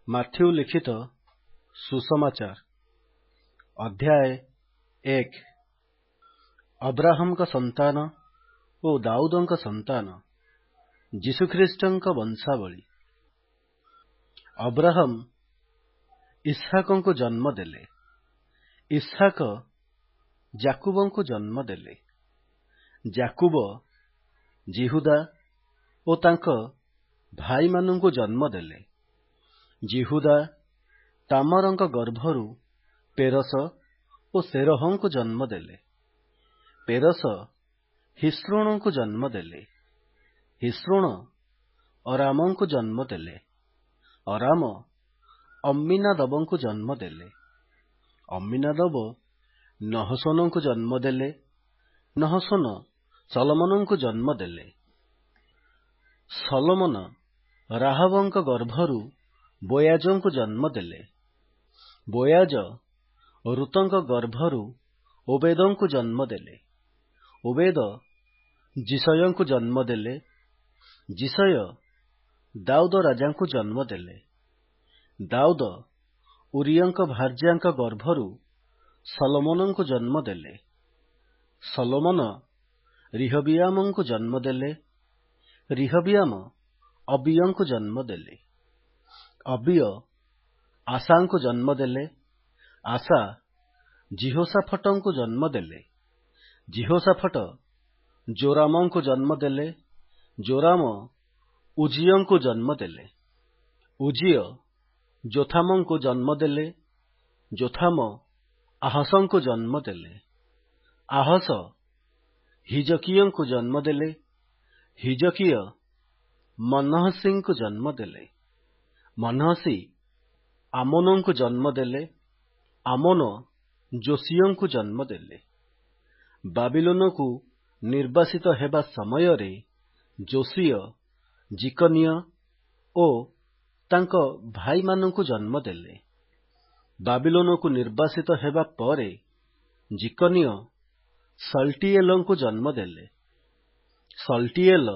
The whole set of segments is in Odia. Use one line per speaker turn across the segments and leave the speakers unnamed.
ମାଥ୍ୟୁ ଲିଖିତ ସୁସମାଚାର ଅଧ୍ୟାୟ 1 ଅବ୍ରାହମଙ୍କ ସନ୍ତାନ ଓ ଦାଉଦଙ୍କ ସନ୍ତାନ ଯୀଶୁଖ୍ରୀଷ୍ଟଙ୍କ ବଂଶାବଳୀ। ଅବ୍ରାହମ ଇସ୍ହାକଙ୍କୁ ଜନ୍ମ ଦେଲେ। ଇସ୍ହାକ ଯାକୁବଙ୍କୁ ଜନ୍ମ ଦେଲେ। ଯାକୁବ ଜିହୁଦା ଓ ତାଙ୍କ ଭାଇମାନଙ୍କୁ ଜନ୍ମ ଦେଲେ। ଜିହୁଦା ତାମରଙ୍କ ଗର୍ଭରୁ ପେରସ ଓ ସେରହଙ୍କୁ ଜନ୍ମ ଦେଲେ। ପେରସ ହିସ୍ରୋଣଙ୍କୁ ଜନ୍ମ ଦେଲେ। ହିସ୍ରୋଣ ଅରାମଙ୍କୁ ଜନ୍ମ ଦେଲେ। ଅରାମ ଅମ୍ମିନାଦବଙ୍କୁ ଜନ୍ମ ଦେଲେ। ଅମ୍ମିନାଦବ ନହଶୋନଙ୍କୁ ଜନ୍ମ ଦେଲେ। ନହଶୋନ ସଲମନଙ୍କୁ ଜନ୍ମ ଦେଲେ। ସଲମନ ରାହାବଙ୍କ ଗର୍ଭରୁ ବୋୟାଜଙ୍କୁ ଜନ୍ମ ଦେଲେ। ବୋୟାଜ ରୁତଙ୍କ ଗର୍ଭରୁ ଓବେଦଙ୍କୁ ଜନ୍ମ ଦେଲେ। ଓବେଦ ଜିସୟଙ୍କୁ ଜନ୍ମ ଦେଲେ। ଜିସୟ ଦାଉଦ ରାଜାଙ୍କୁ ଜନ୍ମ ଦେଲେ। ଦାଉଦ ଉରିୟଙ୍କ ଭାର୍ଯ୍ୟାଙ୍କ ଗର୍ଭରୁ ସଲୋମନଙ୍କୁ ଜନ୍ମ ଦେଲେ। ସଲୋମନ ରିହବିୟାମଙ୍କୁ ଜନ୍ମ ଦେଲେ। ରିହବିୟାମ ଅବିୟଙ୍କୁ ଜନ୍ମ ଦେଲେ। ଅବିୟ ଆସାଙ୍କୁ ଜନ୍ମ ଦେଲେ। ଆସା ଜିହୋଶାଫଟଙ୍କୁ ଜନ୍ମ ଦେଲେ। ଜିହୋଶାଫଟ ଜୋରାମଙ୍କୁ ଜନ୍ମ ଦେଲେ। ଜୋରାମ ଉଜିୟଙ୍କୁ ଜନ୍ମ ଦେଲେ। ଉଜିୟ ଯୋଥାମଙ୍କୁ ଜନ୍ମ ଦେଲେ। ଯୋଥାମ ଆହସଙ୍କୁ ଜନ୍ମ ଦେଲେ। ଆହସ ହିଜକିୟଙ୍କୁ ଜନ୍ମ ଦେଲେ। ହିଜକିୟ ମନହସିଙ୍କୁ ଜନ୍ମ ଦେଲେ। ମନହସି ଆମୋନଙ୍କୁ ଜନ୍ମ ଦେଲେ। ଆମୋନ ଯୋସିୟଙ୍କୁ ଜନ୍ମ ଦେଲେ। ବାବିଲୋନକୁ ନିର୍ବାସିତ ହେବା ସମୟରେ ଯୋସିୟ ଜିକନିୟ ଓ ତାଙ୍କ ଭାଇମାନଙ୍କୁ ଜନ୍ମ ଦେଲେ। ବାବିଲୋନକୁ ନିର୍ବାସିତ ହେବା ପରେ ଜିକନିୟ ସଲ୍ଟିଏଲଙ୍କୁ ଜନ୍ମ ଦେଲେ। ସଲ୍ଟିଏଲ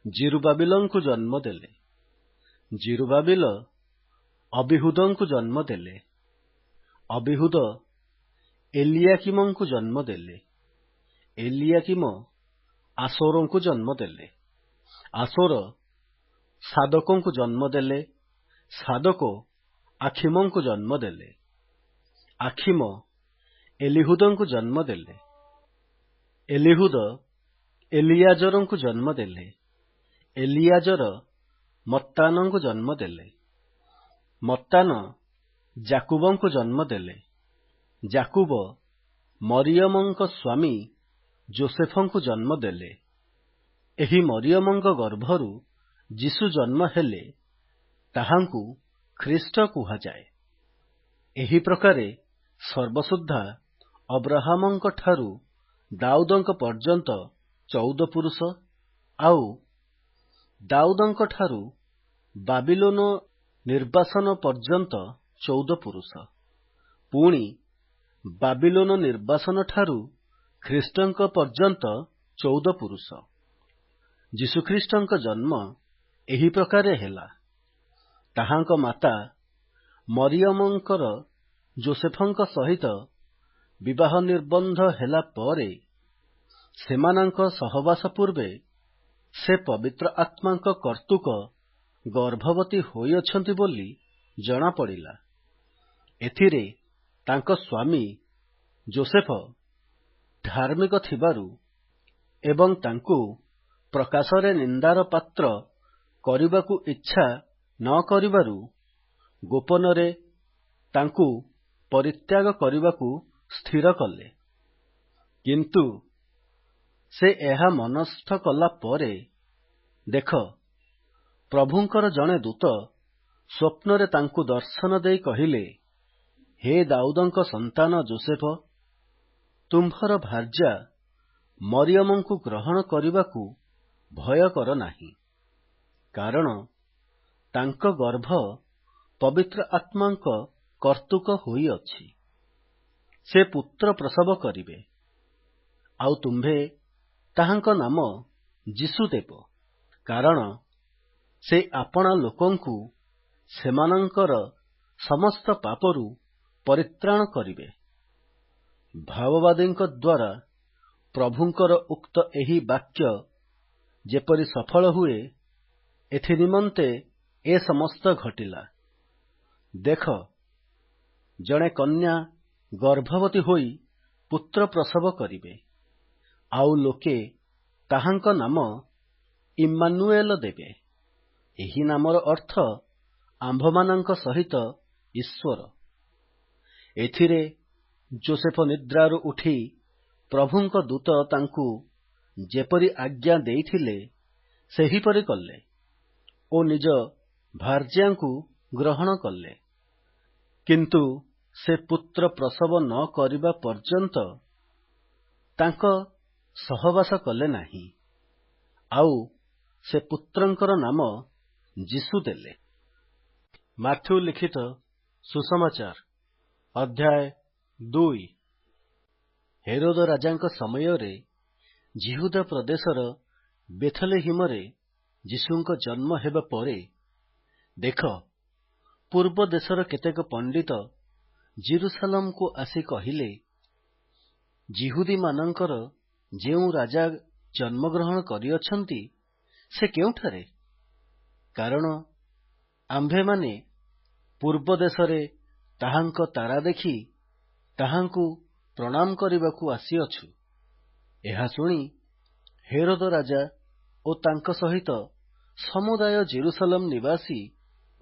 ଜିରୁବାବିଲଙ୍କୁ ଜନ୍ମ ଦେଲେ। ଜିରୁବାବିଲ ଅବିହୁଦଙ୍କୁ ଜନ୍ମ ଦେଲେ। ଅବିହୁଦ ଏଲିଆକିମଙ୍କୁ ଜନ୍ମ ଦେଲେ। ଏଲିଆକିମ ଆସୋରଙ୍କୁ ଜନ୍ମ ଦେଲେ। ଆସୋର ସାଦୋକଙ୍କୁ ଜନ୍ମ ଦେଲେ। ସାଦୋକ ଆଖିମଙ୍କୁ ଜନ୍ମ ଦେଲେ। ଆଖିମ ଏଲିହୁଦଙ୍କୁ ଜନ୍ମ ଦେଲେ। ଏଲିହୁଦ ଏଲିଆଜରଙ୍କୁ ଜନ୍ମ ଦେଲେ। ଏଲିଆଜର ମତ୍ତାନଙ୍କୁ ଜନ୍ମ ଦେଲେ। ମତ୍ତାନ ଯାକୁବଙ୍କୁ ଜନ୍ମ ଦେଲେ। ଯାକୁବ ମରିୟମଙ୍କ ସ୍ୱାମୀ ଯୋସେଫଙ୍କୁ ଜନ୍ମ ଦେଲେ। ଏହି ମରିୟମଙ୍କ ଗର୍ଭରୁ ଯୀଶୁ ଜନ୍ମ ହେଲେ, ତାହାଙ୍କୁ ଖ୍ରୀଷ୍ଟ କୁହାଯାଏ। ଏହି ପ୍ରକାରେ ସର୍ବସୁଦ୍ଧା ଅବ୍ରାହମଙ୍କ ଠାରୁ ଦାଉଦଙ୍କ ପର୍ଯ୍ୟନ୍ତ 14 ପୁରୁଷ, ଆଉ ଦାଉଦଙ୍କ ଠାରୁ ବାବିଲୋନ ନିର୍ବାସନ ପର୍ଯ୍ୟନ୍ତ 14 ପୁରୁଷ। ପୁଣି ବାବିଲୋନ ନିର୍ବାସନ ଠାରୁ ଖ୍ରୀଷ୍ଟଙ୍କ ପର୍ଯ୍ୟନ୍ତ 14 ପୁରୁଷ। ଯୀଶୁଖ୍ରୀଷ୍ଟଙ୍କ ଜନ୍ମ ଏହି ପ୍ରକାରେ ହେଲା। ତାହାଙ୍କ ମାତା ମରିୟମଙ୍କର ଯୋସେଫଙ୍କ ସହିତ ବିବାହ ନିର୍ବନ୍ଧ ହେଲା ପରେ ସେମାନଙ୍କ ସହବାସ ପୂର୍ବେ ସେ ପବିତ୍ର ଆତ୍ମାଙ୍କ କର୍ତ୍ତୃକ ଗର୍ଭବତୀ ହୋଇଅଛନ୍ତି ବୋଲି ଜଣାପଡ଼ିଲା। ଏଥିରେ ତାଙ୍କ ସ୍ୱାମୀ ଯୋସେଫ ଧାର୍ମିକ ଥିବାରୁ ଏବଂ ତାଙ୍କୁ ପ୍ରକାଶରେ ନିନ୍ଦାର ପାତ୍ର କରିବାକୁ ଇଚ୍ଛା ନ କରିବାରୁ ଗୋପନରେ ତାଙ୍କୁ ପରିତ୍ୟାଗ କରିବାକୁ ସ୍ଥିର କଲେ। କିନ୍ତୁ ସେ ଏହା ମନସ୍ଥ କଲା ପରେ, ଦେଖ, ପ୍ରଭୁଙ୍କର ଜଣେ ଦୂତ ସ୍ୱପ୍ନରେ ତାଙ୍କୁ ଦର୍ଶନ ଦେଇ କହିଲେ, ହେ ଦାଉଦଙ୍କ ସନ୍ତାନ ଯୋସେଫ, ତୁମ୍ଭର ଭାର୍ଯ୍ୟା ମରିୟମଙ୍କୁ ଗ୍ରହଣ କରିବାକୁ ଭୟ କର ନାହିଁ, କାରଣ ତାଙ୍କ ଗର୍ଭ ପବିତ୍ର ଆତ୍ମାଙ୍କ କର୍ତ୍ତୃକ ହୋଇଅଛି। ସେ ପୁତ୍ର ପ୍ରସବ କରିବେ, ଆଉ ତୁମ୍ଭେ ତାହାଙ୍କ ନାମ ଯୀଶୁ ଦେବ, କାରଣ ସେ ଆପଣା ଲୋକଙ୍କୁ ସେମାନଙ୍କର ସମସ୍ତ ପାପରୁ ପରିତ୍ରାଣ କରିବେ। ଭାବବାଦୀଙ୍କ ଦ୍ୱାରା ପ୍ରଭୁଙ୍କର ଉକ୍ତ ଏହି ବାକ୍ୟ ଯେପରି ସଫଳ ହୁଏ, ଏଥିନିମନ୍ତେ ଏ ସମସ୍ତ ଘଟିଲା। ଦେଖ, ଜଣେ କନ୍ୟା ଗର୍ଭବତୀ ହୋଇ ପୁତ୍ର ପ୍ରସବ କରିବେ, ଆଉ ଲୋକେ ତାହାଙ୍କ ନାମ ଇମ୍ମାନୁଏଲ ଦେବେ। ଏହି ନାମର ଅର୍ଥ ଆମ୍ଭମାନଙ୍କ ସହିତ ଈଶ୍ୱର। ଏଥିରେ ଯୋସେଫ ନିଦ୍ରାରୁ ଉଠି ପ୍ରଭୁଙ୍କ ଦୂତ ତାଙ୍କୁ ଯେପରି ଆଜ୍ଞା ଦେଇଥିଲେ ସେହିପରି କଲେ ଓ ନିଜ ଭାର୍ଯ୍ୟାଙ୍କୁ ଗ୍ରହଣ କଲେ। କିନ୍ତୁ ସେ ପୁତ୍ର ପ୍ରସବ ନ କରିବା ପର୍ଯ୍ୟନ୍ତ ତାଙ୍କ ସହବାସ କଲେ ନାହିଁ, ଆଉ ସେ ପୁତ୍ରଙ୍କର ନାମ ଯୀଶୁ ଦେଲେ। ମାଥ୍ୟୁ ଲିଖିତ ସୁସମାଚାର ଅଧ୍ୟାୟ 2। ହେରୋଦ ରାଜାଙ୍କ ସମୟରେ ଯିହୁଦା ପ୍ରଦେଶର ବେଥଲେହେମରେ ଯୀଶୁଙ୍କ ଜନ୍ମ ହେବା ପରେ, ଦେଖ, ପୂର୍ବ ଦେଶର କେତେକ ପଣ୍ଡିତ ଜେରୁସାଲେମକୁ ଆସି କହିଲେ, ଯିହୁଦୀମାନଙ୍କର ଯେଉଁ ରାଜା ଜନ୍ମଗ୍ରହଣ କରିଅଛନ୍ତି ସେ କେଉଁଠାରେ? କାରଣ ଆମ୍ଭେମାନେ ପୂର୍ବ ଦେଶରେ ତାହାଙ୍କ ତାରା ଦେଖି ତାହାଙ୍କୁ ପ୍ରଣାମ କରିବାକୁ ଆସିଅଛୁ। ଏହା ଶୁଣି ହେରୋଦ ରାଜା ଓ ତାଙ୍କ ସହିତ ସମୁଦାୟ ଜେରୁସାଲେମ ନିବାସୀ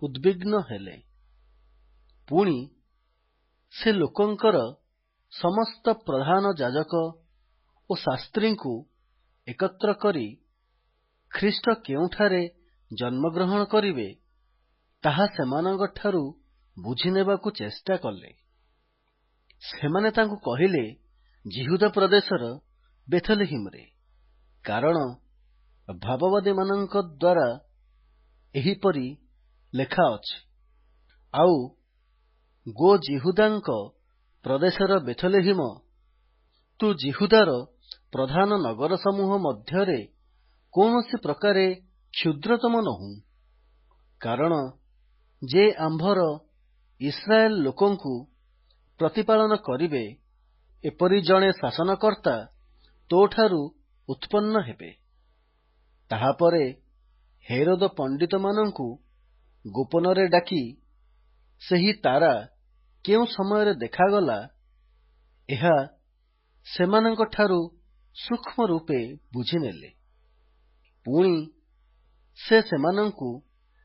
ଉଦ୍ବିଗ୍ନ ହେଲେ। ପୁଣି ସେ ଲୋକଙ୍କର ସମସ୍ତ ପ୍ରଧାନ ଯାଜକ ଓ ଶାସ୍ତ୍ରୀଙ୍କୁ ଏକତ୍ର କରି ଖ୍ରୀଷ୍ଟ କେଉଁଠାରେ ଜନ୍ମଗ୍ରହଣ କରିବେ ତାହା ସେମାନଙ୍କଠାରୁ ବୁଝିନେବାକୁ ଚେଷ୍ଟା କଲେ। ସେମାନେ ତାଙ୍କୁ କହିଲେ, ଯିହୁଦା ପ୍ରଦେଶର ବେଥଲେହେମରେ, କାରଣ ଭାବବାଦୀମାନଙ୍କ ଦ୍ୱାରା ଏହିପରି ଲେଖା ଅଛି, ଆଉ ଗୋ ଯିହୁଦାଙ୍କ ପ୍ରଦେଶର ବେଥଲେହେମ, ତୁ ଯିହୁଦାର ପ୍ରଧାନ ନଗରସମୂହ ମଧ୍ୟରେ କୌଣସି ପ୍ରକାରେ କ୍ଷୁଦ୍ରତମ ନୋହୁ। କାରଣ ଯେ ଆମ୍ଭର ଇସ୍ରାଏଲ ଲୋକଙ୍କୁ ପ୍ରତିପାଳନ କରିବେ, ଏପରି ଜଣେ ଶାସନକର୍ତ୍ତା ତୋଠାରୁ ଉତ୍ପନ୍ନ ହେବେ। ତାହାପରେ ହେରୋଦ ପଣ୍ଡିତମାନଙ୍କୁ ଗୋପନରେ ଡାକି ସେହି ତାରା କେଉଁ ସମୟରେ ଦେଖାଗଲା, ଏହା ସେମାନଙ୍କଠାରୁ ସୂକ୍ଷ୍ମ ରୂପେ ବୁଝିନେଲେ। ପୁଣି ସେ ସେମାନଙ୍କୁ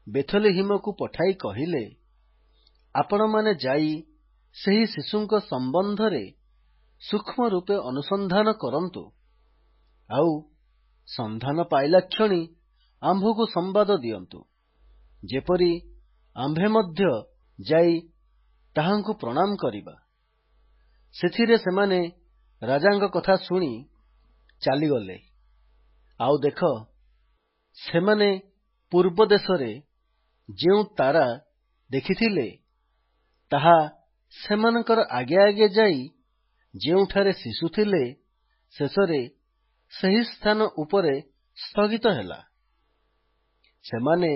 ବେଥଲେହେମକୁ ପଠାଇ କହିଲେ, ଆପଣମାନେ ଯାଇ ସେହି ଶିଶୁଙ୍କ ସମ୍ବନ୍ଧରେ ସୂକ୍ଷ୍ମ ରୂପେ ଅନୁସନ୍ଧାନ କରନ୍ତୁ, ଆଉ ସନ୍ଧାନ ପାଇଲାକ୍ଷଣି ଆମ୍ଭକୁ ସମ୍ବାଦ ଦିଅନ୍ତୁ, ଯେପରି ଆମ୍ଭେ ମଧ୍ୟ ଯାଇ ତାହାଙ୍କୁ ପ୍ରଣାମ କରିବା। ସେଥିରେ ସେମାନେ ରାଜାଙ୍କ କଥା ଶୁଣି ଚାଲିଗଲେ। ଆଉ ଦେଖ, ସେମାନେ ପୂର୍ବ ଦେଶରେ ଯେଉଁ ତାରା ଦେଖିଥିଲେ, ତାହା ସେମାନଙ୍କର ଆଗେ ଆଗେ ଯାଇ ଯେଉଁଠାରେ ଶିଶୁ ଥିଲେ, ଶେଷରେ ସେହି ସ୍ଥାନ ଉପରେ ସ୍ଥଗିତ ହେଲା। ସେମାନେ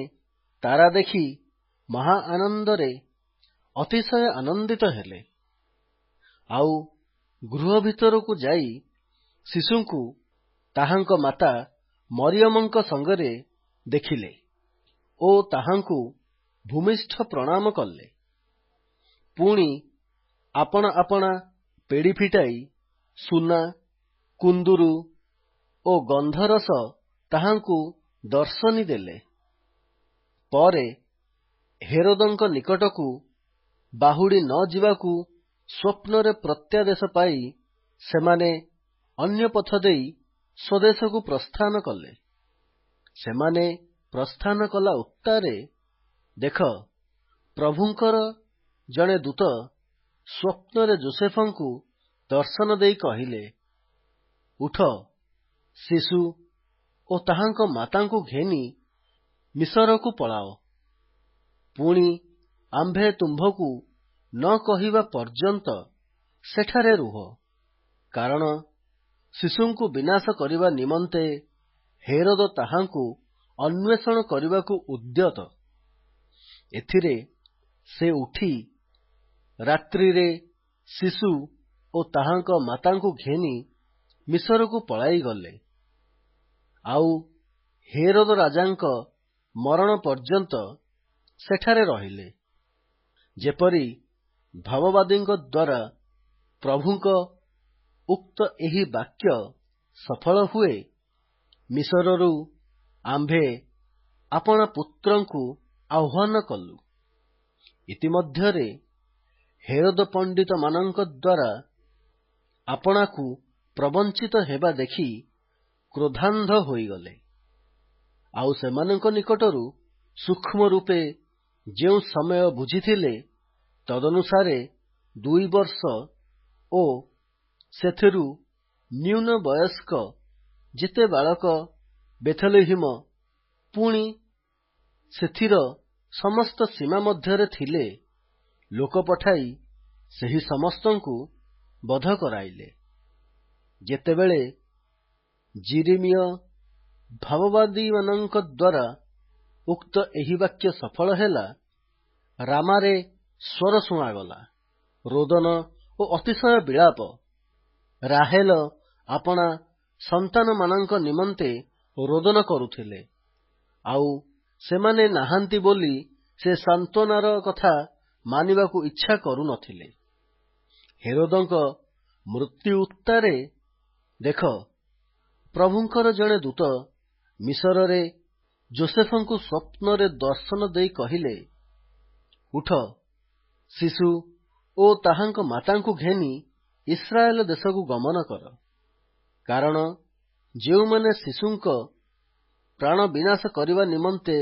ତାରା ଦେଖି ମହା ଆନନ୍ଦରେ ଅତିଶୟ ଆନନ୍ଦିତ ହେଲେ, ଆଉ ଗୃହ ଭିତରକୁ ଯାଇ ଶିଶୁଙ୍କୁ ତାହାଙ୍କ ମାତା ମରିୟମଙ୍କ ସଙ୍ଗରେ ଦେଖିଲେ ଓ ତାହାଙ୍କୁ ଭୂମିଷ୍ଠ ପ୍ରଣାମ କଲେ। ପୁଣି ଆପଣା ଆପଣା ପେଡ଼ି ଫିଟାଇ ସୁନା, କୁନ୍ଦୁରୁ ଓ ଗନ୍ଧରସ ତାହାଙ୍କୁ ଦର୍ଶନୀ ଦେଲେ। ପରେ ହେରୋଦଙ୍କ ନିକଟକୁ ବାହୁଡ଼ି ନ ଯିବାକୁ ସ୍ୱପ୍ନରେ ପ୍ରତ୍ୟାଦେଶ ପାଇ ସେମାନେ ଅନ୍ୟ ପଥ ଦେଇ ସ୍ୱଦେଶକୁ ପ୍ରସ୍ଥାନ କଲେ। ସେମାନେ ପ୍ରସ୍ଥାନ କଲା ଉତ୍ତାରେ, ଦେଖ, ପ୍ରଭୁଙ୍କର ଜଣେ ଦୂତ ସ୍ୱପ୍ନରେ ଯୋସେଫଙ୍କୁ ଦର୍ଶନ ଦେଇ କହିଲେ, ଉଠ, ଶିଶୁ ଓ ତାହାଙ୍କ ମାତାଙ୍କୁ ଘେନି ମିଶରକୁ ପଳାଅ। ପୁଣି ଆମ୍ଭେ ତୁମ୍ଭକୁ ନ କହିବା ପର୍ଯ୍ୟନ୍ତ ସେଠାରେ ରୁହ, କାରଣ ଶିଶୁଙ୍କୁ ବିନାଶ କରିବା ନିମନ୍ତେ ହେରୋଦ ତାହାଙ୍କୁ ଅନ୍ୱେଷଣ କରିବାକୁ ଉଦ୍ୟତ। ଏଥିରେ ସେ ଉଠି ରାତ୍ରିରେ ଶିଶୁ ଓ ତାହାଙ୍କ ମାତାଙ୍କୁ ଘେନି ମିଶରକୁ ପଳାଇଗଲେ ଆଉ ହେରୋଦ ରାଜାଙ୍କ ମରଣ ପର୍ଯ୍ୟନ୍ତ ସେଠାରେ ରହିଲେ, ଯେପରି ଭାବବାଦୀଙ୍କ ଦ୍ୱାରା ପ୍ରଭୁଙ୍କ ଉକ୍ତ ଏହି ବାକ୍ୟ ସଫଳ ହୁଏ, ମିଶରରୁ ଆମ୍ଭେ ଆପଣା ପୁତ୍ରଙ୍କୁ ଆହ୍ୱାନ କଲୁ। ଇତିମଧ୍ୟରେ ହେରୋଦ ପଣ୍ଡିତମାନଙ୍କ ଦ୍ୱାରା ଆପଣାକୁ ପ୍ରବଞ୍ଚିତ ହେବା ଦେଖି କ୍ରୋଧାନ୍ଧ ହୋଇଗଲେ ଆଉ ସେମାନଙ୍କ ନିକଟରୁ ସୂକ୍ଷ୍ମ ରୂପେ ଯେଉଁ ସମୟ ବୁଝିଥିଲେ, ତଦନୁସାରେ 2 ବର୍ଷ ଓ ସେଥିରୁ ନ୍ୟୁନ ବୟସ୍କ ଯେତେ ବାଳକ ବେଥଲେହେମ ପୁଣି ସେଥିର ସମସ୍ତ ସୀମା ମଧ୍ୟରେ ଥିଲେ, ଲୋକ ପଠାଇ ସେହି ସମସ୍ତଙ୍କୁ ବଧ କରାଇଲେ। ଯେତେବେଳେ ଯିରିମିୟ ଭାବବାଦୀମାନଙ୍କ ଦ୍ୱାରା ଉକ୍ତ ଏହି ବାକ୍ୟ ସଫଳ ହେଲା, ରାମାରେ ସ୍ୱର ଶୁଣାଗଲା, ରୋଦନ ଓ ଅତିଶୟ ବିଳାପ। ରାହେଲ ଆପଣା ସନ୍ତାନମାନଙ୍କ ନିମନ୍ତେ ରୋଦନ କରୁଥିଲେ ଆଉ ସେମାନେ ନାହାନ୍ତି ବୋଲି ସେ ସାନ୍ତ୍ୱନାର କଥା ମାନିବାକୁ ଇଚ୍ଛା କରୁନଥିଲେ। ହେରୋଦଙ୍କ ମୃତ୍ୟୁ ଉତ୍ତାରେ ଦେଖ, ପ୍ରଭୁଙ୍କର ଜଣେ ଦୂତ ମିଶରରେ ଯୋସେଫଙ୍କୁ ସ୍ୱପ୍ନରେ ଦର୍ଶନ ଦେଇ କହିଲେ, ଉଠ, ଶିଶୁ ଓ ତାହାଙ୍କ ମାତାଙ୍କୁ ଘେନି ଇସ୍ରାଏଲ ଦେଶକୁ ଗମନ କର, କାରଣ ଯେଉଁମାନେ ଶିଶୁଙ୍କ ପ୍ରାଣ ବିନାଶ କରିବା ନିମନ୍ତେ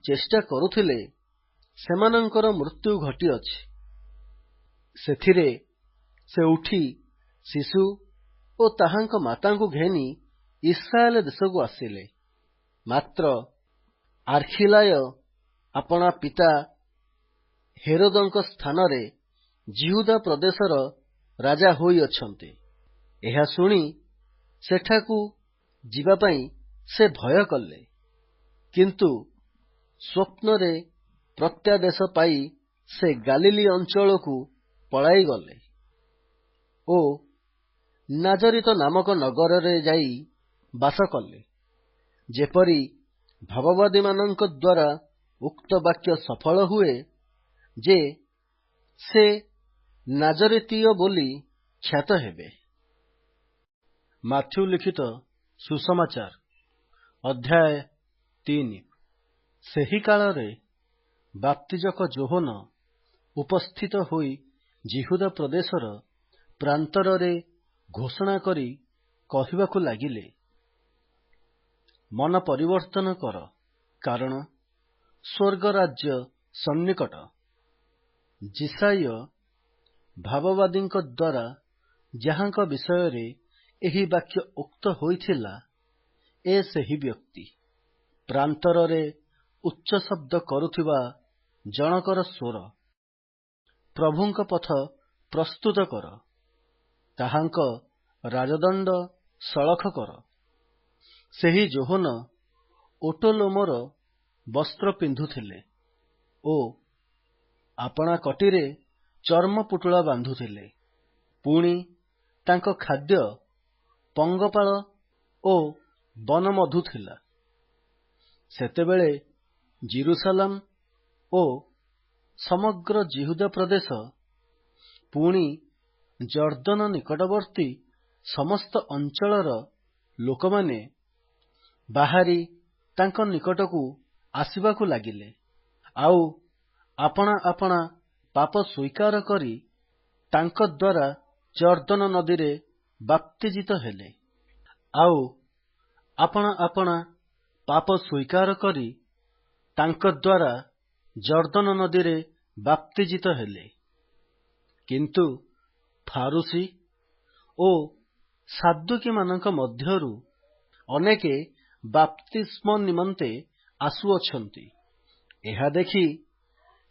ଚେଷ୍ଟା କରୁଥିଲେ, ସେମାନଙ୍କର ମୃତ୍ୟୁ ଘଟିଅଛି। ସେଥିରେ ସେ ଉଠି ଶିଶୁ ଓ ତାହାଙ୍କ ମାତାଙ୍କୁ ଘେନି ଇସ୍ରାଏଲ ଦେଶକୁ ଆସିଲେ। ମାତ୍ର ଆର୍ଖିଲାୟ ଆପଣା ପିତା ହେରୋଦଙ୍କ ସ୍ଥାନରେ ଜିହୁଦା ପ୍ରଦେଶର ରାଜା ହୋଇଅଛନ୍ତି। ଏହା ଶୁଣି ସେଠାକୁ ଯିବା ପାଇଁ ସେ ଭୟ କଲେ, କିନ୍ତୁ ସ୍ୱପ୍ନରେ ପ୍ରତ୍ୟାଦେଶ ପାଇ ସେ ଗାଲିଲି ଅଞ୍ଚଳକୁ ପଳାଇଗଲେ ଓ ନାଜରିତ ନାମକ ନଗରରେ ଯାଇ ବାସ କଲେ, ଯେପରି ଭାବବାଦୀମାନଙ୍କ ଦ୍ୱାରା ଉକ୍ତ ବାକ୍ୟ ସଫଳ ହୁଏ ଯେ ସେ ନାଜରିତୀୟ ବୋଲି ଖ୍ୟାତ ହେବେ। ମାଥ୍ୟୁ ଲିଖିତ ସୁସମାଚାର ଅଧ୍ୟାୟ 3। ସେହି କାଳରେ ବାପ୍ତିଜକ ଯୋହନ ଉପସ୍ଥିତ ହୋଇ ଜିହୁଦା ପ୍ରଦେଶର ପ୍ରାନ୍ତରରେ ଘୋଷଣା କରି କହିବାକୁ ଲାଗିଲେ, ମନ ପରିବର୍ତ୍ତନ କର, କାରଣ ସ୍ୱର୍ଗରାଜ୍ୟ ସନ୍ନିକଟ। ଯିଶାୟ ଭାବବାଦୀଙ୍କ ଦ୍ୱାରା ଯାହାଙ୍କ ବିଷୟରେ ଏହି ବାକ୍ୟ ଉକ୍ତ ହୋଇଥିଲା, ଏ ସେହି ବ୍ୟକ୍ତି। ପ୍ରାନ୍ତରରେ ଉଚ୍ଚ ଶବ୍ଦ କରୁଥିବା ଜଣକର ସ୍ୱର, ପ୍ରଭୁଙ୍କ ପଥ ପ୍ରସ୍ତୁତ କର, ତାହାଙ୍କ ରାଜଦଣ୍ଡ ସଳଖ କର। ସେହି ଯୋହନ ଓଟ ଲୋମର ବସ୍ତ୍ର ପିନ୍ଧୁଥିଲେ ଓ ଆପଣା କଟିରେ ଚର୍ମ ପୁଟୁଳା ବାନ୍ଧୁଥିଲେ। ପୁଣି ତାଙ୍କ ଖାଦ୍ୟ ପଙ୍ଗପାଳ ଓ ବନମଧୁ ଥିଲା। ସେତେବେଳେ ଜିରୁସାଲାମ ଓ ସମଗ୍ର ଜିହୁଦା ପ୍ରଦେଶ, ପୁଣି ଜର୍ଦ୍ଦନ ନିକଟବର୍ତ୍ତୀ ସମସ୍ତ ଅଞ୍ଚଳର ଲୋକମାନେ ବାହାରି ତାଙ୍କ ନିକଟକୁ ଆସିବାକୁ ଲାଗିଲେ ଆଉ ଆପଣା ଆପଣା ପାପ ସ୍ୱୀକାର କରି ତାଙ୍କ ଦ୍ୱାରା ଜର୍ଦ୍ଦନ ନଦୀରେ ବାପ୍ତିଜିତ ହେଲେ ଆଉ ଆପଣା ଆପଣା ପାପ ସ୍ୱୀକାର କରି ତାଙ୍କ ଦ୍ୱାରା ଜର୍ଦ୍ଦନ ନଦୀରେ ବାପ୍ତିଜିତ ହେଲେ। କିନ୍ତୁ ଫାରୁସୀ ଓ ସାଦୁକୀମାନଙ୍କ ମଧ୍ୟରୁ ଅନେକେ ବାପ୍ତିସ୍ମ ନିମନ୍ତେ ଆସୁଅଛନ୍ତି। ଏହା ଦେଖି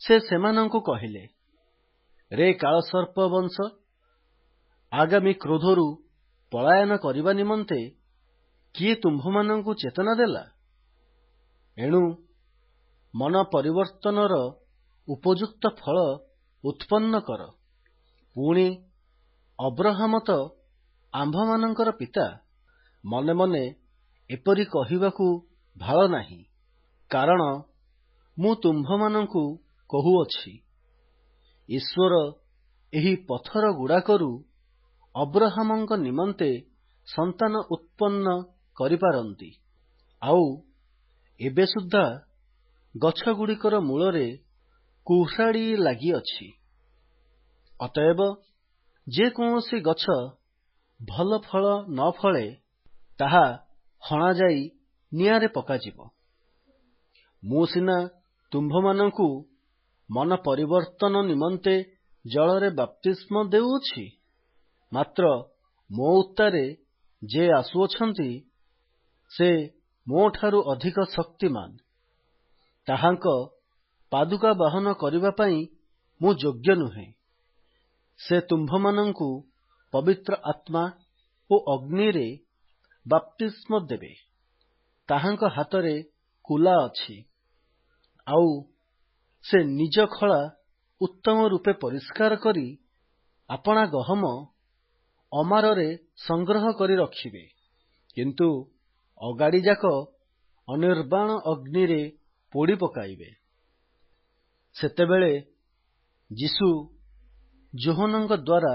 ସେ ସେମାନଙ୍କୁ କହିଲେ, ରେ କାଳସର୍ପ ବଂଶ, ଆଗାମୀ କ୍ରୋଧରୁ ପଳାୟନ କରିବା ନିମନ୍ତେ କିଏ ତୁମ୍ଭମାନଙ୍କୁ ଚେତନା ଦେଲା? ଏଣୁ ମନ ପରିବର୍ତ୍ତନର ଉପଯୁକ୍ତ ଫଳ ଉତ୍ପନ୍ନ କର। ପୁଣି ଅବ୍ରାହମ ତ ଆମ୍ଭମାନଙ୍କର ପିତା। ମନେ ମନେ ଏପରି କହିବାକୁ ଭାଳ ନାହିଁ, କାରଣ ମୁଁ ତୁମ୍ଭମାନଙ୍କୁ କହୁଅଛି, ଈଶ୍ୱର ଏହି ପଥରଗୁଡାକରୁ ଅବ୍ରାହମଙ୍କ ନିମନ୍ତେ ସନ୍ତାନ ଉତ୍ପନ୍ନ କରିପାରନ୍ତି। ଆଉ ଏବେ ସୁଦ୍ଧା ଗଛଗୁଡ଼ିକର ମୂଳରେ କୁହୁଡି ଲାଗିଅଛି। ଅତଏବ ଯେକୌଣସି ଗଛ ଭଲ ଫଳ ନ ଫଳେ, ତାହା ହଣାଯାଇ ନିଆଁରେ ପକାଯିବ। ମୁଁ ସିନା ତୁମ୍ଭମାନଙ୍କୁ ମନ ପରିବର୍ତ୍ତନ ନିମନ୍ତେ ଜଳରେ ବାପ୍ତିସ୍ମ ଦେଉଅଛି, ମାତ୍ର ମୋ ଉତ୍ତାରେ ଯେ ଆସୁଅଛନ୍ତି, ସେ ମୋଠାରୁ ଅଧିକ ଶକ୍ତିମାନ। ତାହାଙ୍କ ପାଦୁକା ବହନ କରିବା ପାଇଁ ମୁଁ ଯୋଗ୍ୟ ନୁହେଁ। ସେ ତୁମ୍ଭମାନଙ୍କୁ ପବିତ୍ର ଆତ୍ମା ଓ ଅଗ୍ନିରେ ବାପ୍ତିସ୍ମ ଦେବେ। ତାହାଙ୍କ ହାତରେ କୁଲା ଅଛି, ଆଉ ସେ ନିଜ ଖଳା ଉତ୍ତମ ରୂପେ ପରିଷ୍କାର କରି ଆପଣା ଗହମ ଅମାରରେ ସଂଗ୍ରହ କରି ରଖିବେ, କିନ୍ତୁ ଅଗାଡ଼ିଯାକ ଅନିର୍ବାଣ ଅଗ୍ନିରେ ପୋଡ଼ି ପକାଇବେ। ସେତେବେଳେ ଯୀଶୁ ଯୋହନଙ୍କ ଦ୍ୱାରା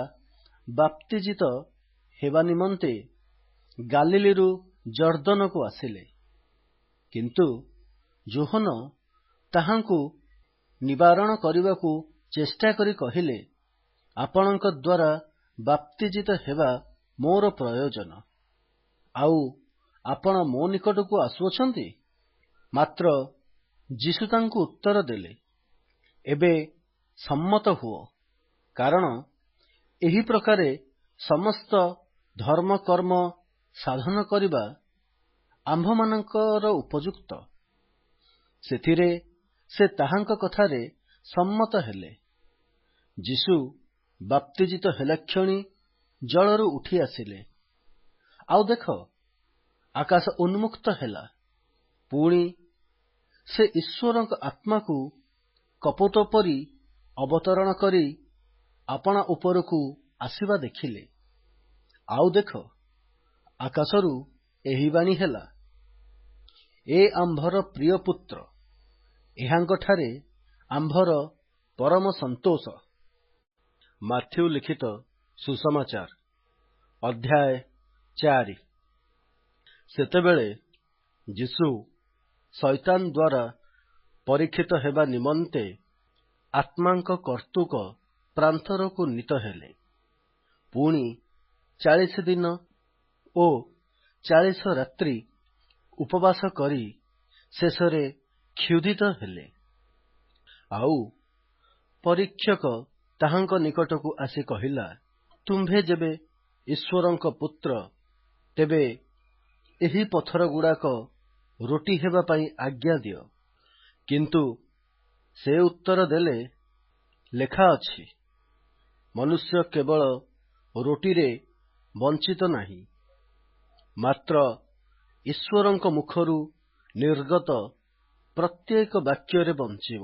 ବାପ୍ତିଜିତ ହେବା ନିମନ୍ତେ ଗାଲିଲରୁ ଜର୍ଦ୍ଦନକୁ ଆସିଲେ। କିନ୍ତୁ ଯୋହନ ତାହାଙ୍କୁ ନିବାରଣ କରିବାକୁ ଚେଷ୍ଟା କରି କହିଲେ, ଆପଣଙ୍କ ଦ୍ୱାରା ବାପ୍ତିଜିତ ହେବା ମୋର ପ୍ରୟୋଜନ, ଆଉ ଆପଣ ମୋ ନିକଟକୁ ଆସୁଅଛନ୍ତି। ମାତ୍ର ଯୀଶୁ ତାଙ୍କୁ ଉତ୍ତର ଦେଲେ, ଏବେ ସମ୍ମତ ହୁଅ, କାରଣ ଏହି ପ୍ରକାରେ ସମସ୍ତ ଧର୍ମକର୍ମ ସାଧନ କରିବା ଆମ୍ଭମାନଙ୍କର ଉପଯୁକ୍ତ। ସେଥିରେ ସେ ତାହାଙ୍କ କଥାରେ ସମ୍ମତ ହେଲେ। ଯୀଶୁ ବାପ୍ତିଜିତ ହେଲାକ୍ଷଣି ଜଳରୁ ଉଠି ଆସିଲେ। ଆଉ ଦେଖ, ଆକାଶ ଉନ୍ମୁକ୍ତ ହେଲା। ପୁଣି ସେ ଈଶ୍ୱରଙ୍କ ଆତ୍ମାକୁ କପୋତ ପରି ଅବତରଣ କରି ଆପଣା ଉପରକୁ ଆସିବା ଦେଖିଲେ। ଆଉ ଦେଖ, ଆକାଶରୁ ଏହି ବାଣୀ ହେଲା, ଏ ଆମ୍ଭର ପ୍ରିୟ ପୁତ୍ର, ଏହାଙ୍କଠାରେ ଆମ୍ଭର ପରମ ସନ୍ତୋଷ। ମାଥ୍ୟୁ ଲିଖିତ ସୁସମାଚାର ଅଧ୍ୟାୟ 4। ସେତେବେଳେ ଯୀଶୁ ଶୈତାନ ଦ୍ୱାରା ପରୀକ୍ଷିତ ହେବା ନିମନ୍ତେ ଆତ୍ମାଙ୍କ କର୍ତ୍ତୃକ ପ୍ରାନ୍ତରକୁ ନୀତ ହେଲେ। ପୁଣି 40 ଦିନ ଓ 40 ରାତ୍ରି ଉପବାସ କରି ଶେଷରେ କ୍ଷୁଧିତ ହେଲେ। ଆଉ ପରୀକ୍ଷକ ତାହାଙ୍କ ନିକଟକୁ ଆସି କହିଲା, ତୁମ୍ଭେ ଯେବେ ଈଶ୍ୱରଙ୍କ ପୁତ୍ର, ତେବେ ଏହି ପଥରଗୁଡାକ ରୋଟି ହେବା ପାଇଁ ଆଜ୍ଞା ଦିଅ। କିନ୍ତୁ ସେ ଉତ୍ତର ଦେଲେ, ଲେଖା ଅଛି, ମନୁଷ୍ୟ କେବଳ ରୋଟିରେ ବଞ୍ଚିତ ନାହିଁ, ମାତ୍ର ଈଶ୍ୱରଙ୍କ ମୁଖରୁ ନିର୍ଗତ ପ୍ରତ୍ୟେକ ବାକ୍ୟରେ ବଞ୍ଚିବ।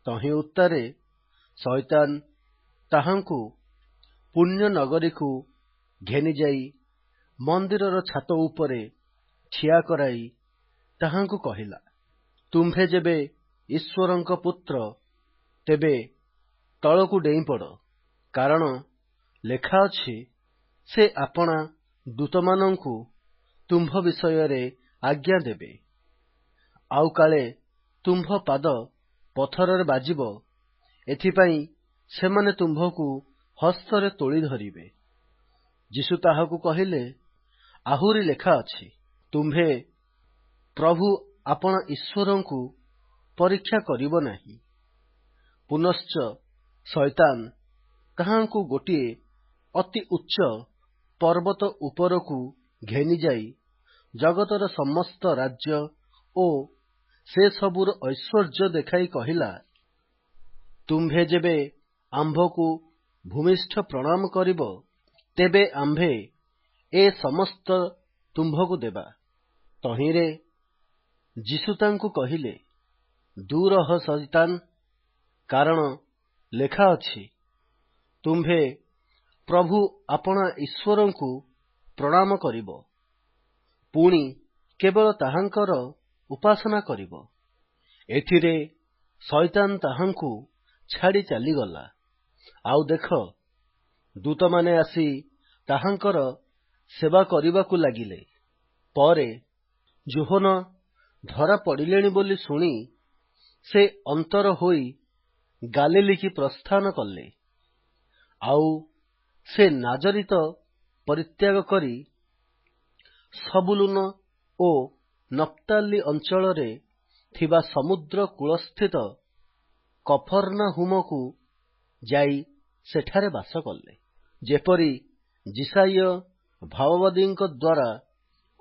ତହିଁ ଉତ୍ତାରେ ଶୈତାନ ତାହାଙ୍କୁ ପୁଣ୍ୟ ନଗରୀକୁ ଘେନିଯାଇ ମନ୍ଦିରର ଛାତ ଉପରେ ଠିଆ କରାଇ ତାହାଙ୍କୁ କହିଲା, ତୁମ୍ଭେ ଯେବେ ଈଶ୍ୱରଙ୍କ ପୁତ୍ର, ତେବେ ତଳକୁ ଡେଇଁପଡ଼, କାରଣ ଲେଖା ଅଛି, ସେ ଆପଣା ଦୂତମାନଙ୍କୁ ତୁମ୍ଭ ବିଷୟରେ ଆଜ୍ଞା ଦେବେ, ଆଉ କାଳେ ତୁମ୍ଭ ପାଦ ପଥରରେ ବାଜିବ, ଏଥିପାଇଁ ସେମାନେ ତୁମ୍ଭକୁ ହସ୍ତରେ ତୋଳି ଧରିବେ। ଯୀଶୁ ତାହାକୁ କହିଲେ, ଆହୁରି ଲେଖା ଅଛି, ତୁମ୍ଭେ ପ୍ରଭୁ ଆପଣା ଈଶ୍ୱରଙ୍କୁ ପରୀକ୍ଷା କରିବ ନାହିଁ। ପୁନଶ୍ଚ ଶୈତାନ ତାହାଙ୍କୁ ଗୋଟିଏ ଅତି ଉଚ୍ଚ ପର୍ବତ ଉପରକୁ ଘେନିଯାଇ ଜଗତର ସମସ୍ତ ରାଜ୍ୟ ଓ ସେସବୁର ଐଶ୍ୱର୍ଯ୍ୟ ଦେଖାଇ କହିଲା, ତୁମ୍ଭେ ଯେବେ ଆମ୍ଭକୁ ଭୂମିଷ୍ଠ ପ୍ରଣାମ କରିବ, ତେବେ ଆମ୍ଭେ ଏ ସମସ୍ତ ତୁମ୍ଭକୁ ଦେବା। ତହିଁରେ ଯୀଶୁ ତାଙ୍କୁ କହିଲେ, ଦୂରଃ ଶୈତାନ, କାରଣ ଲେଖା ଅଛି, ତୁମ୍ଭେ ପ୍ରଭୁ ଆପଣା ଈଶ୍ୱରଙ୍କୁ ପ୍ରଣାମ କରିବ, ପୁଣି କେବଳ ତାହାଙ୍କର ଉପାସନା କରିବ। ଏଥିରେ ଶୈତାନ ତାହାଙ୍କୁ ଛାଡ଼ି ଚାଲିଗଲା। ଆଉ ଦେଖ, ଦୂତମାନେ ଆସି ତାହାଙ୍କର ସେବା କରିବାକୁ ଲାଗିଲେ। ପରେ ଯୋହନ ଧରା ପଡ଼ିଲେଣି ବୋଲି ଶୁଣି ସେ ଅନ୍ତର ହୋଇ ଗାଲିଲିକି ପ୍ରସ୍ଥାନ କଲେ। ଆଉ ସେ ନାଜରିତ ପରିତ୍ୟାଗ କରି ସବୁଲୁନ ଓ ନପ୍ତାଲି ଅଞ୍ଚଳରେ ଥିବା ସମୁଦ୍ର କୂଳସ୍ଥିତ କଫର୍ଣ୍ଣାହୁମକୁ ଯାଇ ସେଠାରେ ବାସ କଲେ, ଯେପରି ଯିଶାୟ ଭାବବାଦୀଙ୍କ ଦ୍ୱାରା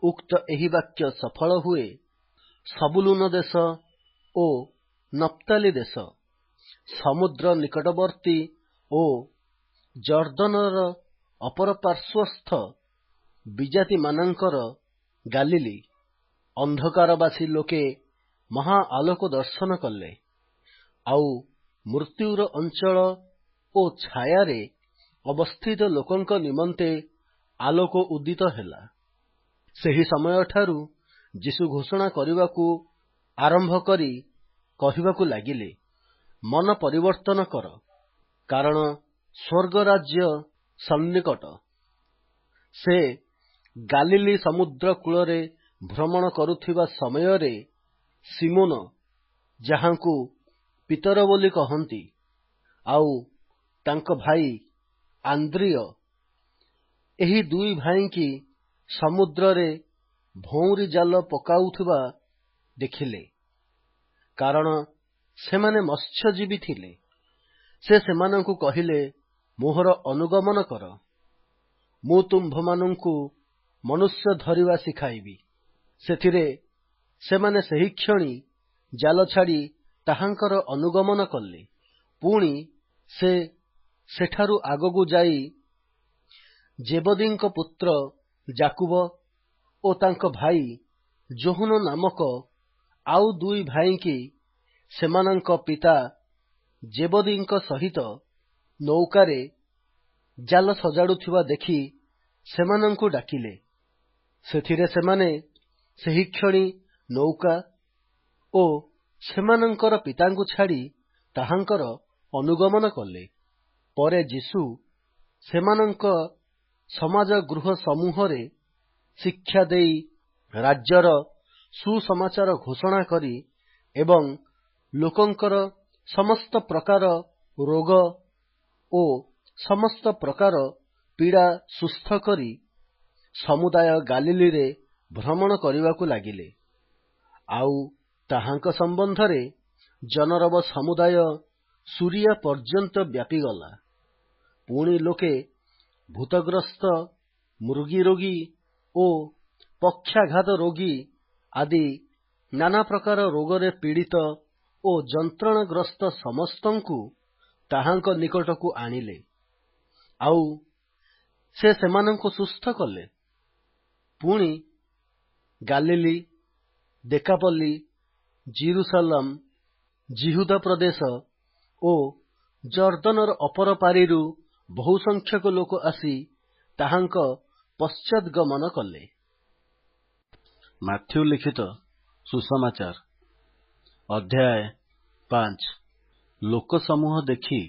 ଉକ୍ତ ଏହି ବାକ୍ୟ ସଫଳ ହୁଏ, ସବୁଲୁନ ଦେଶ ଓ ନପ୍ତାଲି ଦେଶ, ସମୁଦ୍ର ନିକଟବର୍ତ୍ତୀ ଓ ଜର୍ଦ୍ଦନର ଅପର ପାର୍ଶ୍ୱସ୍ଥ ବିଜାତିମାନଙ୍କର ଗାଲିଲି। ଅନ୍ଧକାରବାସୀ ଲୋକେ ମହା ଆଲୋକ ଦର୍ଶନ କଲେ, ଆଉ ମୃତ୍ୟୁର ଅଞ୍ଚଳ ଓ ଛାୟାରେ ଅବସ୍ଥିତ ଲୋକଙ୍କ ନିମନ୍ତେ ଆଲୋକ ଉଦିତ ହେଲା। ସେହି ସମୟଠାରୁ ଯୀଶୁ ଘୋଷଣା କରିବାକୁ ଆରମ୍ଭ କରି କହିବାକୁ ଲାଗିଲେ, ମନ ପରିବର୍ତ୍ତନ କର, କାରଣ ସ୍ୱର୍ଗରାଜ୍ୟ ସନ୍ନିକଟ। ସେ ଗାଲିଲି ସମୁଦ୍ର କୂଳରେ ଭ୍ରମଣ କରୁଥିବା ସମୟରେ ସିମୋନ, ଯାହାଙ୍କୁ ପିତର ବୋଲି କହନ୍ତି, ଆଉ ତାଙ୍କ ଭାଇ ଆନ୍ଦ୍ରିୟ, ଏହି ଦୁଇ ଭାଇଙ୍କି ସମୁଦ୍ରରେ ଭଉଁରୀ ଜାଲ ପକାଉଥିବା ଦେଖିଲେ, କାରଣ ସେମାନେ ମତ୍ସ୍ୟଜୀବୀ ଥିଲେ। ସେ ସେମାନଙ୍କୁ କହିଲେ, ମୋହର ଅନୁଗମନ କର, ମୁଁ ତୁମ୍ଭମାନଙ୍କୁ ମନୁଷ୍ୟ ଧରିବା ଶିଖାଇବି। ସେଥିରେ ସେମାନେ ସେହିକ୍ଷଣି ଜାଲ ଛାଡ଼ି ତାହାଙ୍କର ଅନୁଗମନ କଲେ। ପୁଣି ସେ ସେଠାରୁ ଆଗକୁ ଯାଇ ଜେବଦୀଙ୍କ ପୁତ୍ର ଯାକୁବ ଓ ତାଙ୍କ ଭାଇ ଯୋହନ ନାମକ ଆଉ ଦୁଇ ଭାଇଙ୍କି ସେମାନଙ୍କ ପିତା ଜେବଦୀଙ୍କ ସହିତ ନୌକାରେ ଜାଲ ସଜାଡୁଥିବା ଦେଖି ସେମାନଙ୍କୁ ଡାକିଲେ। ସେଥିରେ ସେମାନେ ସେହିକ୍ଷଣି ନୌକା ଓ ସେମାନଙ୍କର ପିତାଙ୍କୁ ଛାଡ଼ି ତାହାଙ୍କର ଅନୁଗମନ କଲେ। ପରେ ଯୀଶୁ ସେମାନଙ୍କ ସମାଜ ଗୃହ ସମୂହରେ ଶିକ୍ଷା ଦେଇ ରାଜ୍ୟର ସୁସମାଚାର ଘୋଷଣା କରି ଏବଂ ଲୋକଙ୍କର ସମସ୍ତ ପ୍ରକାର ରୋଗ ଓ ସମସ୍ତ ପ୍ରକାର ପୀଡ଼ା ସୁସ୍ଥ କରି ସମୁଦାୟ ଗାଲିଲିରେ ଭ୍ରମଣ କରିବାକୁ ଲାଗିଲେ। ଆଉ ତାହାଙ୍କ ସମ୍ବନ୍ଧରେ ଜନରବ ସମୁଦାୟ ସୁରିଆ ପର୍ଯ୍ୟନ୍ତ ବ୍ୟାପିଗଲା। ପୁଣି ଲୋକେ ଭୂତଗ୍ରସ୍ତ, ମୃଗୀ ରୋଗୀ ଓ ପକ୍ଷାଘାତ ରୋଗୀ ଆଦି ନାନା ପ୍ରକାର ରୋଗରେ ପୀଡ଼ିତ ଓ ଯନ୍ତ୍ରଣାଗ୍ରସ୍ତ ସମସ୍ତଙ୍କୁ ତାହାଙ୍କ ନିକଟକୁ ଆଣିଲେ, ଆଉ ସେ ସେମାନଙ୍କୁ ସୁସ୍ଥ କଲେ। ପୁଣି ଗାଲିଲି, ଦେକାପଲ୍ଲି, ଜିରୁସାଲମ, ଜିହୁଦା ପ୍ରଦେଶ ଓ ଜର୍ଦ୍ଦନର ଅପର ପାରିରୁ ବହୁ ସଂଖ୍ୟକ ଲୋକ ଆସି ତାହାଙ୍କ ପଶ୍ଚାଦ୍ଗମନ କଲେ। ମାଥ୍ୟୁ ଲିଖିତ ସୁସମାଚାର ଅଧ୍ୟାୟ 5। ଲୋକସମୂହ ଦେଖି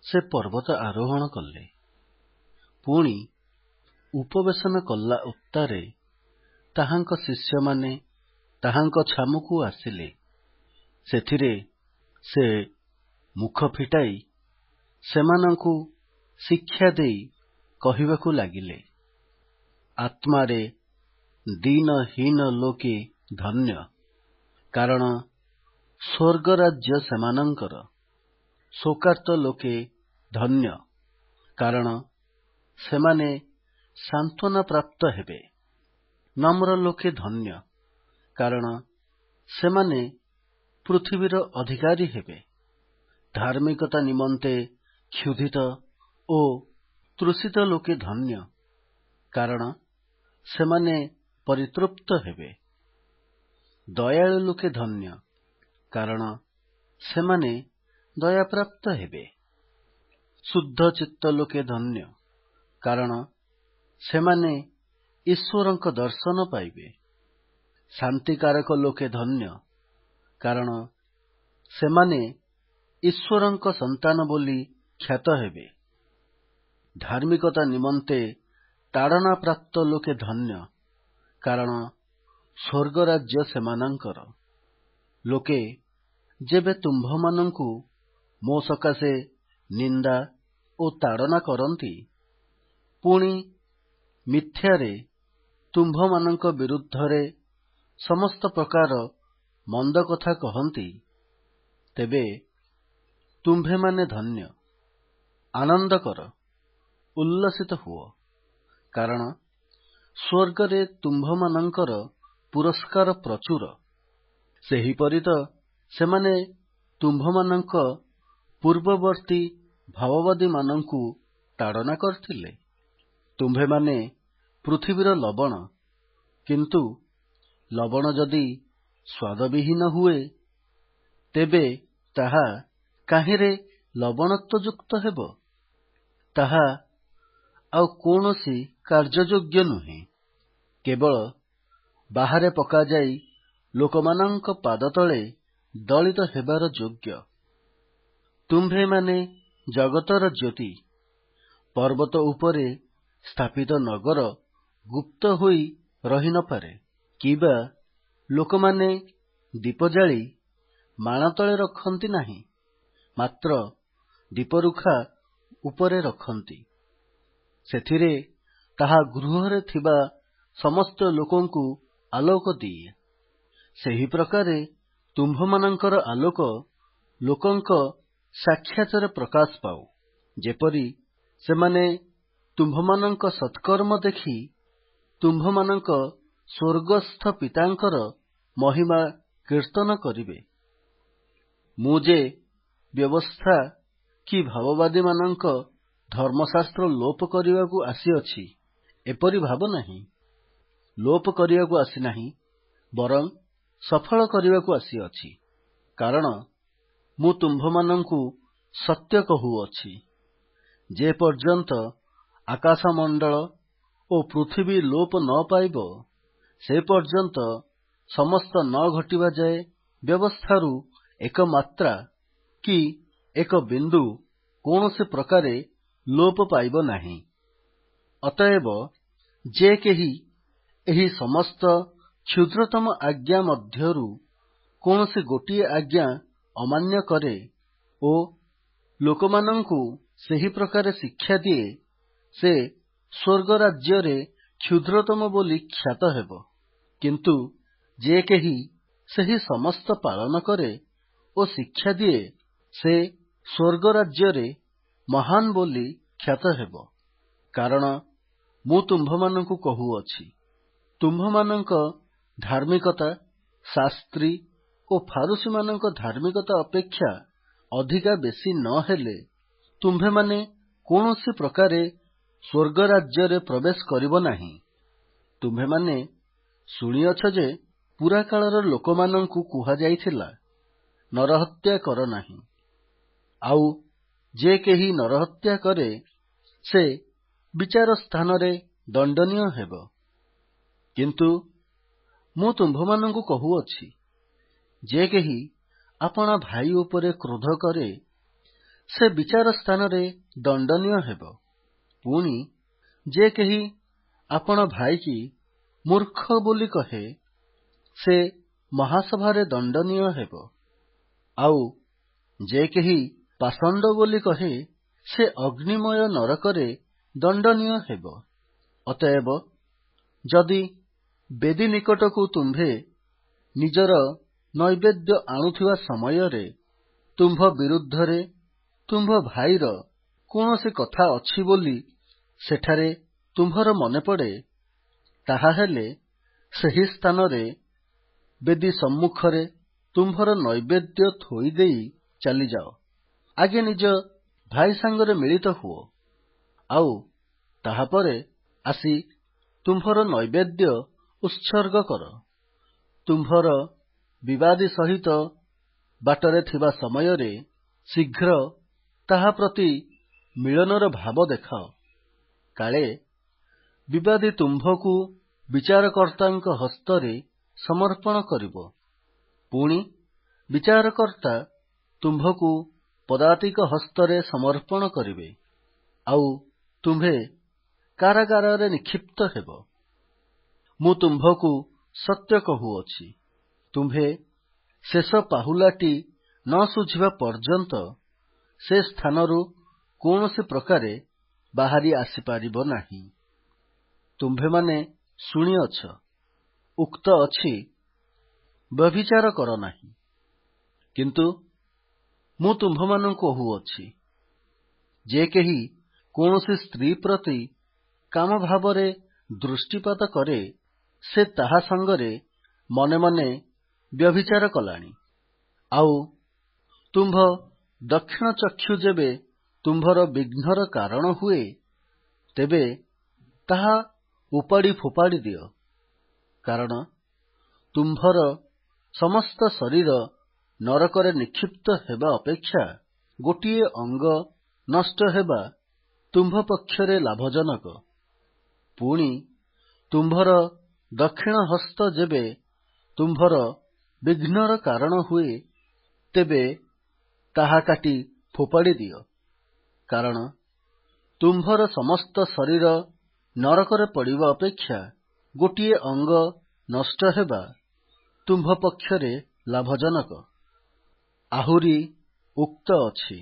ସେ ପର୍ବତ ଆରୋହଣ କଲେ। ପୁଣି ଉପବେଶନ କଲା ଉତ୍ତାରେ ତାହାଙ୍କ ଶିଷ୍ୟମାନେ ତାହାଙ୍କ ଛାମୁକୁ ଆସିଲେ। ସେଥିରେ ସେ ମୁଖ ଫିଟାଇ ସେମାନଙ୍କୁ ଶିକ୍ଷା ଦେଇ କହିବାକୁ ଲାଗିଲେ, ଆତ୍ମାରେ ଦୀନହୀନ ଲୋକେ ଧନ୍ୟ, କାରଣ ସ୍ୱର୍ଗରାଜ୍ୟ ସେମାନଙ୍କର। ଶୋକାର୍ତ୍ତ ଲୋକେ ଧନ୍ୟ, କାରଣ ସେମାନେ ସାନ୍ତ୍ୱନା ପ୍ରାପ୍ତ ହେବେ। ନମ୍ର ଲୋକେ ଧନ୍ୟ, କାରଣ ସେମାନେ ପୃଥିବୀର ଅଧିକାରୀ ହେବେ। ଧାର୍ମିକତା ନିମନ୍ତେ କ୍ଷୁଧିତ ଓ ତୃଷିତ ଲୋକେ ଧନ୍ୟ, କାରଣ ସେମାନେ ପରିତୃପ୍ତ ହେବେ। ଦୟାଳୁ ଲୋକେ ଧନ୍ୟ, କାରଣ ସେମାନେ ଦୟାପ୍ରାପ୍ତ ହେବେ। ଶୁଦ୍ଧ ଚିତ୍ତ ଲୋକେ ଧନ୍ୟ, କାରଣ ସେମାନେ ଈଶ୍ୱରଙ୍କ ଦର୍ଶନ ପାଇବେ। ଶାନ୍ତିକାରକ ଲୋକେ ଧନ୍ୟ, କାରଣ ସେମାନେ ଈଶ୍ୱରଙ୍କ ସନ୍ତାନ ବୋଲି ଖ୍ୟାତ ହେବେ। ଧାର୍ମିକତା ନିମନ୍ତେ ତାଡ଼ନା ପ୍ରାପ୍ତ ଲୋକେ ଧନ୍ୟ, କାରଣ ସ୍ୱର୍ଗରାଜ୍ୟ ସେମାନଙ୍କର। ଲୋକେ ଯେବେ ତୁମ୍ଭମାନଙ୍କୁ ମୋ ସକାଶେ ନିନ୍ଦା ଓ ତାଡ଼ନା କରନ୍ତି, ପୁଣି ମିଥ୍ୟାରେ ତୁମ୍ଭମାନଙ୍କ ବିରୁଦ୍ଧରେ ସମସ୍ତ ପ୍ରକାର ମନ୍ଦ କଥା କହନ୍ତି, ତେବେ ତୁମ୍ଭେମାନେ ଧନ୍ୟ। ଆନନ୍ଦ କର, ଉଲ୍ଲସିତ ହୁଅ, କାରଣ ସ୍ୱର୍ଗରେ ତୁମ୍ଭମାନଙ୍କର ପୁରସ୍କାର ପ୍ରଚୁର। ସେହିପରି ତ ସେମାନେ ତୁମ୍ଭମାନଙ୍କ ପୂର୍ବବର୍ତ୍ତୀ ଭାବବାଦୀମାନଙ୍କୁ ତାଡ଼ନା କରିଥିଲେ। ତୁମ୍ଭେମାନେ ପୃଥିବୀର ଲବଣ, କିନ୍ତୁ ଲବଣ ଯଦି ସ୍ୱାଦବିହୀନ ହୁଏ, ତେବେ ତାହା କାହିଁରେ ଲବଣତ୍ୱଯୁକ୍ତ ହେବ? ତାହା ଆଉ କୌଣସି କାର୍ଯ୍ୟଯୋଗ୍ୟ ନୁହେଁ, କେବଳ ବାହାରେ ପକାଯାଇ ଲୋକମାନଙ୍କ ପାଦତଳେ ଦଳିତ ହେବାର ଯୋଗ୍ୟ। ତୁମ୍ଭେମାନେ ଜଗତର ଜ୍ୟୋତି। ପର୍ବତ ଉପରେ ସ୍ଥାପିତ ନଗର ଗୁପ୍ତ ହୋଇ ରହି ନପାରେ, କିବା ଲୋକମାନେ ଦୀପ ଜାଳି ମାଣ ତଳେ ରଖନ୍ତି ନାହିଁ, ମାତ୍ର ଦୀପରୁଖା ଉପରେ ରଖନ୍ତି। ସେଥିରେ ତାହା ଗୃହରେ ଥିବା ସମସ୍ତ ଲୋକଙ୍କୁ ଆଲୋକ ଦିଏ। ସେହି ପ୍ରକାରେ ତୁମ୍ଭମାନଙ୍କର ଆଲୋକ ଲୋକଙ୍କ ସାକ୍ଷାତରେ ପ୍ରକାଶ ପାଉ, ଯେପରି ସେମାନେ ତୁମ୍ଭମାନଙ୍କ ସତ୍କର୍ମ ଦେଖି ତୁମ୍ଭମାନଙ୍କ ସ୍ୱର୍ଗସ୍ଥ ପିତାଙ୍କର ମହିମା କୀର୍ତ୍ତନ କରିବେ। ମୁଁ ଯେ ବ୍ୟବସ୍ଥା କି ଭାବବାଦୀମାନଙ୍କ ଧର୍ମଶାସ୍ତ୍ର ଲୋପ କରିବାକୁ ଆସିଅଛି, ଏପରି ଭାବ ନାହିଁ। ଲୋପ କରିବାକୁ ଆସିନାହିଁ, ବରଂ ସଫଳ କରିବାକୁ ଆସିଅଛି। କାରଣ ମୁଁ ତୁମ୍ଭମାନଙ୍କୁ ସତ୍ୟ କହୁଅଛି, ଯେ ପର୍ଯ୍ୟନ୍ତ ଆକାଶମଣ୍ଡଳ ଓ ପୃଥିବୀ ଲୋପ ନ ପାଇବ, ସେ ପର୍ଯ୍ୟନ୍ତ ସମସ୍ତ ନ ଘଟିବା ଯାଏ ବ୍ୟବସ୍ଥାରୁ ଏକ ମାତ୍ରା କି ଏକ ବିନ୍ଦୁ କୌଣସି ପ୍ରକାରେ ଲୋପ ପାଇବ ନାହିଁ। ଅତଏବ ଯେ କେହି ଏହି ସମସ୍ତ କ୍ଷୁଦ୍ରତମ ଆଜ୍ଞା ମଧ୍ୟରୁ କୌଣସି ଗୋଟିଏ ଆଜ୍ଞା ଅମାନ୍ୟ କରେ ଓ ଲୋକମାନଙ୍କୁ ସେହି ପ୍ରକାରେ ଶିକ୍ଷା ଦିଏ, ସେ ସ୍ୱର୍ଗରାଜ୍ୟରେ କ୍ଷୁଦ୍ରତମ ବୋଲି ଖ୍ୟାତ ହେବ। କିନ୍ତୁ ଯେ କେହି ସେହି ସମସ୍ତ ପାଳନ କରେ ଓ ଶିକ୍ଷା ଦିଏ, ସେ ସ୍ୱର୍ଗରାଜ୍ୟରେ ମହାନ୍ ବୋଲି ଖ୍ୟାତ ହେବ। କାରଣ ମୁଁ ତୁମ୍ଭମାନଙ୍କୁ କହୁଅଛି, ତୁମ୍ଭମାନଙ୍କ ଧାର୍ମିକତା ଶାସ୍ତ୍ରୀ ଓ ଫାରୁସୀମାନଙ୍କ ଧାର୍ମିକତା ଅପେକ୍ଷା ଅଧିକା ବେଶୀ ନ ହେଲେ, ତୁମ୍ଭେମାନେ କୌଣସି ପ୍ରକାରେ ସ୍ୱର୍ଗରାଜ୍ୟରେ ପ୍ରବେଶ କରିବ ନାହିଁ। ତୁମ୍ଭେମାନେ ଶୁଣିଅଛ ଯେ ପୁରାକାଳର ଲୋକମାନଙ୍କୁ କୁହାଯାଇଥିଲା, ନରହତ୍ୟା କର ନାହିଁ। ଆଉ ଯେ କେହି ନରହତ୍ୟା କରେ, ସେ ବିଚାର ସ୍ଥାନରେ ଦଣ୍ଡନୀୟ ହେବ। କିନ୍ତୁ ମୁଁ ତୁମ୍ଭମାନଙ୍କୁ କହୁଅଛି, ଯେ କେହି ଆପଣା ଭାଇ ଉପରେ କ୍ରୋଧ କରେ, ସେ ବିଚାର ସ୍ଥାନରେ ଦଣ୍ଡନୀୟ ହେବ। ପୁଣି ଯେ କେହି ଆପଣା ଭାଇକି ମୂର୍ଖ ବୋଲି କହେ, ସେ ମହାସଭାରେ ଦଣ୍ଡନୀୟ ହେବ। ଆଉ ଯେ କେହି ପାଷଣ୍ଡ ବୋଲି କହେ, ସେ ଅଗ୍ନିମୟ ନରକରେ ଦଣ୍ଡନୀୟ ହେବ। ଅତଏବ ଯଦି ବେଦୀ ନିକଟକୁ ତୁମ୍ଭେ ନିଜର ନୈବେଦ୍ୟ ଆଣୁଥିବା ସମୟରେ ତୁମ୍ଭ ବିରୁଦ୍ଧରେ ତୁମ୍ଭ ଭାଇର କୌଣସି କଥା ଅଛି ବୋଲି ସେଠାରେ ତୁମ୍ଭର ମନେପଡ଼େ, ତାହାହେଲେ ସେହି ସ୍ଥାନରେ ବେଦୀ ସମ୍ମୁଖରେ ତୁମ୍ଭର ନୈବେଦ୍ୟ ଥୋଇଦେଇ ଚାଲିଯାଅ। ଆଗେ ନିଜ ଭାଇ ସାଙ୍ଗରେ ମିଳିତ ହୁଅ, ଆଉ ତାହାପରେ ଆସି ତୁମ୍ଭର ନୈବେଦ୍ୟ ଉତ୍ସର୍ଗ କର। ତୁମ୍ଭର ବିବାଦୀ ସହିତ ବାଟରେ ଥିବା ସମୟରେ ଶୀଘ୍ର ତାହା ପ୍ରତି ମିଳନର ଭାବ ଦେଖାଅ। କାଳେ ବିବାଦୀ ତୁମ୍ଭକୁ ବିଚାରକର୍ତ୍ତାଙ୍କ ହସ୍ତରେ ସମର୍ପଣ କରିବ। ପୁଣି ବିଚାରକର୍ତ୍ତା ତୁମ୍ଭକୁ ପଦାତିକ ହସ୍ତରେ ସମର୍ପଣ କରିବେ, ଆଉ ତୁମ୍ଭେ କାରାଗାରରେ ନିକ୍ଷିପ୍ତ ହେବ। ମୁଁ ତୁମ୍ଭକୁ ସତ୍ୟ କହୁଅଛି, ତୁମ୍ଭେ ଶେଷ ପାହୁଲାଟି ନ ଶୁଝିବା ପର୍ଯ୍ୟନ୍ତ ସେ ସ୍ଥାନରୁ କୌଣସି ପ୍ରକାରେ ବାହାରି ଆସିପାରିବ ନାହିଁ। ତୁମ୍ଭେମାନେ ଶୁଣିଅଛ, ଉକ୍ତ ଅଛି, ବ୍ୟଭିଚାର କର ନାହିଁ। କିନ୍ତୁ ମୁଁ ତୁମ୍ଭମାନଙ୍କୁ କହୁଅଛି, ଯେ କେହି କୌଣସି ସ୍ତ୍ରୀ ପ୍ରତି କାମ ଭାବରେ ଦୃଷ୍ଟିପାତ କରେ, ସେ ତାହା ସଙ୍ଗରେ ମନେ ମନେ ବ୍ୟଭିଚାର କଲାଣି। ଆଉ ତୁମ୍ଭ ଦକ୍ଷିଣ ଚକ୍ଷୁ ଯେବେ ତୁମ୍ଭର ବିଘ୍ନର କାରଣ ହୁଏ, ତେବେ ତାହା ଉପାଡ଼ି ଫୋପାଡ଼ି ଦିଅ। କାରଣ ତୁମ୍ଭର ସମସ୍ତ ଶରୀର ନରକରେ ନିକ୍ଷିପ୍ତ ହେବା ଅପେକ୍ଷା ଗୋଟିଏ ଅଙ୍ଗ ନଷ୍ଟ ହେବା ତୁମ୍ଭ ପକ୍ଷରେ ଲାଭଜନକ। ପୁଣି ତୁମ୍ଭର ଦକ୍ଷିଣ ହସ୍ତ ଯେବେ ତୁମ୍ଭର ବିଘ୍ନର କାରଣ ହୁଏ, ତେବେ ତାହା କାଟି ଫୋପାଡ଼ି ଦିଅ। କାରଣ ତୁମ୍ଭର ସମସ୍ତ ଶରୀର ନରକରେ ପଡ଼ିବା ଅପେକ୍ଷା ଗୋଟିଏ ଅଙ୍ଗ ନଷ୍ଟ ହେବା ତୁମ୍ଭ ପକ୍ଷରେ ଲାଭଜନକ। ଆହୁରି ଉକ୍ତ ଅଛି,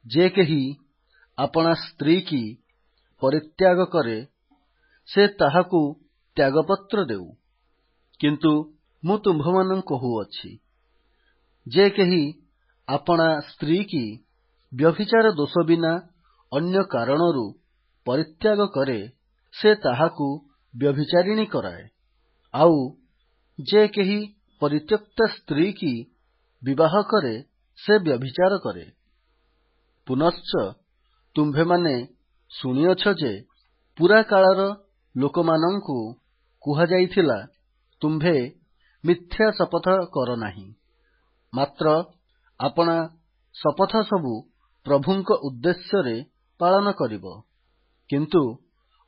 ଯେ କେହି ଆପଣା ସ୍ତ୍ରୀକି ପରିତ୍ୟାଗ କରେ, ସେ ତାହାକୁ ତ୍ୟାଗପତ୍ର ଦେଉ। କିନ୍ତୁ ମୁଁ ତୁମ୍ଭମାନଙ୍କୁ କହୁଅଛି, ଯେ କେହି ଆପଣା ସ୍ତ୍ରୀକି ବ୍ୟଭିଚାର ଦୋଷ ବିନା ଅନ୍ୟ କାରଣରୁ ପରିତ୍ୟାଗ କରେ, ସେ ତାହାକୁ ବ୍ୟଭିଚାରିଣୀ କରାଏ। ଆଉ ଯେ କେହି ପରିତ୍ୟକ୍ତା ସ୍ତ୍ରୀକି ବିବାହ କରେ, ସେ ବ୍ୟଭିଚାର କରେ। ପୁନଶ୍ଚ ତୁମ୍ଭେମାନେ ଶୁଣିଅଛ ଯେ ପୁରା କାଳର ଲୋକମାନଙ୍କୁ କୁହାଯାଇଥିଲା, ତୁମ୍ଭେ ମିଥ୍ୟା ଶପଥ କର ନାହିଁ, ମାତ୍ର ଆପଣା ଶପଥ ସବୁ ପ୍ରଭୁଙ୍କ ଉଦ୍ଦେଶ୍ୟରେ ପାଳନ କରିବ। କିନ୍ତୁ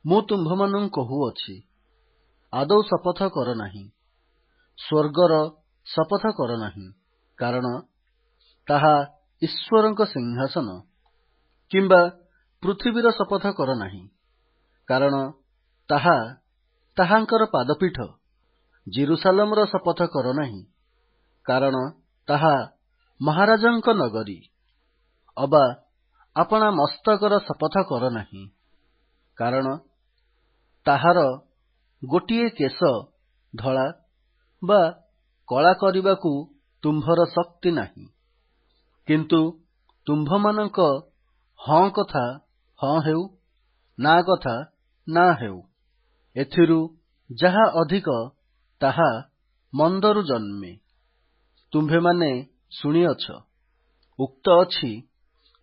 ମୁଁ ତୁମ୍ଭମାନଙ୍କୁ କହୁଅଛି, ଆଦୌ ଶପଥ କର ନାହିଁ। ସ୍ୱର୍ଗର ଶପଥ କର ନାହିଁ, କାରଣ ତାହା ଈଶ୍ୱରଙ୍କ ସିଂହାସନ, କିମ୍ବା ପୃଥିବୀର ଶପଥ କର ନାହିଁ, କାରଣ ତାହା ତାହାଙ୍କର ପାଦପୀଠ। ଜେରୁସାଲେମର ଶପଥ କର ନାହିଁ, କାରଣ ତାହା ମହାରାଜାଙ୍କ ନଗରୀ। ଅବା ଆପଣା ମସ୍ତକର ଶପଥ କର ନାହିଁ, କାରଣ ତାହାର ଗୋଟିଏ କେଶ ଧଳା ବା କଳା କରିବାକୁ ତୁମ୍ଭର ଶକ୍ତି ନାହିଁ। କିନ୍ତୁ ତୁମ୍ଭମାନଙ୍କ ହଁ କଥା ହଁ ହେଉ, ନା କଥା ନା ହେଉ, ଏଥିରୁ ଯାହା ଅଧିକ ତାହା ମନ୍ଦରୁ ଜନ୍ମେ। ତୁମ୍ଭେମାନେ ଶୁଣିଅଛ, ଉକ୍ତ ଅଛି,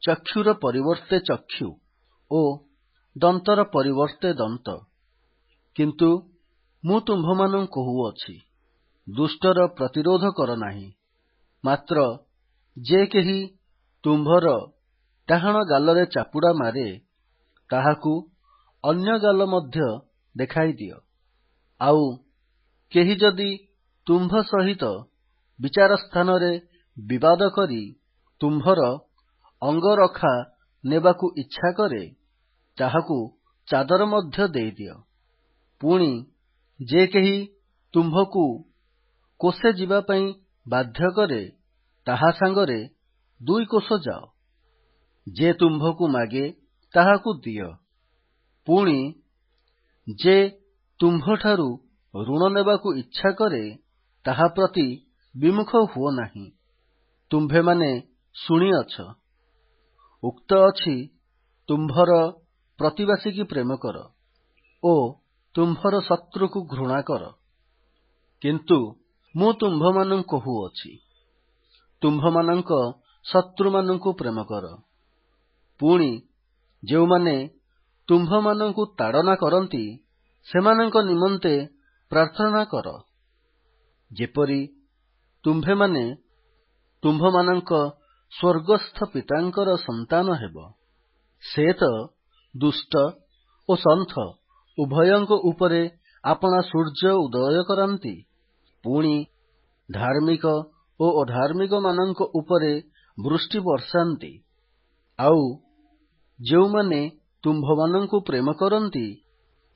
ଚକ୍ଷୁର ପରିବର୍ତ୍ତେ ଚକ୍ଷୁ ଓ ଦନ୍ତର ପରିବର୍ତ୍ତେ ଦନ୍ତ। କିନ୍ତୁ ମୁଁ ତୁମ୍ଭମାନଙ୍କୁ କହୁଅଛି, ଦୁଷ୍ଟର ପ୍ରତିରୋଧ କର ନାହିଁ। ମାତ୍ର ଯେ କେହି ତୁମ୍ଭର ଡାହାଣ ଗାଲରେ ଚାପୁଡ଼ା ମାରେ, ତାହାକୁ ଅନ୍ୟ ଗାଲ ମଧ୍ୟ ଦେଖାଇଦିଅ। ଆଉ କେହି ଯଦି ତୁମ୍ଭ ସହିତ ବିଚାର ସ୍ଥାନରେ ବିବାଦ କରି ତୁମ୍ଭର ଅଙ୍ଗରଖା ନେବାକୁ ଇଚ୍ଛା କରେ, ତାହାକୁ ଚାଦର ମଧ୍ୟ ଦେଇଦିଅ। ପୁଣି ଯେ କେହି ତୁମ୍ଭକୁ କୋଶେ ଯିବା ପାଇଁ ବାଧ୍ୟ କରେ, ତାହା ସାଙ୍ଗରେ 2 କୋଶ ଯାଅ। ଯେ ତୁମ୍ଭକୁ ମାଗେ, ତାହାକୁ ଦିଅ। ପୁଣି ଯେ ତୁମ୍ଭଠାରୁ ଋଣ ନେବାକୁ ଇଚ୍ଛା କରେ, ତାହା ପ୍ରତି ବିମୁଖ ହୁଅ ନାହିଁ। ତୁମ୍ଭେମାନେ ଶୁଣିଅଛ, ଉକ୍ତ ଅଛି, ତୁମ୍ଭର ପ୍ରତିବାସୀକି ପ୍ରେମ କର ଓ ତୁମ୍ଭର ଶତ୍ରୁକୁ ଘୃଣା କର। କିନ୍ତୁ ମୁଁ ତୁମ୍ଭମାନଙ୍କୁ କହୁଅଛି, ତୁମ୍ଭମାନଙ୍କ ଶତ୍ରୁମାନଙ୍କୁ ପ୍ରେମ କର। ପୁଣି ଯେଉଁମାନେ ତୁମ୍ଭମାନଙ୍କୁ ତାଡ଼ନା କରନ୍ତି, ସେମାନଙ୍କ ନିମନ୍ତେ ପ୍ରାର୍ଥନା କର, ଯେପରି ତୁମ୍ଭେମାନେ ତୁମ୍ଭମାନଙ୍କ ସ୍ୱର୍ଗସ୍ଥ ପିତାଙ୍କର ସନ୍ତାନ ହେବ। ସେ ତ ଦୁଷ୍ଟ ଓ ସନ୍ଥ ଉଭୟଙ୍କ ଉପରେ ଆପଣା ସୂର୍ଯ୍ୟ ଉଦୟ କରାନ୍ତି, ପୁଣି ଧାର୍ମିକ ଓ ଅଧାର୍ମିକମାନଙ୍କ ଉପରେ ବୃଷ୍ଟି ବର୍ଷାନ୍ତି। ଆଉ ଯେଉଁମାନେ ତୁମ୍ଭମାନଙ୍କୁ ପ୍ରେମ କରନ୍ତି,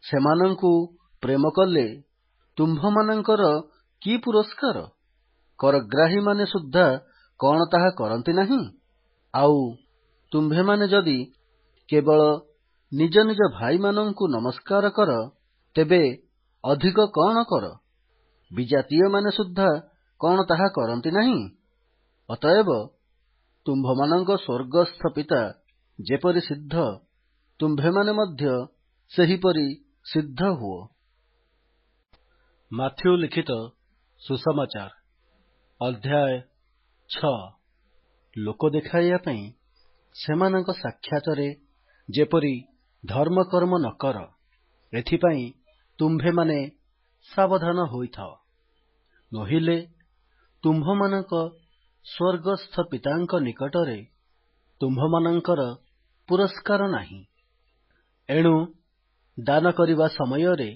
ସେମାନଙ୍କୁ ପ୍ରେମ କଲେ ତୁମ୍ଭମାନଙ୍କର କି ପୁରସ୍କାର? କରଗ୍ରାହୀମାନେ ସୁଦ୍ଧା କଣ ତାହା କରନ୍ତି ନାହିଁ? ଆଉ ତୁମ୍ଭେମାନେ ଯଦି କେବଳ ନିଜ ନିଜ ଭାଇମାନଙ୍କୁ ନମସ୍କାର କର, ତେବେ ଅଧିକ କଣ କର? ବିଜାତୀୟମାନେ ସୁଦ୍ଧା କଣ ତାହା କରନ୍ତି ନାହିଁ? ଅତଏବ ତୁମ୍ଭମାନଙ୍କ ସ୍ୱର୍ଗସ୍ଥ ପିତା ଯେପରି ସିଦ୍ଧ, ତୁମ୍ଭେମାନେ ମଧ୍ୟ ସେହିପରି ସିଦ୍ଧ ହୁଅ। ମାଥ୍ୟୁ ଲିଖିତ ସୁସମାଚାର ଅଧ୍ୟାୟ 6। ଲୋକ ଦେଖାଇବା ପାଇଁ ସେମାନଙ୍କ ସାକ୍ଷାତରେ ଯେପରି ଧର୍ମକର୍ମ ନ କର, ଏଥିପାଇଁ ତୁମ୍ଭେମାନେ ସାବଧାନ ହୋଇଥାଅ। ନୋହିଲେ ତୁମ୍ଭମାନଙ୍କ ସ୍ୱର୍ଗସ୍ଥ ପିତାଙ୍କ ନିକଟରେ ତୁମ୍ଭମାନଙ୍କର ପୁରସ୍କାର ନାହିଁ। ଏଣୁ ଦାନ କରିବା ସମୟରେ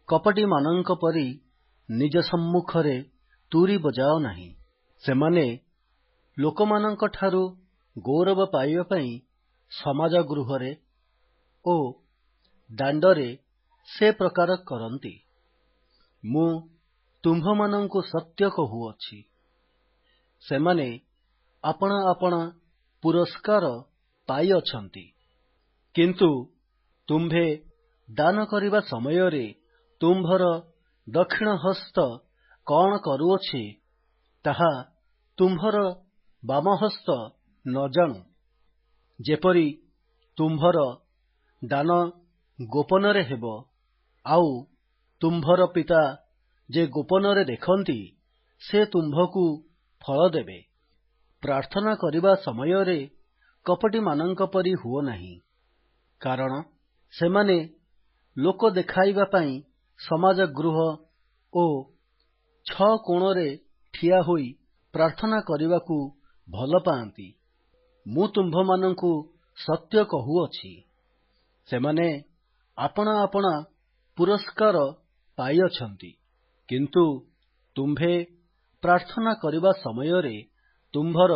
କପଟୀମାନଙ୍କ ପରି ନିଜ ସମ୍ମୁଖରେ ତୁରୀ ବଜାଅ ନାହିଁ। ସେମାନେ ଲୋକମାନଙ୍କଠାରୁ ଗୌରବ ପାଇବା ପାଇଁ ସମାଜ ଗୃହରେ ଓ ଦାଣ୍ଡରେ ସେ ପ୍ରକାର କରନ୍ତି। ମୁଁ ତୁମ୍ଭମାନଙ୍କୁ ସତ୍ୟ କହୁଅଛି, ସେମାନେ ଆପଣା ଆପଣା ପୁରସ୍କାର ପାଇଅଛନ୍ତି। କିନ୍ତୁ ତୁମ୍ଭେ ଦାନ କରିବା ସମୟରେ ତୁମ୍ଭର ଦକ୍ଷିଣ ହସ୍ତ କଣ କରୁଅଛି, ତାହା ତୁମ୍ଭର ବାମ ହସ୍ତ ନ ଜାଣୁ, ଯେପରି ତୁମ୍ଭର ଦାନ ଗୋପନରେ ହେବ, ଆଉ ତୁମ୍ଭର ପିତା ଯେ ଗୋପନରେ ଦେଖନ୍ତି, ସେ ତୁମ୍ଭକୁ ଫଳ ଦେବେ। ପ୍ରାର୍ଥନା କରିବା ସମୟରେ କପଟୀମାନଙ୍କ ପରି ହୁଅ ନାହିଁ, କାରଣ ସେମାନେ ଲୋକ ଦେଖାଇବା ପାଇଁ ସମାଜ ଗୃହ ଓ ଛ କୋଣରେ ଠିଆ ହୋଇ ପ୍ରାର୍ଥନା କରିବାକୁ ଭଲ ପାଆନ୍ତି। ମୁଁ ତୁମ୍ଭମାନଙ୍କୁ ସତ୍ୟ କହୁଅଛି, ସେମାନେ ଆପଣା ଆପଣା ପୁରସ୍କାର ପାଇଅଛନ୍ତି। କିନ୍ତୁ ତୁମ୍ଭେ ପ୍ରାର୍ଥନା କରିବା ସମୟରେ ତୁମ୍ଭର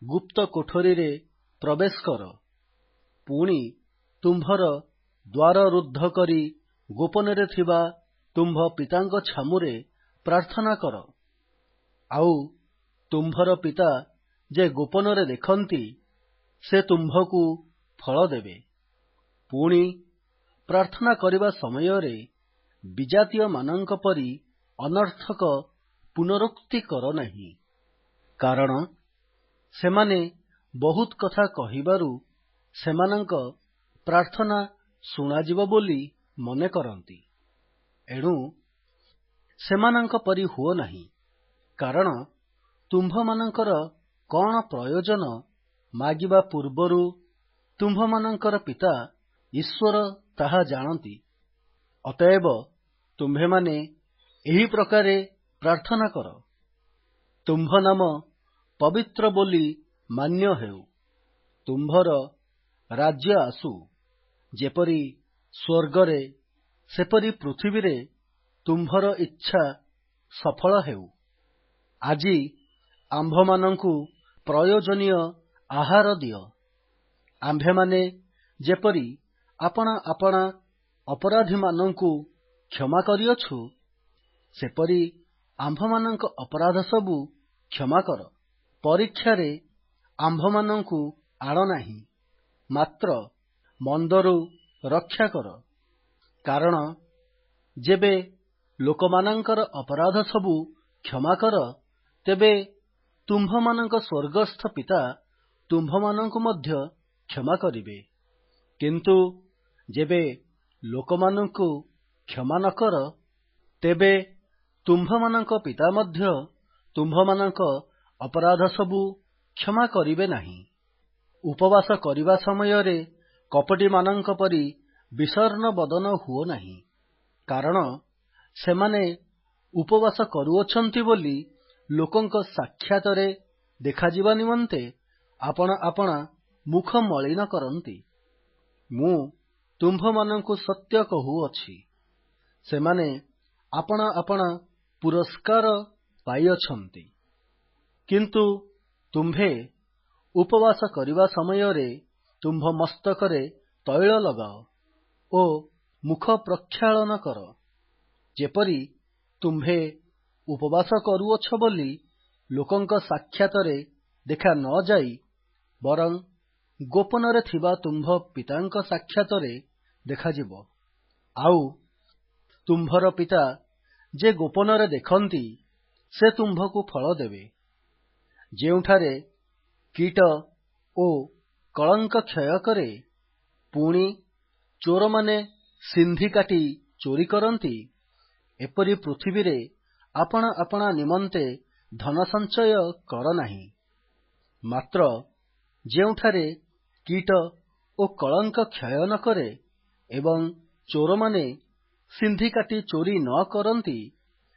ଗୁପ୍ତ କୋଠରୀରେ ପ୍ରବେଶ କର, ପୁଣି ତୁମ୍ଭର ଦ୍ୱାର ରୁଦ୍ଧ କରି ଗୋପନରେ ଥିବା ତୁମ୍ଭ ପିତାଙ୍କ ଛାମୁରେ ପ୍ରାର୍ଥନା କର। ଆଉ ତୁମ୍ଭର ପିତା ଯେ ଗୋପନରେ ଦେଖନ୍ତି, ସେ ତୁମ୍ଭକୁ ଫଳ ଦେବେ। ପୁଣି ପ୍ରାର୍ଥନା କରିବା ସମୟରେ ବିଜାତୀୟମାନଙ୍କ ପରି ଅନର୍ଥକ ପୁନରୁକ୍ତି କର ନାହିଁ, କାରଣ ସେମାନେ ବହୁତ କଥା କହିବାରୁ ସେମାନଙ୍କ ପ୍ରାର୍ଥନା ଶୁଣାଯିବ ବୋଲି ମନେ କରନ୍ତି। ଏଣୁ ସେମାନଙ୍କ ପରି ହୁଅ ନାହିଁ, କାରଣ ତୁମ୍ଭମାନଙ୍କର କଣ ପ୍ରୟୋଜନ ମାଗିବା ପୂର୍ବରୁ ତୁମ୍ଭମାନଙ୍କର ପିତା ଈଶ୍ୱର ତାହା ଜାଣନ୍ତି। ଅତଏବ ତୁମ୍ଭେମାନେ ଏହି ପ୍ରକାରେ ପ୍ରାର୍ଥନା କର। ତୁମ୍ଭ ନାମ ପବିତ୍ର ବୋଲି ମାନ୍ୟ ହେଉ। ତୁମ୍ଭର ରାଜ୍ୟ ଆସୁ, ଯେପରି ସ୍ୱର୍ଗରେ ସେପରି ପୃଥିବୀରେ ତୁମ୍ଭର ଇଚ୍ଛା ସଫଳ ହେଉ। ଆଜି ଆମ୍ଭମାନଙ୍କୁ ପ୍ରୟୋଜନୀୟ ଆହାର ଦିଅ। ଆମ୍ଭେମାନେ ଯେପରି ଆପଣା ଆପଣା ଅପରାଧୀମାନଙ୍କୁ କ୍ଷମା କରିଅଛୁ, ସେପରି ଆମ୍ଭମାନଙ୍କ ଅପରାଧ ସବୁ କ୍ଷମା କର। ପରୀକ୍ଷାରେ ଆମ୍ଭମାନଙ୍କୁ ଆଣ ନାହିଁ, ମାତ୍ର ମନ୍ଦରୁ ରକ୍ଷା କର। କାରଣ ଯେବେ ଲୋକମାନଙ୍କର ଅପରାଧ ସବୁ କ୍ଷମା କର, ତେବେ ତୁମ୍ଭମାନଙ୍କ ସ୍ୱର୍ଗସ୍ଥ ପିତା ତୁମ୍ଭମାନଙ୍କୁ ମଧ୍ୟ କ୍ଷମା କରିବେ। କିନ୍ତୁ ଯେବେ ଲୋକମାନଙ୍କୁ କ୍ଷମା ନ କର, ତେବେ ତୁମ୍ଭମାନଙ୍କ ପିତା ମଧ୍ୟ ତୁମ୍ଭମାନଙ୍କ ଅପରାଧ ସବୁ କ୍ଷମା କରିବେ ନାହିଁ। ଉପବାସ କରିବା ସମୟରେ କପଟୀମାନଙ୍କ ପରି ବିଷର୍ଣ୍ଣ ବଦନ ହୁଅ ନାହିଁ, କାରଣ ସେମାନେ ଉପବାସ କରୁଅଛନ୍ତି ବୋଲି ଲୋକଙ୍କ ସାକ୍ଷାତରେ ଦେଖାଯିବା ନିମନ୍ତେ ଆପଣ ଆପଣା ମୁଖ ମଳିନ କରନ୍ତି। ମୁଁ ତୁମ୍ଭମାନଙ୍କୁ ସତ୍ୟ କହୁଅଛି, ସେମାନେ ଆପଣା ଆପଣା ପୁରସ୍କାର ପାଇଅଛନ୍ତି। କିନ୍ତୁ ତୁମ୍ଭେ ଉପବାସ କରିବା ସମୟରେ ତୁମ୍ଭ ମସ୍ତକରେ ତୈଳ ଲଗାଅ ଓ ମୁଖ ପ୍ରକ୍ଷାଳନ କର, ଯେପରି ତୁମ୍ଭେ ଉପବାସ କରୁଅଛ ବୋଲି ଲୋକଙ୍କ ସାକ୍ଷାତରେ ଦେଖା ନ ଯାଇ ବରଂ ଗୋପନରେ ଥିବା ତୁମ୍ଭ ପିତାଙ୍କ ସାକ୍ଷାତରେ ଦେଖାଯିବ। ଆଉ ତୁମ୍ଭର ପିତା ଯେ ଗୋପନରେ ଦେଖନ୍ତି, ସେ ତୁମ୍ଭକୁ ଫଳ ଦେବେ। ଯେଉଁଠାରେ କୀଟ ଓ କଳଙ୍କ କ୍ଷୟ କରେ, ପୁଣି ଚୋରମାନେ ସିନ୍ଧି କାଟି ଚୋରି କରନ୍ତି, ଏପରି ପୃଥିବୀରେ ଆପଣା ଆପଣା ନିମନ୍ତେ ଧନ ସଞ୍ଚୟ କର ନାହିଁ। ମାତ୍ର ଯେଉଁଠାରେ କୀଟ ଓ କଳଙ୍କ କ୍ଷୟ ନ କରେ ଏବଂ ଚୋରମାନେ ସିନ୍ଧି କାଟି ଚୋରି ନ କରନ୍ତି,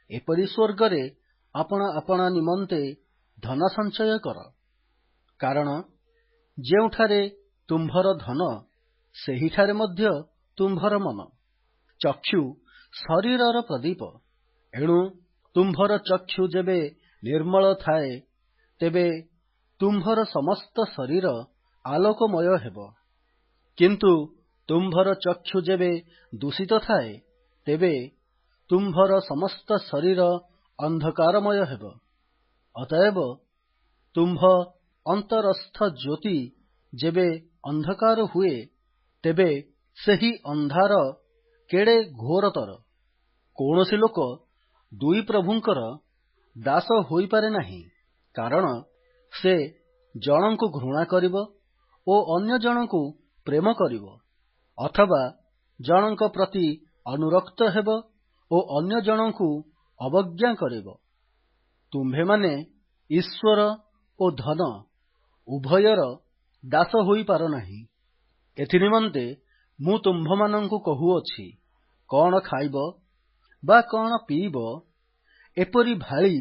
ଏପରି ସ୍ୱର୍ଗରେ ଆପଣା ଆପଣା ନିମନ୍ତେ ଧନ ସଞ୍ଚୟ କର। କାରଣ ଯେଉଁଠାରେ ତୁମ୍ଭର ଧନ, ସେହିଠାରେ ମଧ୍ୟ ତୁମ୍ଭର ମନ। ଚକ୍ଷୁ ଶରୀରର ପ୍ରଦୀପ। ଏଣୁ ତୁମ୍ଭର ଚକ୍ଷୁ ଯେବେ ନିର୍ମଳ ଥାଏ, ତେବେ ତୁମ୍ଭର ସମସ୍ତ ଶରୀର ଆଲୋକମୟ ହେବ। କିନ୍ତୁ ତୁମ୍ଭର ଚକ୍ଷୁ ଯେବେ ଦୂଷିତ ଥାଏ, ତେବେ ତୁମ୍ଭର ସମସ୍ତ ଶରୀର ଅନ୍ଧକାରମୟ ହେବ। ଅତଏବ ତୁମ୍ଭ ଅନ୍ତରସ୍ଥ ଜ୍ୟୋତି ଯେବେ ଅନ୍ଧକାର ହୁଏ, ତେବେ ସେହି ଅନ୍ଧାର କେଡ଼େ ଘୋରତର। କୌଣସି ଲୋକ ଦୁଇ ପ୍ରଭୁଙ୍କର ଦାସ ହୋଇପାରେ ନାହିଁ, କାରଣ ସେ ଜଣଙ୍କୁ ଘୃଣା କରିବ ଓ ଅନ୍ୟ ଜଣଙ୍କୁ ପ୍ରେମ କରିବ, ଅଥବା ଜଣଙ୍କ ପ୍ରତି ଅନୁରକ୍ତ ହେବ ଓ ଅନ୍ୟ ଜଣଙ୍କୁ ଅବଜ୍ଞା କରିବ। ତୁମ୍ଭେମାନେ ଈଶ୍ୱର ଓ ଧନ ଉଭୟର ଦାସ ହୋଇପାର ନାହିଁ। ଏଥିନିମନ୍ତେ ମୁଁ ତୁମ୍ଭମାନଙ୍କୁ କହୁଅଛି, କଣ ଖାଇବ ବା କଣ ପିଇବ, ଏପରି ଭାଳି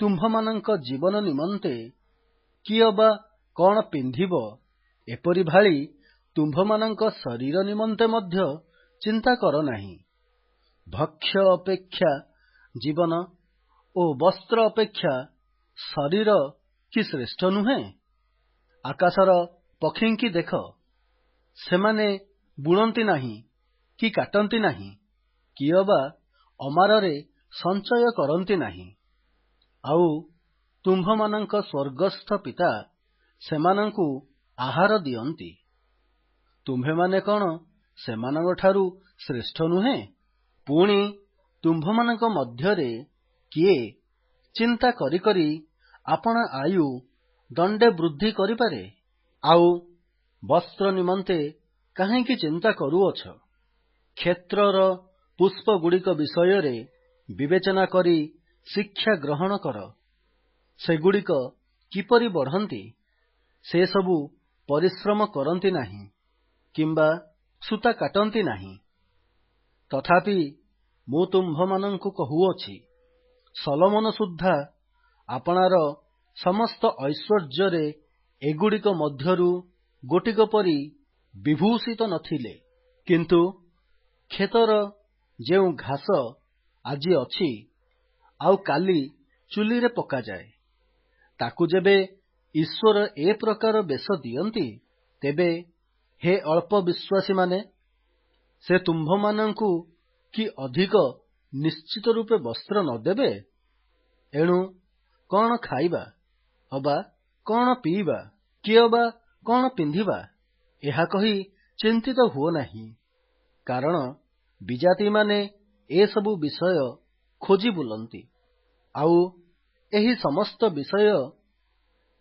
ତୁମ୍ଭମାନଙ୍କ ଜୀବନ ନିମନ୍ତେ, କି ଅବା କଣ ପିନ୍ଧିବ, ଏପରି ଭାଳି ତୁମ୍ଭମାନଙ୍କ ଶରୀର ନିମନ୍ତେ ମଧ୍ୟ ଚିନ୍ତା କର ନାହିଁ। ଭକ୍ଷ୍ୟ ଅପେକ୍ଷା ଜୀବନ ଓ ବସ୍ତ୍ର ଅପେକ୍ଷା ଶରୀର କି ଶ୍ରେଷ୍ଠ ନୁହେଁ? ଆକାଶର ପକ୍ଷୀଙ୍କି ଦେଖ, ସେମାନେ ବୁଣନ୍ତି ନାହିଁ କି କାଟନ୍ତି ନାହିଁ, କି ଅବା ଅମାରରେ ସଞ୍ଚୟ କରନ୍ତି ନାହିଁ, ଆଉ ତୁମ୍ଭମାନଙ୍କ ସ୍ୱର୍ଗସ୍ଥ ପିତା ସେମାନଙ୍କୁ ଆହାର ଦିଅନ୍ତି। ତୁମ୍ଭେମାନେ କଣ ସେମାନଙ୍କଠାରୁ ଶ୍ରେଷ୍ଠ ନୁହେଁ? ପୁଣି ତୁମ୍ଭମାନଙ୍କ ମଧ୍ୟରେ କିଏ ଚିନ୍ତା କରି କରି ଆପଣା ଆୟୁ ଦଣ୍ଡେ ବୃଦ୍ଧି କରିପାରେ? ଆଉ ବସ୍ତ୍ର ନିମନ୍ତେ କାହିଁକି ଚିନ୍ତା କରୁଅଛ? କ୍ଷେତ୍ରର ପୁଷ୍ପଗୁଡ଼ିକ ବିଷୟରେ ବିବେଚନା କରି ଶିକ୍ଷା ଗ୍ରହଣ କର। ସେଗୁଡ଼ିକ କିପରି ବଢ଼ନ୍ତି? ସେସବୁ ପରିଶ୍ରମ କରନ୍ତି ନାହିଁ କିମ୍ବା ସୂତା କାଟନ୍ତି ନାହିଁ। ତଥାପି ମୁଁ ତୁମ୍ଭମାନଙ୍କୁ କହୁଅଛି, ସଲୋମନ ସୁଦ୍ଧା ଆପଣାର ସମସ୍ତ ଐଶ୍ୱର୍ଯ୍ୟରେ ଏଗୁଡ଼ିକ ମଧ୍ୟରୁ ଗୋଟିକ ପରି ବିଭୂଷିତ ନଥିଲେ। କିନ୍ତୁ କ୍ଷେତର ଯେଉଁ ଘାସ ଆଜି ଅଛି ଆଉ କାଲି ଚୁଲିରେ ପକାଯାଏ, ତାକୁ ଯେବେ ଈଶ୍ୱର ଏ ପ୍ରକାର ବେଶ ଦିଅନ୍ତି, ତେବେ ହେ ଅଳ୍ପ ବିଶ୍ୱାସୀମାନେ, ସେ ତୁମ୍ଭମାନଙ୍କୁ କି ଅଧିକ ନିଶ୍ଚିତ ରୂପେ ବସ୍ତ୍ର ନ ଦେବେ? ଏଣୁ କଣ ଖାଇବା ଅବା କଣ ପିଇବା, କି ଅବା କଣ ପିନ୍ଧିବା, ଏହା କହି ଚିନ୍ତିତ ହୁଅ ନାହିଁ। କାରଣ ବିଜାତିମାନେ ଏସବୁ ବିଷୟ ଖୋଜି ବୁଲନ୍ତି। ଆଉ ଏହି ସମସ୍ତ ବିଷୟ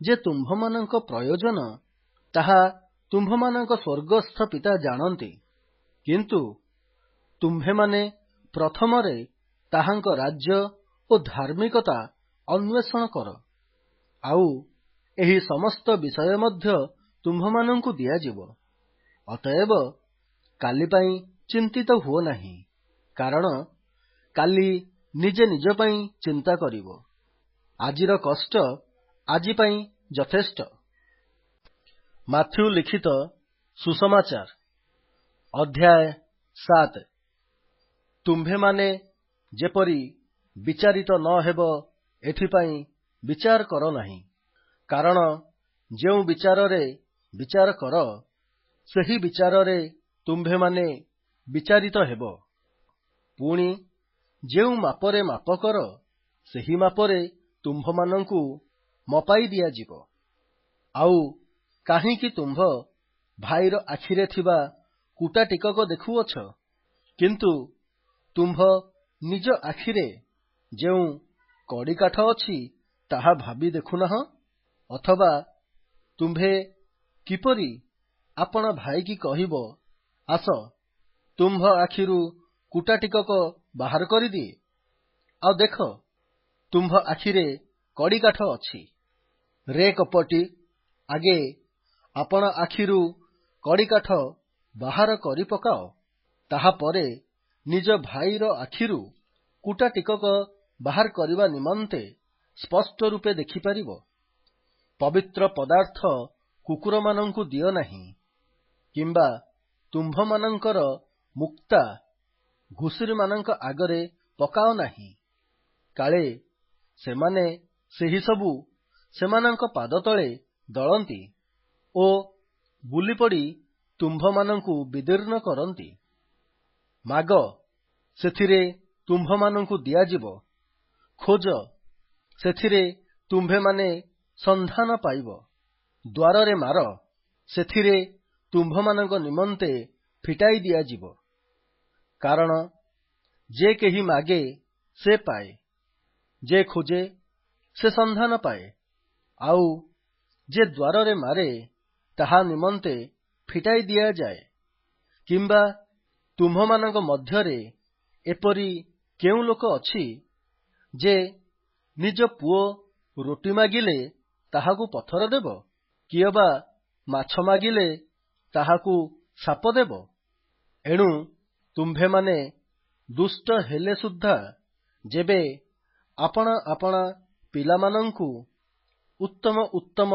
ଯେ ତୁମ୍ଭମାନଙ୍କ ପ୍ରୟୋଜନ, ତାହା ତୁମ୍ଭମାନଙ୍କ ସ୍ୱର୍ଗସ୍ଥ ପିତା ଜାଣନ୍ତି। କିନ୍ତୁ ତୁମ୍ଭେମାନେ ପ୍ରଥମରେ ତାହାଙ୍କ ରାଜ୍ୟ ଓ ଧାର୍ମିକତା ଅନ୍ୱେଷଣ କର, ଆଉ ଏହି ସମସ୍ତ ବିଷୟ ମଧ୍ୟ ତୁମ୍ଭମାନଙ୍କୁ ଦିଆଯିବ। ଅତଏବ କାଲି ପାଇଁ ଚିନ୍ତିତ ହୁଅ ନାହିଁ, କାରଣ କାଲି ନିଜେ ନିଜ ପାଇଁ ଚିନ୍ତା କରିବ। ଆଜିର କଷ୍ଟ ଆଜି ପାଇଁ ଯଥେଷ୍ଟ। ମାଥ୍ୟୁ ଲିଖିତ ସୁସମାଚାର ଅଧ୍ୟାୟ 7। ତୁମ୍ଭେମାନେ ଯେପରି ବିଚାରିତ ନ ହେବ ଏଥିପାଇଁ ବିଚାର କର ନାହିଁ, କାରଣ ଯେଉଁ ବିଚାରରେ ବିଚାର କର ସେହି ବିଚାରରେ ତୁମ୍ଭେମାନେ ବିଚାରିତ ହେବ। ପୁଣି ଯେଉଁ ମାପରେ ମାପ କର ସେହି ମାପରେ ତୁମ୍ଭମାନଙ୍କୁ ମପାଇ ଦିଆଯିବ। ଆଉ କାହିଁକି ତୁମ୍ଭ ଭାଇର ଆଖିରେ ଥିବା କୁଟା ଟିକକ ଦେଖୁଅଛ, କିନ୍ତୁ ତୁମ୍ଭ ନିଜ ଆଖିରେ ଯେଉଁ କଡ଼ିକାଠ ଅଛି ତାହା ଭାବି ଦେଖୁନାହଁ? ଅଥବା ତୁମ୍ଭେ କିପରି ଆପଣା ଭାଇକି କହିବ, ଆସ ତୁମ୍ଭ ଆଖିରୁ କୁଟା ଟିକକ ବାହାର କରିଦିଏ, ଆଉ ଦେଖ ତୁମ୍ଭ ଆଖିରେ କଡ଼ିକାଠ ଅଛି। ରେ କପଟୀ, ଆଗେ ଆପଣା ଆଖିରୁ କଡ଼ିକାଠ ବାହାର କରି ପକାଅ, ତାହାପରେ ନିଜ ଭାଇର ଆଖିରୁ କୁଟା ଟିକକ ବାହାର କରିବା ନିମନ୍ତେ ସ୍ପଷ୍ଟ ରୂପେ ଦେଖିପାରିବ। ପବିତ୍ର ପଦାର୍ଥ କୁକୁରମାନଙ୍କୁ ଦିଅ ନାହିଁ, କିମ୍ବା ତୁମ୍ଭମାନଙ୍କର ମୁକ୍ତା ଘୁଷୁରିମାନଙ୍କ ଆଗରେ ପକାଅ ନାହିଁ, କାଳେ ସେମାନେ ସେହିସବୁ ସେମାନଙ୍କ ପାଦ ତଳେ ଦଳନ୍ତି ଓ ବୁଲିପଡ଼ି ତୁମ୍ଭମାନଙ୍କୁ ବିଦୀର୍ଣ୍ଣ କରନ୍ତି। ମାଗ, ସେଥିରେ ତୁମ୍ଭମାନଙ୍କୁ ଦିଆଯିବ। ଖୋଜ, ସେଥିରେ ତୁମ୍ଭେମାନେ ସନ୍ଧାନ ପାଇବ। ଦ୍ୱାରରେ ମାର, ସେଥିରେ ତୁମ୍ଭମାନଙ୍କ ନିମନ୍ତେ ଫିଟାଇ ଦିଆଯିବ। କାରଣ ଯେ କେହି ମାଗେ ସେ ପାଏ, ଯେ ଖୋଜେ ସେ ସନ୍ଧାନ ପାଏ, ଆଉ ଯେ ଦ୍ୱାରରେ ମାରେ ତାହା ନିମନ୍ତେ ଫିଟାଇ ଦିଆଯାଏ। କିମ୍ବା ତୁମ୍ଭମାନଙ୍କ ମଧ୍ୟରେ ଏପରି କେଉଁ ଲୋକ ଅଛି ଯେ ନିଜ ପୁଅ ରୋଟି ମାଗିଲେ ତାହାକୁ ପଥର ଦେବ? କିଏବା ମାଛ ମାଗିଲେ ତାହାକୁ ସାପ ଦେବ? ଏଣୁ ତୁମ୍ଭେମାନେ ଦୁଷ୍ଟ ହେଲେ ସୁଦ୍ଧା ଯେବେ ଆପଣା ଆପଣା ପିଲାମାନଙ୍କୁ ଉତ୍ତମ ଉତ୍ତମ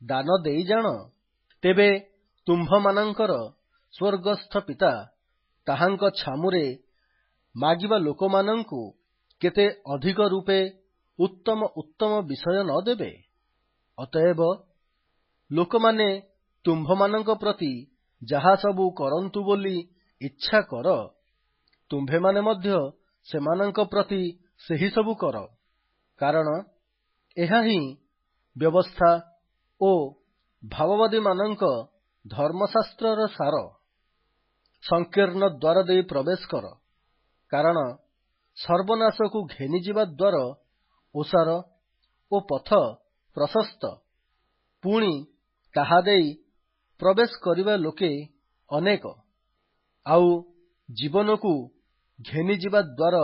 ଦାନ ଦେଇ ଜାଣ, ତେବେ ତୁମ୍ଭମାନଙ୍କର ସ୍ୱର୍ଗସ୍ଥ ପିତା ତାହାଙ୍କ ଛାମୁରେ ମାଗିବା ଲୋକମାନଙ୍କୁ କେତେ ଅଧିକ ରୂପେ ଉତ୍ତମ ଉତ୍ତମ ବିଷୟ ନ ଦେବେ? ଅତଏବ ଲୋକମାନେ ତୁମ୍ଭମାନଙ୍କ ପ୍ରତି ଯାହା ସବୁ କରନ୍ତୁ ବୋଲି ଇଚ୍ଛା କର, ତୁମ୍ଭେମାନେ ମଧ୍ୟ ସେମାନଙ୍କ ପ୍ରତି ସେହିସବୁ କର। କାରଣ ଏହା ହିଁ ବ୍ୟବସ୍ଥା ଓ ଭାବବାଦୀମାନଙ୍କ ଧର୍ମଶାସ୍ତ୍ରର ସାର। ସଂକୀର୍ଣ୍ଣ ଦ୍ୱାର ଦେଇ ପ୍ରବେଶ କର, କାରଣ ସର୍ବନାଶକୁ ଘେନିଯିବା ଦ୍ୱାର ଓସାର ଓ ପଥ ପ୍ରଶସ୍ତ, ପୁଣି ତାହା ଦେଇ ପ୍ରବେଶ କରିବା ଲୋକେ ଅନେକ। ଆଉ ଜୀବନକୁ ଘେନିଯିବା ଦ୍ୱାର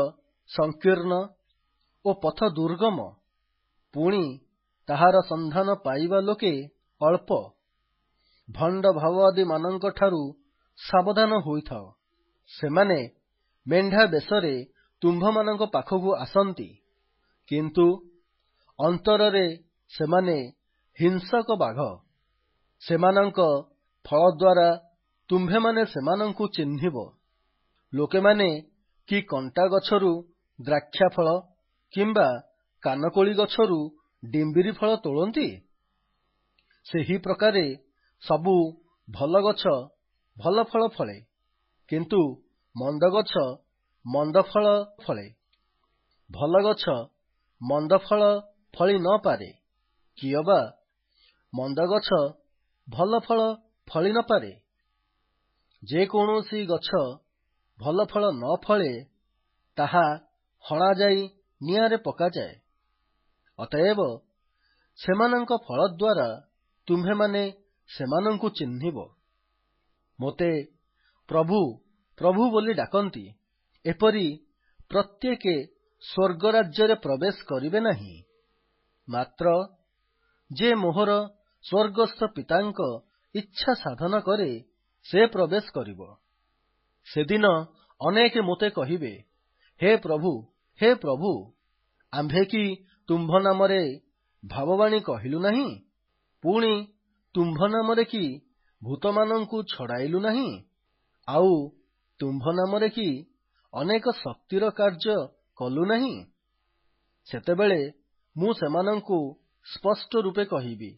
ସଂକୀର୍ଣ୍ଣ ଓ ପଥ ଦୁର୍ଗମ, ପୁଣି ତାହାର ସନ୍ଧାନ ପାଇବା ଲୋକେ ଅଳ୍ପ। ଭଣ୍ଡ ଭାବବାଦୀମାନଙ୍କଠାରୁ ସାବଧାନ ହୋଇଥାଅ। ସେମାନେ ମେଣ୍ଢା ବେଶରେ ତୁମ୍ଭମାନଙ୍କ ପାଖକୁ ଆସନ୍ତି, କିନ୍ତୁ ଅନ୍ତରରେ ସେମାନେ ହିଂସକ ବାଘ। ସେମାନଙ୍କ ଫଳ ଦ୍ୱାରା ତୁମ୍ଭେମାନେ ସେମାନଙ୍କୁ ଚିହ୍ନିବ। ଲୋକେମାନେ କି କଣ୍ଟା ଗଛରୁ ଦ୍ରାକ୍ଷାଫଳ କିମ୍ବା କାନକୋଳି ଗଛରୁ ଡିମ୍ବିରି ଫଳ ତୋଳନ୍ତି? ସେହି ପ୍ରକାରେ ସବୁ ଭଲ ଗଛ ଭଲ ଫଳ ଫଳେ, କିନ୍ତୁ ମନ୍ଦ ଗଛ ମନ୍ଦ ଫଳ ଫଳେ। ଭଲ ଗଛ ମନ୍ଦ ଫଳ ଫଳି ନ ପାରେ, କିଅବା ମନ୍ଦ ଗଛ ଭଲ ଫଳ ଫଳି ନ ପାରେ। ଯେକୌଣସି ଗଛ ଭଲ ଫଳ ନ ଫଳେ ତାହା ହଣାଯାଇ ନିଆଁରେ ପକାଯାଏ। ଅତଏବ ସେମାନଙ୍କ ଫଳ ଦ୍ୱାରା ତୁମ୍ଭେମାନେ ସେମାନଙ୍କୁ ଚିହ୍ନିବ। ମୋତେ ପ୍ରଭୁ ପ୍ରଭୁ ବୋଲି ଡାକନ୍ତି, ଏପରି ପ୍ରତ୍ୟେକେ ସ୍ୱର୍ଗରାଜ୍ୟରେ ପ୍ରବେଶ କରିବେ ନାହିଁ, ମାତ୍ର ଯେ ମୋହର ସ୍ୱର୍ଗସ୍ଥ ପିତାଙ୍କ ଇଚ୍ଛା ସାଧନ କରେ ସେ ପ୍ରବେଶ କରିବ। ସେଦିନ ଅନେକେ ମୋତେ କହିବେ, ହେ ପ୍ରଭୁ, ଆମ୍ଭେ କି ତୁମ୍ଭ ନାମରେ ଭାବବାଣୀ କହିଲୁ ନାହିଁ? ପୁଣି ତୁମ୍ଭ ନାମରେ କି ଭୂତମାନଙ୍କୁ ଛଡ଼ାଇଲୁ ନାହିଁ? ଆଉ ତୁମ୍ଭ ନାମରେ କି ଅନେକ ଶକ୍ତିର କାର୍ଯ୍ୟ କଲୁ ନାହିଁ? ସେତେବେଳେ ମୁଁ ସେମାନଙ୍କୁ ସ୍ପଷ୍ଟ ରୂପେ କହିବି,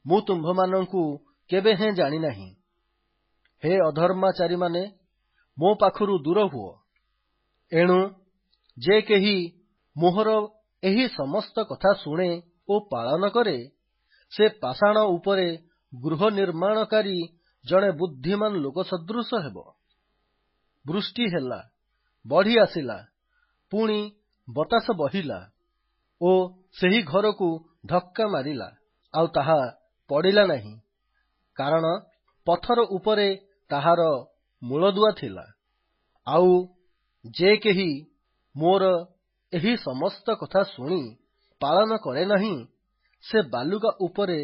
ମୁଁ ତୁମ୍ଭମାନଙ୍କୁ କେବେ ହେଁ ଜାଣିନାହିଁ। ହେ ଅଧର୍ମାଚାରୀମାନେ, ମୋ ପାଖରୁ ଦୂର ହୁଅ। ଏଣୁ ଯେ କେହି ମୋହର ଏହି ସମସ୍ତ କଥା ଶୁଣେ ଓ ପାଳନ କରେ, ସେ ପାଷାଣ ଉପରେ ଗୃହ ନିର୍ମାଣକାରୀ ଜଣେ ବୁଦ୍ଧିମାନ ଲୋକ ସଦୃଶ ହେବ। ବୃଷ୍ଟି ହେଲା, ବଢ଼ି ଆସିଲା, ପୁଣି ବତାସ ବହିଲା ଓ ସେହି ଘରକୁ ଧକ୍କା ମାରିଲା, ଆଉ ତାହା ପଡ଼ିଲା ନାହିଁ, କାରଣ ପଥର ଉପରେ ତାହାର ମୂଳଦୁଆ ଥିଲା। ଆଉ ଯେ କେହି ମୋର ଏହି ସମସ୍ତ କଥା ଶୁଣି ପାଳନ କରେ ନାହିଁ, ସେ ବାଲୁକା ଉପରେ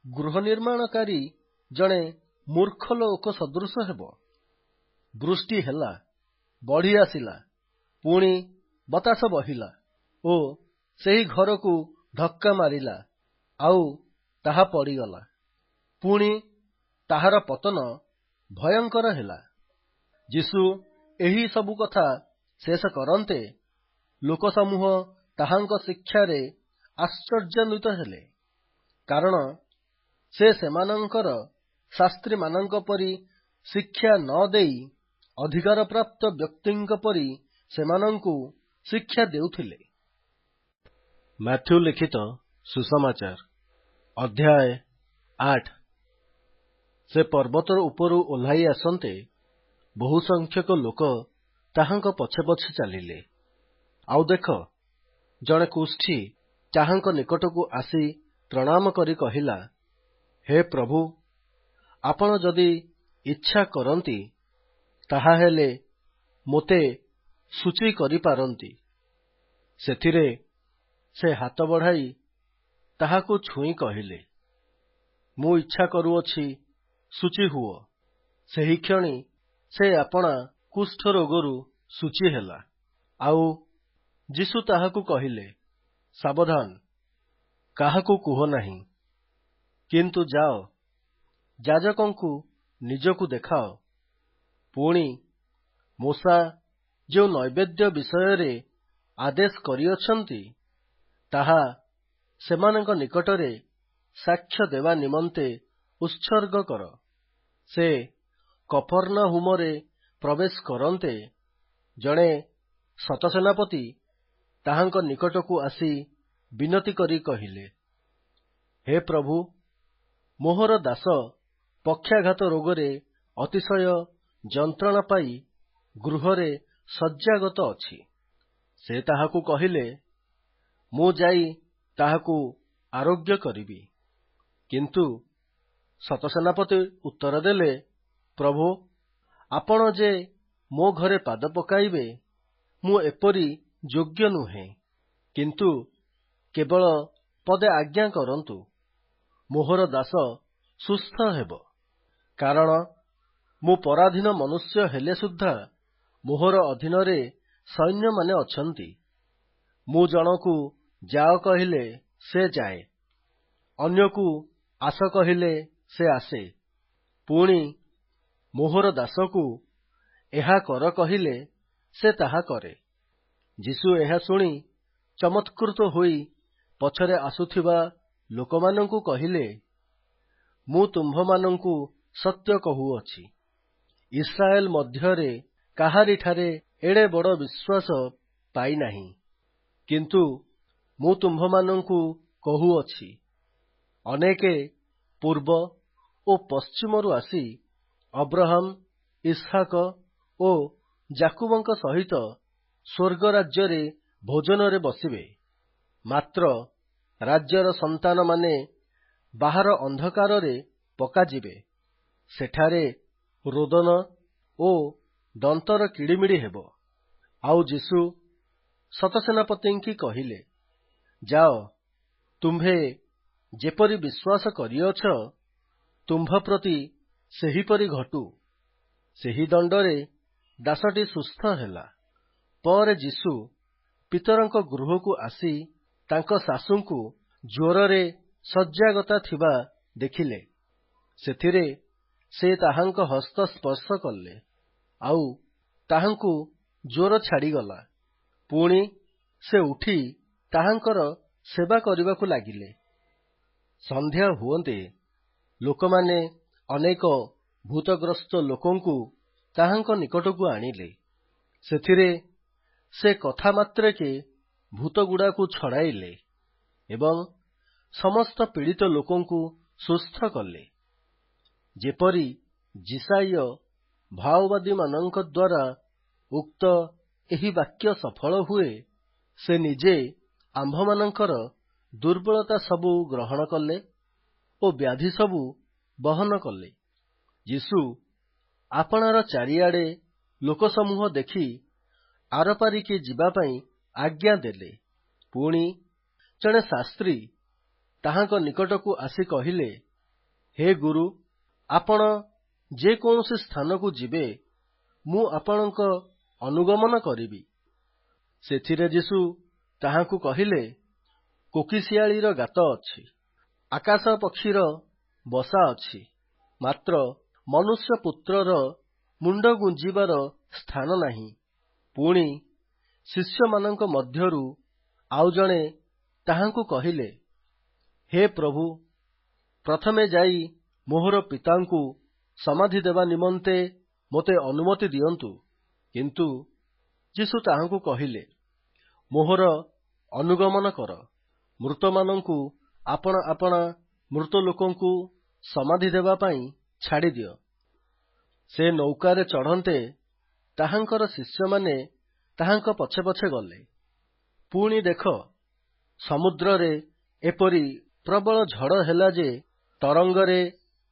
ଗୃହ ନିର୍ମାଣକାରୀ ଜଣେ ମୂର୍ଖ ଲୋକ ସଦୃଶ ହେବ। ବୃଷ୍ଟି ହେଲା, ବଢ଼ି ଆସିଲା, ପୁଣି ବତାସ ବହିଲା ଓ ସେହି ଘରକୁ ଧକ୍କା ମାରିଲା, ଆଉ ତାହା ପଡ଼ିଗଲା। ପୁଣି ତାହାର ପତନ ଭୟଙ୍କର ହେଲା। ଯୀଶୁ ଏହି ସବୁ କଥା ଶେଷ କରନ୍ତେ ଲୋକସମୂହ ତାହାଙ୍କ ଶିକ୍ଷାରେ ଆଶ୍ଚର୍ଯ୍ୟାନ୍ୱିତ ହେଲେ, କାରଣ ସେ ସେମାନଙ୍କର ଶାସ୍ତ୍ରୀମାନଙ୍କ ପରି ଶିକ୍ଷା ନ ଦେଇ ଅଧିକାରପ୍ରାପ୍ତ ବ୍ୟକ୍ତିଙ୍କ ପରି ସେମାନଙ୍କୁ ଶିକ୍ଷା ଦେଉଥିଲେ। ମାଥ୍ୟୁ ଲିଖିତ ସୁସମାଚାର ଅଧ୍ୟାୟ 8। ସେ ପର୍ବତର ଉପରୁ ଓହ୍ଲାଇ ଆସନ୍ତେ ବହୁ ସଂଖ୍ୟକ ଲୋକ ତାହାଙ୍କ ପଛେ ପଛେ ଚାଲିଲେ। ଆଉ ଦେଖ, ଜଣେ କୁଷ୍ଠୀ ତାହାଙ୍କ ନିକଟକୁ ଆସି ପ୍ରଣାମ କରି କହିଲା, ହେ ପ୍ରଭୁ, ଆପଣ ଯଦି ଇଚ୍ଛା କରନ୍ତି, ତାହାହେଲେ ମୋତେ ଶୁଚି କରିପାରନ୍ତି। ସେଥିରେ ସେ ହାତ ବଢ଼ାଇ ତାହାକୁ ଛୁଇଁ କହିଲେ, ମୁଁ ଇଚ୍ଛା କରୁଅଛି, ଶୁଚି ହୁଅ। ସେହିକ୍ଷଣି ସେ ଆପଣା କୁଷ୍ଠ ରୋଗରୁ ଶୁଚି ହେଲା। ଆଉ ଯୀଶୁ ତାହାକୁ କହିଲେ, ସାବଧାନ, କାହାକୁ କୁହ ନାହିଁ, କିନ୍ତୁ ଯାଅ, ଯାଜକଙ୍କୁ ନିଜକୁ ଦେଖାଅ। ପୁଣି ମୋଶା ଯେଉଁ ନୈବେଦ୍ୟ ବିଷୟରେ ଆଦେଶ କରିଅଛନ୍ତି, ତାହା ସେମାନଙ୍କ ନିକଟରେ ସାକ୍ଷ୍ୟ ଦେବା ନିମନ୍ତେ ଉତ୍ସର୍ଗ କର। ସେ କଫର୍ଣ୍ଣାହୁମରେ ପ୍ରବେଶ କରନ୍ତେ ଜଣେ ଶତସେନାପତି ତାହାଙ୍କ ନିକଟକୁ ଆସି ବିନତି କରି କହିଲେ, ହେ ପ୍ରଭୁ, ମୋହର ଦାସ ପକ୍ଷାଘାତ ରୋଗରେ ଅତିଶୟ ଯନ୍ତ୍ରଣା ପାଇ ଗୃହରେ ଶଯ୍ୟାଗତ ଅଛି। ସେ ତାହାକୁ କହିଲେ, ମୁଁ ଯାଇ ତାହାକୁ ଆରୋଗ୍ୟ କରିବି। କିନ୍ତୁ ଶତସେନାପତି ଉତ୍ତର ଦେଲେ, ପ୍ରଭୁ, ଆପଣ ଯେ ମୋ ଘରେ ପାଦ ପକାଇବେ, ମୁଁ ଏପରି ଯୋଗ୍ୟ ନୁହେଁ। କିନ୍ତୁ କେବଳ ପଦେ ଆଜ୍ଞା କରନ୍ତୁ, ମୋହର ଦାସ ସୁସ୍ଥ ହେବ। କାରଣ ମୁଁ ପରାଧୀନ ମନୁଷ୍ୟ ହେଲେ ସୁଦ୍ଧା ମୋହର ଅଧୀନରେ ସୈନ୍ୟମାନେ ଅଛନ୍ତି। ମୁଁ ଜଣକୁ ଯାଅ କହିଲେ ସେ ଯାଏ, ଅନ୍ୟକୁ ଆସ କହିଲେ ସେ ଆସେ, ପୁଣି ମୋହର ଦାସକୁ ଏହା କର କହିଲେ ସେ ତାହା କରେ। ଯୀଶୁ ଏହା ଶୁଣି ଚମତ୍କୃତ ହୋଇ ପଛରେ ଆସୁଥିବା ଲୋକମାନଙ୍କୁ କହିଲେ, ମୁଁ ତୁମ୍ଭମାନଙ୍କୁ ସତ୍ୟ କହୁଅଛି, ଇସ୍ରାଏଲ ମଧ୍ୟରେ କାହାରିଠାରେ ଏଡ଼େ ବଡ଼ ବିଶ୍ୱାସ ପାଇନାହିଁ। କିନ୍ତୁ ମୁଁ ତୁମ୍ଭମାନଙ୍କୁ କହୁଅଛି, ଅନେକେ ପୂର୍ବ ଓ ପଶ୍ଚିମରୁ ଆସି ଅବ୍ରାହମ, ଇସ୍ହାକ ଓ ଯାକୁବଙ୍କ ସହିତ ସ୍ୱର୍ଗ ରାଜ୍ୟରେ ଭୋଜନରେ ବସିବେ। ମାତ୍ର ରାଜ୍ୟର ସନ୍ତାନମାନେ ବାହାର ଅନ୍ଧକାରରେ ପକାଯିବେ। ସେଠାରେ ରୋଦନ ଓ ଦନ୍ତର କିଡ଼ିମିଡ଼ି ହେବ। ଆଉ ଯୀଶୁ ଶତସେନାପତିଙ୍କି କହିଲେ, ଯାଅ, ତୁମ୍ଭେ ଯେପରି ବିଶ୍ୱାସ କରିଅଛ, ତୁମ୍ଭ ପ୍ରତି ସେହିପରି ଘଟୁ। ସେହି ଦଣ୍ଡରେ ଦାସଟି ସୁସ୍ଥ ହେଲା। ପରେ ଯୀଶୁ ପିତରଙ୍କ ଗୃହକୁ ଆସି ତାଙ୍କ ଶାଶୁଙ୍କୁ ଜ୍ୱରରେ ଶଯ୍ୟାଗତା ଥିବା ଦେଖିଲେ। ସେଥିରେ ସେ ତାହାଙ୍କ ହସ୍ତ ସ୍ପର୍ଶ କଲେ, ଆଉ ତାହାଙ୍କୁ ଜ୍ୱର ଛାଡ଼ିଗଲା। ପୁଣି ସେ ଉଠି ତାହାଙ୍କର ସେବା କରିବାକୁ ଲାଗିଲେ। ସନ୍ଧ୍ୟା ହୁଅନ୍ତେ ଲୋକମାନେ ଅନେକ ଭୂତଗ୍ରସ୍ତ ଲୋକଙ୍କୁ ତାହାଙ୍କ ନିକଟକୁ ଆଣିଲେ। ସେଥିରେ ସେ କଥା ମାତ୍ରକେ ଭୂତଗୁଡ଼ାକୁ ଛଡ଼ାଇଲେ ଏବଂ ସମସ୍ତ ପୀଡ଼ିତ ଲୋକଙ୍କୁ ସୁସ୍ଥ କଲେ, ଯେପରି ଯିଶାୟ ଭାଓବାଦୀମାନଙ୍କ ଦ୍ୱାରା ଉକ୍ତ ଏହି ବାକ୍ୟ ସଫଳ ହୁଏ, ସେ ନିଜେ ଆମ୍ଭମାନଙ୍କର ଦୁର୍ବଳତା ସବୁ ଗ୍ରହଣ କଲେ ଓ ବ୍ୟାଧି ସବୁ ବହନ କଲେ। ଯୀଶୁ ଆପଣାର ଚାରିଆଡ଼େ ଲୋକସମୂହ ଦେଖି ଆରପାରିକି ଯିବା ପାଇଁ ଆଜ୍ଞା ଦେଲେ। ପୁଣି ଜଣେ ଶାସ୍ତ୍ରୀ ତାହାଙ୍କ ନିକଟକୁ ଆସି କହିଲେ, ହେ ଗୁରୁ, ଆପଣ ଯେକୌଣସି ସ୍ଥାନକୁ ଯିବେ, ମୁଁ ଆପଣଙ୍କ ଅନୁଗମନ କରିବି। ସେଥିରେ ଯୀଶୁ ତାହାଙ୍କୁ କହିଲେ, କୋକିଶିଆଳୀର ଗାତ ଅଛି, ଆକାଶ ପକ୍ଷୀର ବସା ଅଛି, ମାତ୍ର ମନୁଷ୍ୟପୁତ୍ରର ମୁଣ୍ଡ ଗୁଞ୍ଜିବାର ସ୍ଥାନ ନାହିଁ। ପୁଣି ଶିଷ୍ୟମାନଙ୍କ ମଧ୍ୟରୁ ଆଉ ଜଣେ ତାହାଙ୍କୁ କହିଲେ, ହେ ପ୍ରଭୁ, ପ୍ରଥମେ ଯାଇ ମୋହର ପିତାଙ୍କୁ ସମାଧି ଦେବା ନିମନ୍ତେ ମୋତେ ଅନୁମତି ଦିଅନ୍ତୁ। କିନ୍ତୁ ଯୀଶୁ ତାହାଙ୍କୁ କହିଲେ, ମୋହର ଅନୁଗମନ କର। ମୃତମାନଙ୍କୁ ଆପଣା ଆପଣା ମୃତ ଲୋକଙ୍କୁ ସମାଧି ଦେବା ପାଇଁ ଛାଡ଼ିଦିଅ। ସେ ନୌକାରେ ଚଢ଼ନ୍ତେ ତାହାଙ୍କର ଶିଷ୍ୟମାନେ ତାହାଙ୍କ ପଛେ ପଛେ ଗଲେ। ପୁଣି ଦେଖ, ସମୁଦ୍ରରେ ଏପରି ପ୍ରବଳ ଝଡ଼ ହେଲା ଯେ ତରଙ୍ଗରେ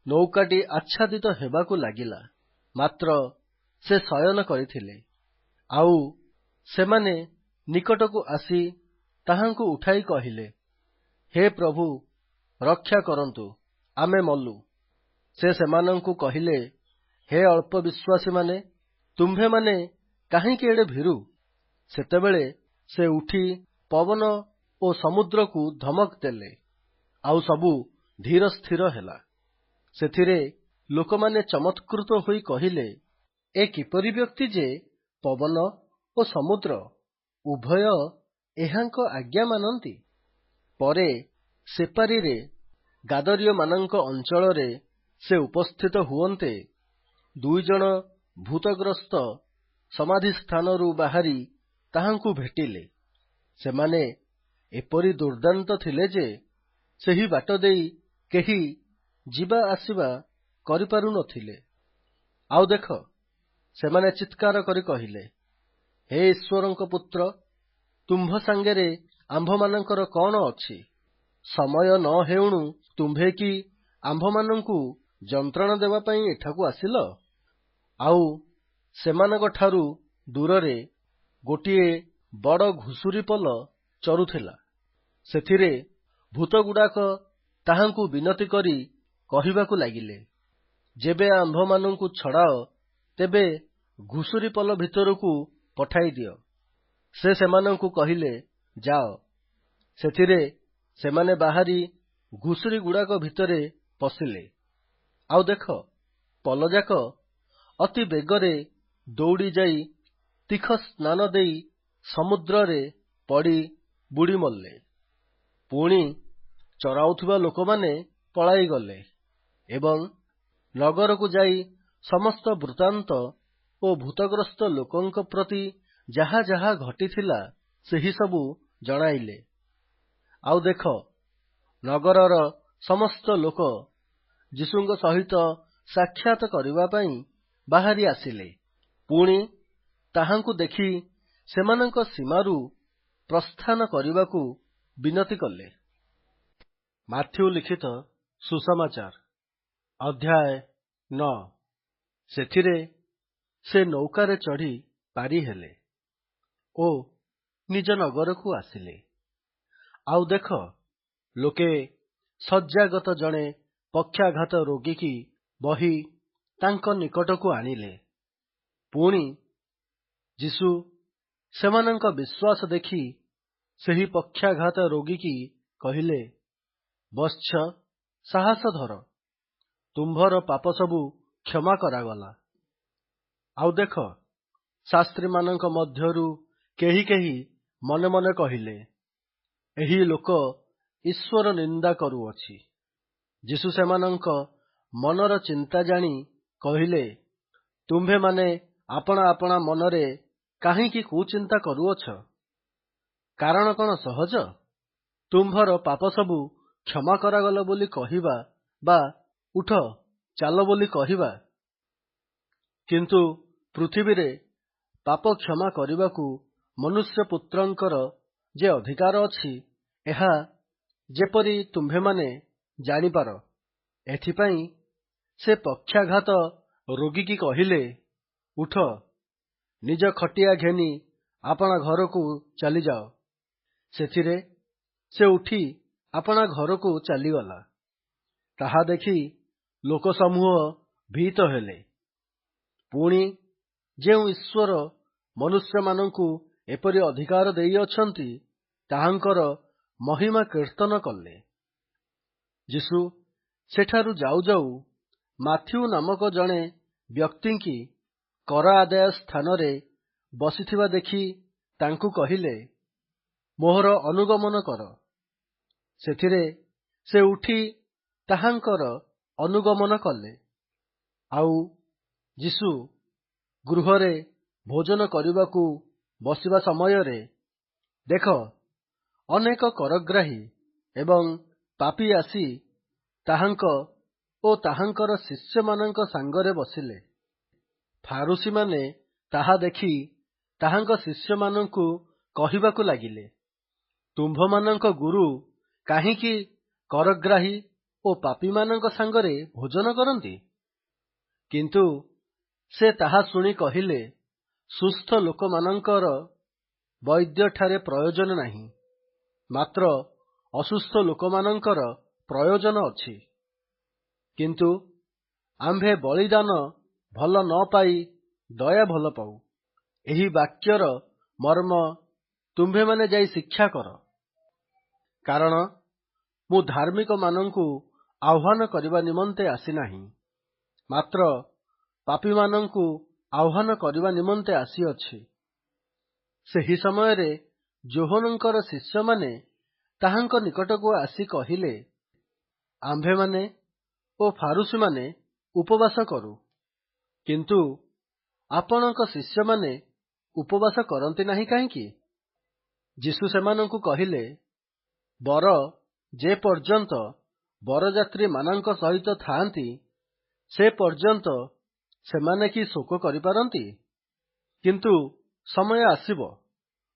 ନୌକାଟି ଆଚ୍ଛାଦିତ ହେବାକୁ ଲାଗିଲା। ମାତ୍ର ସେ ଶୟନ କରିଥିଲେ। ଆଉ ସେମାନେ ନିକଟକୁ ଆସି ତାହାଙ୍କୁ ଉଠାଇ କହିଲେ, ହେ ପ୍ରଭୁ, ରକ୍ଷା କରନ୍ତୁ, ଆମେ ମଲୁ। ସେ ସେମାନଙ୍କୁ କହିଲେ, ହେ ଅଳ୍ପ ବିଶ୍ୱାସୀମାନେ, ତୁମ୍ଭେମାନେ କାହିଁକି ଏଡ଼େ ଭୀରୁ? ସେତେବେଳେ ସେ ଉଠି ପବନ ଓ ସମୁଦ୍ରକୁ ଧମକ ଦେଲେ, ଆଉ ସବୁ ଧୀର ସ୍ଥିର ହେଲା। ସେଥିରେ ଲୋକମାନେ ଚମତ୍କୃତ ହୋଇ କହିଲେ, ଏ କିପରି ବ୍ୟକ୍ତି ଯେ ପବନ ଓ ସମୁଦ୍ର ଉଭୟ ଏହାଙ୍କ ଆଜ୍ଞା ମାନନ୍ତି? ପରେ ସେପାରିରେ ଗାଦରୀୟମାନଙ୍କ ଅଞ୍ଚଳରେ ସେ ଉପସ୍ଥିତ ହୁଅନ୍ତେ ଦୁଇଜଣ ଭୂତଗ୍ରସ୍ତ ସମାଧିସ୍ଥାନରୁ ବାହାରି ତାହାଙ୍କୁ ଭେଟିଲେ। ସେମାନେ ଏପରି ଦୁର୍ଦ୍ଦାନ୍ତ ଥିଲେ ଯେ ସେହି ବାଟ ଦେଇ କେହି ଯିବା ଆସିବା କରିପାରୁନଥିଲେ। ଆଉ ଦେଖ, ସେମାନେ ଚିତ୍କାର କରି କହିଲେ, ହେ ଈଶ୍ୱରଙ୍କ ପୁତ୍ର, ତୁମ୍ଭ ସାଙ୍ଗରେ ଆମ୍ଭମାନଙ୍କର କଣ ଅଛି? ସମୟ ନ ହେଉଣୁ ତୁମ୍ଭେ କି ଆମ୍ଭମାନଙ୍କୁ ଯନ୍ତ୍ରଣା ଦେବା ପାଇଁ ଏଠାକୁ ଆସିଲ? ଆଉ ସେମାନଙ୍କଠାରୁ ଦୂରରେ ଗୋଟିଏ ବଡ଼ ଘୁଷୁରି ପଲ ଚରୁଥିଲା। ସେଥିରେ ଭୂତଗୁଡ଼ାକ ତାହାଙ୍କୁ ବିନତି କରି କହିବାକୁ ଲାଗିଲେ, ଯେବେ ଆମ୍ଭମାନଙ୍କୁ ଛଡ଼ାଅ, ତେବେ ଘୁଷୁରି ପଲ ଭିତରକୁ ପଠାଇ ଦିଅ। ସେ ସେମାନଙ୍କୁ କହିଲେ, ଯାଅ। ସେଥିରେ ସେମାନେ ବାହାରି ଘୁଷୁରିଗୁଡ଼ାକ ଭିତରେ ପଶିଲେ। ଆଉ ଦେଖ, ପଲଯାକ ଅତି ବେଗରେ ଦୌଡ଼ି ଯାଇ ତୀଖ ସ୍ନାନ ଦେଇ ସମୁଦ୍ରରେ ପଡ଼ି ବୁଡ଼ି ମଲେ। ପୁଣି ଚରାଉଥିବା ଲୋକମାନେ ପଳାଇଗଲେ ଏବଂ ନଗରକୁ ଯାଇ ସମସ୍ତ ବୃତ୍ତାନ୍ତ ଓ ଭୂତଗ୍ରସ୍ତ ଲୋକଙ୍କ ପ୍ରତି ଯାହା ଯାହା ଘଟିଥିଲା ସେହି ସବୁ ଜଣାଇଲେ। ଆଉ ଦେଖ, ନଗରର ସମସ୍ତ ଲୋକ ଯୀଶୁଙ୍କ ସହିତ ସାକ୍ଷାତ କରିବା ପାଇଁ ବାହାରି ଆସିଲେ। ପୁଣି ତାହାଙ୍କୁ ଦେଖି ସେମାନଙ୍କ ସୀମାରୁ ପ୍ରସ୍ଥାନ କରିବାକୁ ବିନତି କଲେ। ମାଥ୍ୟୁ ଲିଖିତ ସୁସମାଚାର ଅଧ୍ୟାୟ 9। ସେଥିରେ ସେ ନୌକାରେ ଚଢ଼ି ପାରିହେଲେ ଓ ନିଜ ନଗରକୁ ଆସିଲେ। ଆଉ ଦେଖ, ଲୋକେ ଶଯ୍ୟାଗତ ଜଣେ ପକ୍ଷାଘାତ ରୋଗୀକି ବହି ତାଙ୍କ ନିକଟକୁ ଆଣିଲେ। ପୁଣି ଯୀଶୁ ସେମାନଙ୍କ ବିଶ୍ୱାସ ଦେଖି ସେହି ପକ୍ଷାଘାତ ରୋଗୀକି କହିଲେ, ବତ୍ସ ସାହସ ଧର, ତୁମ୍ଭର ପାପ ସବୁ କ୍ଷମା କରାଗଲା। ଆଉ ଦେଖ, ଶାସ୍ତ୍ରୀମାନଙ୍କ ମଧ୍ୟରୁ କେହି କେହି ମନେ ମନେ କହିଲେ, ଏହି ଲୋକ ଈଶ୍ୱର ନିନ୍ଦା କରୁଅଛି। ଯୀଶୁ ସେମାନଙ୍କ ମନର ଚିନ୍ତା ଜାଣି କହିଲେ, ତୁମ୍ଭେମାନେ ଆପଣା ଆପଣା ମନରେ କାହିଁକି କୁଚିନ୍ତା କରୁଅଛ? କାରଣ କଣ ସହଜ? ତୁମ୍ଭର ପାପ ସବୁ କ୍ଷମା କରାଗଲା ବୋଲି କହିବା ବା ଉଠ ଚାଲ ବୋଲି କହିବା? କିନ୍ତୁ ପୃଥିବୀରେ ପାପ କ୍ଷମା କରିବାକୁ ମନୁଷ୍ୟପୁତ୍ରଙ୍କର ଯେ ଅଧିକାର ଅଛି, ଏହା ଯେପରି ତୁମ୍ଭେମାନେ ଜାଣିପାର। ଏଥିପାଇଁ ସେ ପକ୍ଷାଘାତ ରୋଗୀକି କହିଲେ, ଉଠ, ନିଜ ଖଟିଆ ଘେନି ଆପଣା ଘରକୁ ଚାଲିଯାଅ। ସେଥିରେ ସେ ଉଠି ଆପଣା ଘରକୁ ଚାଲିଗଲା। ତାହା ଦେଖି ଲୋକସମୂହ ଭୀତ ହେଲେ। ପୁଣି ଯେଉଁ ଈଶ୍ୱର ମନୁଷ୍ୟମାନଙ୍କୁ ଏପରି ଅଧିକାର ଦେଇଅଛନ୍ତି, ତାହାଙ୍କର ମହିମା କୀର୍ତ୍ତନ କଲେ। ଯୀଶୁ ସେଠାରୁ ଯାଉ ଯାଉ ମାଥ୍ୟୁ ନାମକ ଜଣେ ବ୍ୟକ୍ତିଙ୍କି କର ଆଦାୟ ସ୍ଥାନରେ ବସିଥିବା ଦେଖି ତାଙ୍କୁ କହିଲେ, ମୋର ଅନୁଗମନ କର। ସେଥିରେ ସେ ଉଠି ତାହାଙ୍କର ଅନୁଗମନ କଲେ। ଆଉ ଯୀଶୁ ଗୃହରେ ଭୋଜନ କରିବାକୁ ବସିବା ସମୟରେ ଦେଖ, ଅନେକ କରଗ୍ରାହୀ ଏବଂ ପାପୀ ଆସି ତାହାଙ୍କ ଓ ତାହାଙ୍କର ଶିଷ୍ୟମାନଙ୍କ ସାଙ୍ଗରେ ବସିଲେ। ଫାରୁସୀମାନେ ତାହା ଦେଖି ତାହାଙ୍କ ଶିଷ୍ୟମାନଙ୍କୁ କହିବାକୁ ଲାଗିଲେ, ତୁମ୍ଭମାନଙ୍କ ଗୁରୁ କାହିଁକି କରଗ୍ରାହୀ ଓ ପାପୀମାନଙ୍କ ସାଙ୍ଗରେ ଭୋଜନ କରନ୍ତି? କିନ୍ତୁ ସେ ତାହା ଶୁଣି କହିଲେ, ସୁସ୍ଥ ଲୋକମାନଙ୍କର ବୈଦ୍ୟଠାରେ ପ୍ରୟୋଜନ ନାହିଁ, ମାତ୍ର ଅସୁସ୍ଥ ଲୋକମାନଙ୍କର ପ୍ରୟୋଜନ ଅଛି। କିନ୍ତୁ ଆମ୍ଭେ ବଳିଦାନ ଭଲ ନ ପାଇ ଦୟା ଭଲ ପାଉ। ଏହି ବାକ୍ୟର ମର୍ମ ତୁମ୍ଭେମାନେ ଯାଇ ଶିକ୍ଷା କର। କାରଣ ମୁଁ ଧାର୍ମିକମାନଙ୍କୁ ଆହ୍ୱାନ କରିବା ନିମନ୍ତେ ଆସିନାହିଁ, ମାତ୍ର ପାପୀମାନଙ୍କୁ ଆହ୍ୱାନ କରିବା ନିମନ୍ତେ ଆସିଅଛି। ସେହି ସମୟରେ ଯୋହନଙ୍କର ଶିଷ୍ୟମାନେ ତାହାଙ୍କ ନିକଟକୁ ଆସି କହିଲେ, ଆମ୍ଭେମାନେ ଓ ଫାରୁସୀମାନେ ଉପବାସ କରୁ, କିନ୍ତୁ ଆପଣଙ୍କ ଶିଷ୍ୟମାନେ ଉପବାସ କରନ୍ତି ନାହିଁ କାହିଁକି? ଯୀଶୁ ସେମାନଙ୍କୁ କହିଲେ, ବର ଯେ ପର୍ଯ୍ୟନ୍ତ ବରଯାତ୍ରୀମାନଙ୍କ ସହିତ ଥାଆନ୍ତି, ସେ ପର୍ଯ୍ୟନ୍ତ ସେମାନେ କି ଶୋକ କରିପାରନ୍ତି? କିନ୍ତୁ ସମୟ ଆସିବ,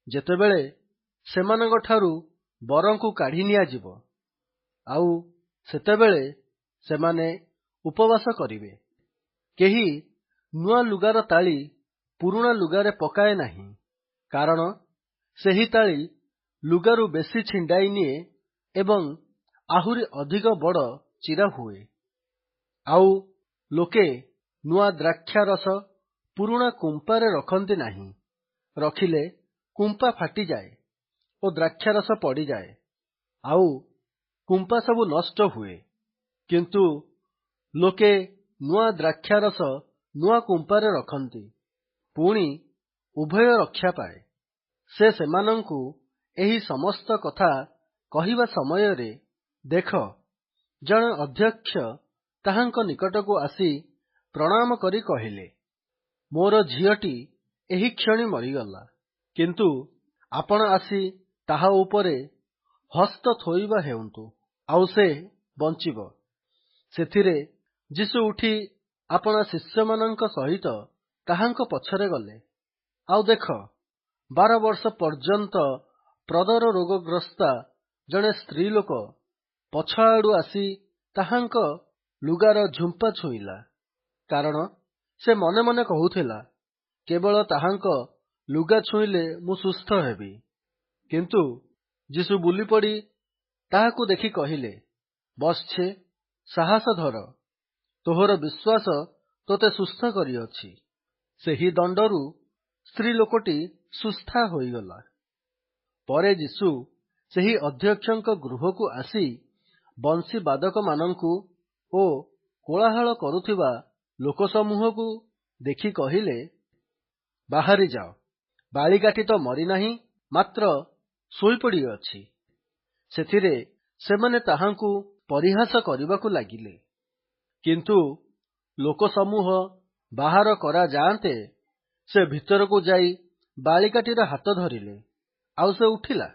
ଯେତେବେଳେ ସେମାନଙ୍କଠାରୁ ବରଙ୍କୁ କାଢ଼ି ନିଆଯିବ, ଆଉ ସେତେବେଳେ ସେମାନେ ଉପବାସ କରିବେ। କେହି ନୂଆ ଲୁଗାର ତାଳି ପୁରୁଣା ଲୁଗାରେ ପକାଏ ନାହିଁ, କାରଣ ସେହି ତାଳି ଲୁଗାରୁ ବେଶୀ ଛିଣ୍ଡାଇ ନିଏ ଏବଂ ଆହୁରି ଅଧିକ ବଡ଼ ଚିରା ହୁଏ। ଆଉ ଲୋକେ ନୂଆ ଦ୍ରାକ୍ଷାରସ ପୁରୁଣା କୁମ୍ପାରେ ରଖନ୍ତି ନାହିଁ, ରଖିଲେ କୁମ୍ପା ଫାଟିଯାଏ ଓ ଦ୍ରାକ୍ଷାରସ ପଡ଼ିଯାଏ, ଆଉ କୁମ୍ପା ସବୁ ନଷ୍ଟ ହୁଏ। କିନ୍ତୁ ଲୋକେ ନୂଆ ଦ୍ରାକ୍ଷାରସ ନୂଆ କୁମ୍ପାରେ ରଖନ୍ତି, ପୁଣି ଉଭୟ ରକ୍ଷା ପାଏ। ସେ ସେମାନଙ୍କୁ ଏହି ସମସ୍ତ କଥା କହିବା ସମୟରେ ଦେଖ, ଜଣେ ଅଧ୍ୟକ୍ଷ ତାହାଙ୍କ ନିକଟକୁ ଆସି ପ୍ରଣାମ କରି କହିଲେ, ମୋର ଝିଅଟି ଏହିକ୍ଷଣି ମରିଗଲା, କିନ୍ତୁ ଆପଣ ଆସି ତାହା ଉପରେ ହସ୍ତ ଥୋଇବା ହେଉନ୍ତୁ, ଆଉ ସେ ବଞ୍ଚିବ। ସେଥିରେ ଯୀଶୁ ଉଠି ଆପଣା ଶିଷ୍ୟମାନଙ୍କ ସହିତ ତାହାଙ୍କ ପଛରେ ଗଲେ। ଆଉ ଦେଖ, 12 ବର୍ଷ ପର୍ଯ୍ୟନ୍ତ ପ୍ରଦର ରୋଗଗ୍ରସ୍ତା ଜଣେ ସ୍ତ୍ରୀ ଲୋକ ପଛଆଡ଼ୁ ଆସି ତାହାଙ୍କ ଲୁଗାର ଝୁମ୍ପା ଛୁଇଁଲା, କାରଣ ସେ ମନେ ମନେ କହୁଥିଲା, କେବଳ ତାହାଙ୍କ ଲୁଗା ଛୁଇଁଲେ ମୁଁ ସୁସ୍ଥ ହେବି। କିନ୍ତୁ ଯୀଶୁ ବୁଲିପଡ଼ି ତାହାକୁ ଦେଖି କହିଲେ, ବତ୍ସେ, ସାହସ ଧର, ତୋହର ବିଶ୍ୱାସ ତୋତେ ସୁସ୍ଥ କରିଅଛି। ସେହି ଦଣ୍ଡରୁ ସ୍ତ୍ରୀ ଲୋକଟି ସୁସ୍ଥା ହୋଇଗଲା। ପରେ ଯୀଶୁ ସେହି ଅଧ୍ୟକ୍ଷଙ୍କ ଗୃହକୁ ଆସି ବଂଶୀ ବାଦକମାନଙ୍କୁ ଓ କୋଳାହଳ କରୁଥିବା ଲୋକସମୂହକୁ ଦେଖି କହିଲେ, ବାହାରି ଯାଅ, ବାଳିକାଟି ତ ମରିନାହିଁ, ମାତ୍ର ଶୋଇପଡ଼ିଅଛି। ସେଥିରେ ସେମାନେ ତାହାଙ୍କୁ ପରିହାସ କରିବାକୁ ଲାଗିଲେ। କିନ୍ତୁ ଲୋକସମୂହ ବାହାର କରାଯାଆନ୍ତେ ସେ ଭିତରକୁ ଯାଇ ବାଳିକାଟିର ହାତ ଧରିଲେ, ଆଉ ସେ ଉଠିଲା।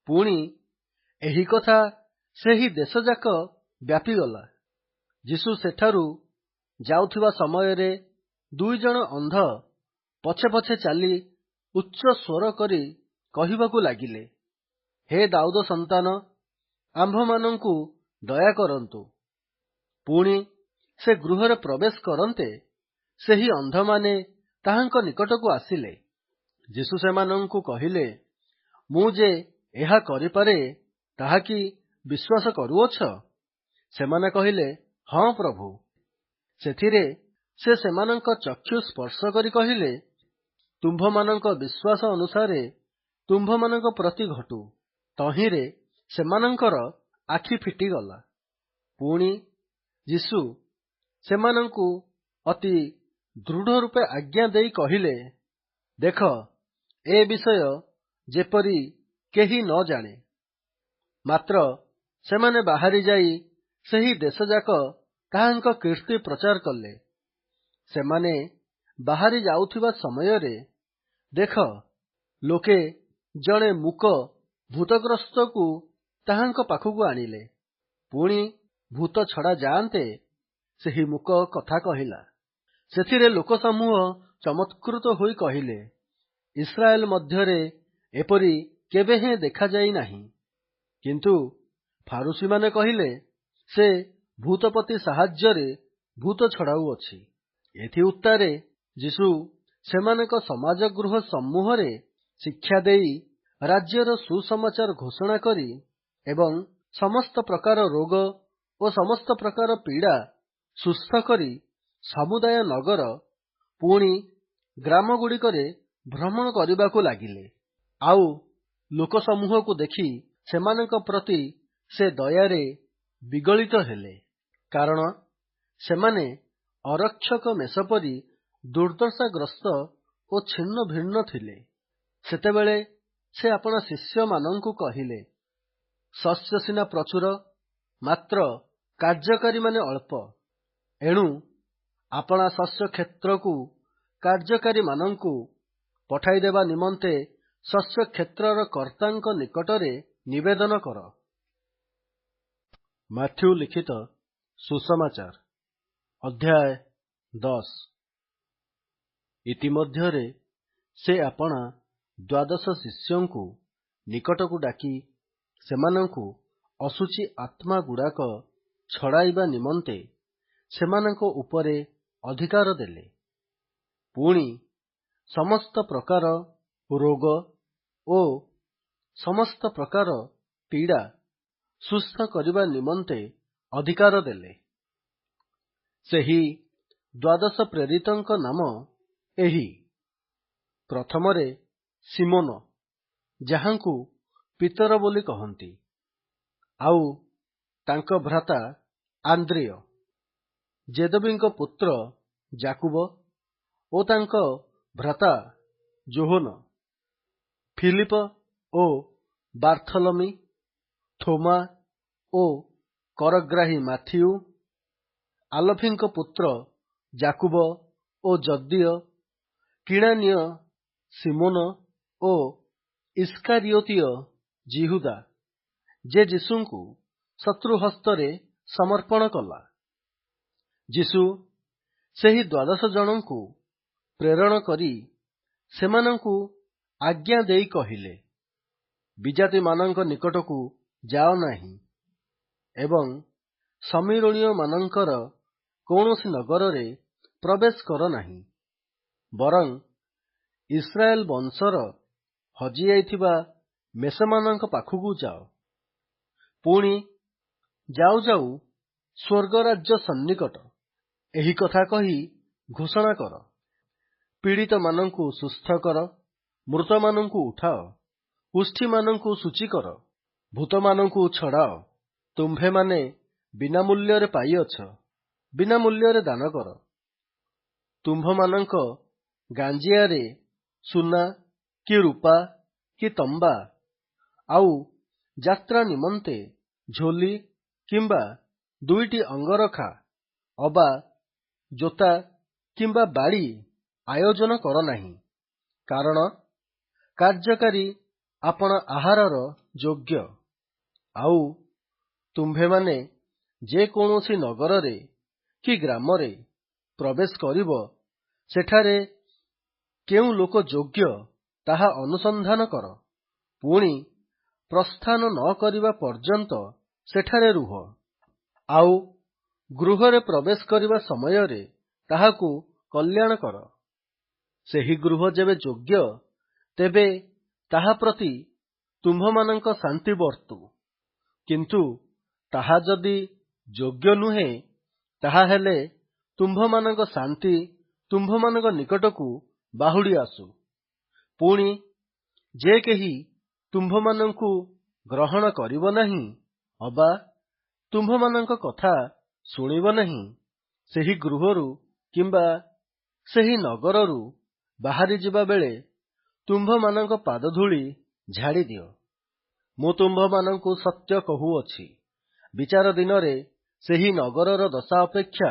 ପୁଣି ଏହି କଥା ସେହି ଦେଶଯାକ ବ୍ୟାପିଗଲା। ଯୀଶୁ ସେଠାରୁ ଯାଉଥିବା ସମୟରେ 2 ଜଣ ଅନ୍ଧ ପଛେ ପଛେ ଚାଲି ଉଚ୍ଚ ସ୍ୱର କରି କହିବାକୁ ଲାଗିଲେ, ହେ ଦାଉଦ ସନ୍ତାନ, ଆମ୍ଭମାନଙ୍କୁ ଦୟା କରନ୍ତୁ। ପୁଣି ସେ ଗୃହରେ ପ୍ରବେଶ କରନ୍ତେ ସେହି ଅନ୍ଧମାନେ ତାହାଙ୍କ ନିକଟକୁ ଆସିଲେ। ଯୀଶୁ ସେମାନଙ୍କୁ କହିଲେ, ମୁଁ ଯେ ଏହା କରିପାରେ ତାହା କି ବିଶ୍ୱାସ କରୁଅଛ? ସେମାନେ କହିଲେ, ହଁ ପ୍ରଭୁ। ସେଥିରେ ସେ ସେମାନଙ୍କ ଚକ୍ଷୁ ସ୍ପର୍ଶ କରି କହିଲେ, ତୁମ୍ଭମାନଙ୍କ ବିଶ୍ୱାସ ଅନୁସାରେ ତୁମ୍ଭମାନଙ୍କ ପ୍ରତି ଘଟୁ। ତହିଁରେ ସେମାନଙ୍କର ଆଖି ଫିଟିଗଲା। ପୁଣି ଯୀଶୁ ସେମାନଙ୍କୁ ଅତି ଦୃଢ଼ ରୂପେ ଆଜ୍ଞା ଦେଇ କହିଲେ, ଦେଖ, ଏ ବିଷୟ ଯେପରି କେହି ନ ଜାଣେ। ମାତ୍ର ସେମାନେ ବାହାରି ଯାଇ ସେହି ଦେଶଯାକ ତାହାଙ୍କ କୀର୍ତ୍ତି ପ୍ରଚାର କଲେ। ସେମାନେ ବାହାରି ଯାଉଥିବା ସମୟରେ, ଦେଖ, ଲୋକେ ଜଣେ ମୂକ ଭୂତଗ୍ରସ୍ତକୁ ତାହାଙ୍କ ପାଖକୁ ଆଣିଲେ। ପୁଣି ଭୂତ ଛଡ଼ା ଯାଆନ୍ତେ ସେହି ମୂକ କଥା କହିଲା। ସେଥିରେ ଲୋକସମୂହ ଚମତ୍କୃତ ହୋଇ କହିଲେ, ଇସ୍ରାଏଲ ମଧ୍ୟରେ ଏପରି କେବେହେଁ ଦେଖାଯାଇ ନାହିଁ। କିନ୍ତୁ ଫାରୁସୀମାନେ କହିଲେ, ସେ ଭୂତପତି ସାହାଯ୍ୟରେ ଭୂତ ଛଡ଼ାଉଅଛି। ଏଥି ଉତ୍ତାରେ ଯୀଶୁ ସେମାନଙ୍କ ସମାଜ ଗୃହ ସମ୍ମୁଖରେ ଶିକ୍ଷା ଦେଇ ରାଜ୍ୟର ସୁସମାଚାର ଘୋଷଣା କରି ଏବଂ ସମସ୍ତ ପ୍ରକାର ରୋଗ ଓ ସମସ୍ତ ପ୍ରକାର ପୀଡ଼ା ସୁସ୍ଥ କରି ସମୁଦାୟ ନଗର ପୁଣି ଗ୍ରାମଗୁଡ଼ିକରେ ଭ୍ରମଣ କରିବାକୁ ଲାଗିଲେ। ଆଉ ଲୋକସମୂହକୁ ଦେଖି ସେମାନଙ୍କ ପ୍ରତି ସେ ଦୟାରେ ବିଗଳିତ ହେଲେ, କାରଣ ସେମାନେ ଅରକ୍ଷକ ମେଷ ପରି ଦୁର୍ଦ୍ଦଶାଗ୍ରସ୍ତ ଓ ଛିନ୍ନ ଭିନ୍ନ ଥିଲେ। ସେତେବେଳେ ସେ ଆପଣା ଶିଷ୍ୟମାନଙ୍କୁ କହିଲେ, ଶସ୍ୟ ସିନା ପ୍ରଚୁର, ମାତ୍ର କାର୍ଯ୍ୟକାରୀମାନେ ଅଳ୍ପ। ଏଣୁ ଆପଣା ଶସ୍ୟ କ୍ଷେତ୍ରକୁ କାର୍ଯ୍ୟକାରୀମାନଙ୍କୁ ପଠାଇଦେବା ନିମନ୍ତେ ଶସ୍ୟ କ୍ଷେତ୍ରର କର୍ତ୍ତାଙ୍କ ନିକଟରେ ନିବେଦନ କର। ମାଥ୍ୟୁ ଲିଖିତ ସୁସମାଚାର ଅଧ୍ୟାୟ 10। ଇତିମଧ୍ୟରେ ସେ ଆପଣା 12 ଶିଷ୍ୟଙ୍କୁ ନିକଟକୁ ଡାକି ସେମାନଙ୍କୁ ଅଶୁଚି ଆତ୍ମାଗୁଡ଼ାକ ଛଡ଼ାଇବା ନିମନ୍ତେ ସେମାନଙ୍କ ଉପରେ ଅଧିକାର ଦେଲେ। ପୁଣି ସମସ୍ତ ପ୍ରକାର ରୋଗ ଓ ସମସ୍ତ ପ୍ରକାର ପୀଡ଼ା ସୁସ୍ଥ କରିବା ନିମନ୍ତେ ଅଧିକାର ଦେଲେ। ସେହି 12 ପ୍ରେରିତଙ୍କ ନାମ ଏହି: ପ୍ରଥମରେ ସିମୋନ, ଯାହାଙ୍କୁ ପିତର ବୋଲି କହନ୍ତି, ଆଉ ତାଙ୍କ ଭ୍ରାତା ଆନ୍ଦ୍ରିୟ, ଜେଦବୀଙ୍କ ପୁତ୍ର ଯାକୁବ ଓ ତାଙ୍କ ଭ୍ରାତା ଯୋହନ, ଫିଲିପ ଓ ବାର୍ଥୋଲୋମି, ଥୋମା ଓ କରଗ୍ରାହୀ ମାଥିଉ, ଆଲଫିଙ୍କ ପୁତ୍ର ଯାକୁବ ଓ ଜବ୍ଦିୟ, କିଣାନୀୟ ସିମୋନ ଓ ଇସ୍କାରିଓତୀୟ ଯିହୁଦା, ଯେ ଯୀଶୁଙ୍କୁ ଶତ୍ରୁ ହସ୍ତରେ ସମର୍ପଣ କଲା। ଯୀଶୁ ସେହି 12 ଜଣଙ୍କୁ ପ୍ରେରଣ କରି ସେମାନଙ୍କୁ ଆଜ୍ଞା ଦେଇ କହିଲେ, ବିଜାତିମାନଙ୍କ ନିକଟକୁ ଯାଅ ନାହିଁ ଏବଂ ସମୀରଣୀୟମାନଙ୍କର କୌଣସି ନଗରରେ ପ୍ରବେଶ କର ନାହିଁ, ବରଂ ଇସ୍ରାଏଲ ବଂଶର ହଜିଯାଇଥିବା ମେଷମାନଙ୍କ ପାଖକୁ ଯାଅ। ପୁଣି ଯାଉ ଯାଉ ସ୍ୱର୍ଗରାଜ୍ୟ ସନ୍ନିକଟ, ଏହି କଥା କହି ଘୋଷଣା କର। ପୀଡ଼ିତମାନଙ୍କୁ ସୁସ୍ଥ କର, ମୃତମାନଙ୍କୁ ଉଠାଅ, କୁଷ୍ଠୀମାନଙ୍କୁ ଶୁଚି କର, ଭୂତମାନଙ୍କୁ ଛଡ଼ାଅ, ତୁମ୍ଭେମାନେ ବିନା ମୂଲ୍ୟରେ ପାଇଅଛ, ବିନା ମୂଲ୍ୟରେ ଦାନ କର। ତୁମ୍ଭମାନଙ୍କ ଗାଞ୍ଜିଆରେ ସୁନା କି ରୂପା କି ତମ୍ବା ଆଉ ଯାତ୍ରା ନିମନ୍ତେ ଝୋଲି କିମ୍ବା 2ଟି ଅଙ୍ଗରଖା ଅବା ଜୋତା କିମ୍ବା ବାଡ଼ି ଆୟୋଜନ କର ନାହିଁ, କାରଣ କାର୍ଯ୍ୟକାରୀ ଆପଣା ଆହାରର ଯୋଗ୍ୟ। ଆଉ ତୁମ୍ଭେମାନେ ଯେକୌଣସି ନଗରରେ କି ଗ୍ରାମରେ ପ୍ରବେଶ କରିବ, ସେଠାରେ କେଉଁ ଲୋକ ଯୋଗ୍ୟ ତାହା ଅନୁସନ୍ଧାନ କର। ପୁଣି ପ୍ରସ୍ଥାନ ନ କରିବା ପର୍ଯ୍ୟନ୍ତ ସେଠାରେ ରୁହ। ଆଉ ଗୃହରେ ପ୍ରବେଶ କରିବା ସମୟରେ ତାହାକୁ କଲ୍ୟାଣ କର। ସେହି ଗୃହ ଯେବେ ଯୋଗ୍ୟ, ତେବେ ତାହା ପ୍ରତି ତୁମ୍ଭମାନଙ୍କ ଶାନ୍ତି ବର୍ତ୍ତୁ। କିନ୍ତୁ ତାହା ଯଦି ଯୋଗ୍ୟ ନୁହେଁ, ତାହାହେଲେ ତୁମ୍ଭମାନଙ୍କ ଶାନ୍ତି ତୁମ୍ଭମାନଙ୍କ ନିକଟକୁ ବାହୁଡ଼ି ଆସୁ। ପୁଣି ଯେ କେହି ତୁମ୍ଭମାନଙ୍କୁ ଗ୍ରହଣ କରିବ ନାହିଁ ଅବା ତୁମ୍ଭମାନଙ୍କ କଥା ଶୁଣିବ ନାହିଁ, ସେହି ଗୃହରୁ କିମ୍ବା ସେହି ନଗରରୁ ବାହାରିଯିବା ବେଳେ ତୁମ୍ଭମାନଙ୍କ ପାଦଧୂଳି ଝାଡ଼ିଦିଅ। ମୁଁ ତୁମ୍ଭମାନଙ୍କୁ ସତ୍ୟ କହୁଅଛି, ବିଚାର ଦିନରେ ସେହି ନଗରର ଦଶା ଅପେକ୍ଷା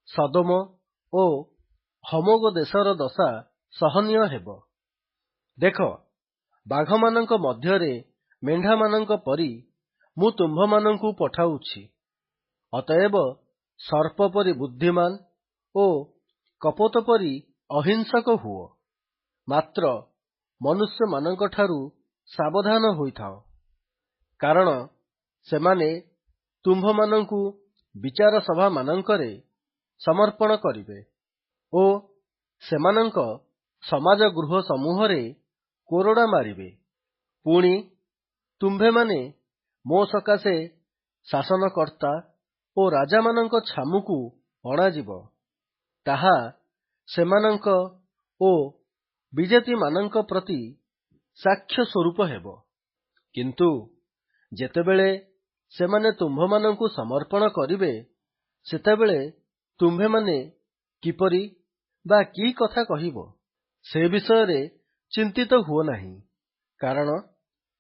ସଦୋମ ଓ ହମୋଗ ଦେଶର ଦଶା ସହନୀୟ ହେବ। ଦେଖ, ବାଘମାନଙ୍କ ମଧ୍ୟରେ ମେଣ୍ଢାମାନଙ୍କ ପରି ମୁଁ ତୁମ୍ଭମାନଙ୍କୁ ପଠାଉଛି। ଅତଏବ ସର୍ପ ପରି ବୁଦ୍ଧିମାନ ଓ କପୋତ ପରି ଅହିଂସକ ହୁଅ। ମାତ୍ର ମନୁଷ୍ୟମାନଙ୍କଠାରୁ ସାବଧାନ ହୋଇଥାଅ, କାରଣ ସେମାନେ ତୁମ୍ଭମାନଙ୍କୁ ବିଚାର ସଭାମାନଙ୍କରେ ସମର୍ପଣ କରିବେ ଓ ସେମାନଙ୍କ ସମାଜ ଗୃହ ସମୂହରେ କୋରଡ଼ା ମାରିବେ। ପୁଣି ତୁମ୍ଭେମାନେ ମୋ ସକାଶେ ଶାସନକର୍ତ୍ତା ଓ ରାଜାମାନଙ୍କ ଛାମୁକୁ ଅଣାଯିବ। ତାହା ସେମାନଙ୍କ ଓ ବିଜେତାମାନଙ୍କ ପ୍ରତି ସାକ୍ଷ୍ୟ ସ୍ୱରୂପ ହେବ। କିନ୍ତୁ ଯେତେବେଳେ ସେମାନେ ତୁମ୍ଭମାନଙ୍କୁ ସମର୍ପଣ କରିବେ, ସେତେବେଳେ ତୁମ୍ଭେମାନେ କିପରି ବା କି କଥା କହିବ, ସେ ବିଷୟରେ ଚିନ୍ତିତ ହୁଅ ନାହିଁ, କାରଣ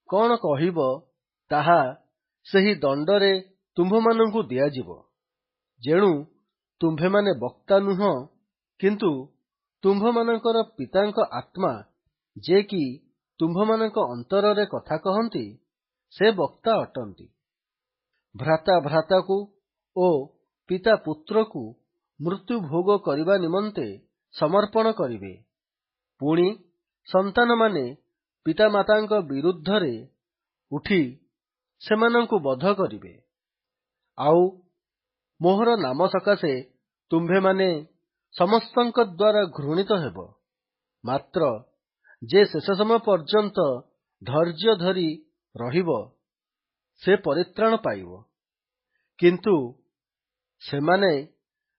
କଣ କହିବ ତାହା ସେହି ଦଣ୍ଡରେ ତୁମ୍ଭମାନଙ୍କୁ ଦିଆଯିବ। ଯେଣୁ ତୁମ୍ଭେମାନେ ବକ୍ତା ନୁହଁ, କିନ୍ତୁ ତୁମ୍ଭମାନଙ୍କର ପିତାଙ୍କ ଆତ୍ମା ଯେ କି ତୁମ୍ଭମାନଙ୍କ ଅନ୍ତରରେ କଥା କହନ୍ତି, ସେ ବକ୍ତା ଅଟନ୍ତି। ଭ୍ରାତା ଭ୍ରାତାକୁ ଓ ପିତା ପୁତ୍ରକୁ ମୃତ୍ୟୁ ଭୋଗ କରିବା ନିମନ୍ତେ ସମର୍ପଣ କରିବେ। ପୁଣି ସନ୍ତାନମାନେ ପିତାମାତାଙ୍କ ବିରୁଦ୍ଧରେ ଉଠି ସେମାନଙ୍କୁ ବଧ କରିବେ। ଆଉ ମୋହର ନାମ ସକାଶେ ତୁମ୍ଭେମାନେ ସମସ୍ତଙ୍କ ଦ୍ୱାରା ଘୃଣିତ ହେବ। ମାତ୍ର ଯେ ଶେଷ ସମୟ ପର୍ଯ୍ୟନ୍ତ ଧୈର୍ଯ୍ୟ ଧରି ରହିବ, ସେ ପରିତ୍ରାଣ ପାଇବ। କିନ୍ତୁ ସେମାନେ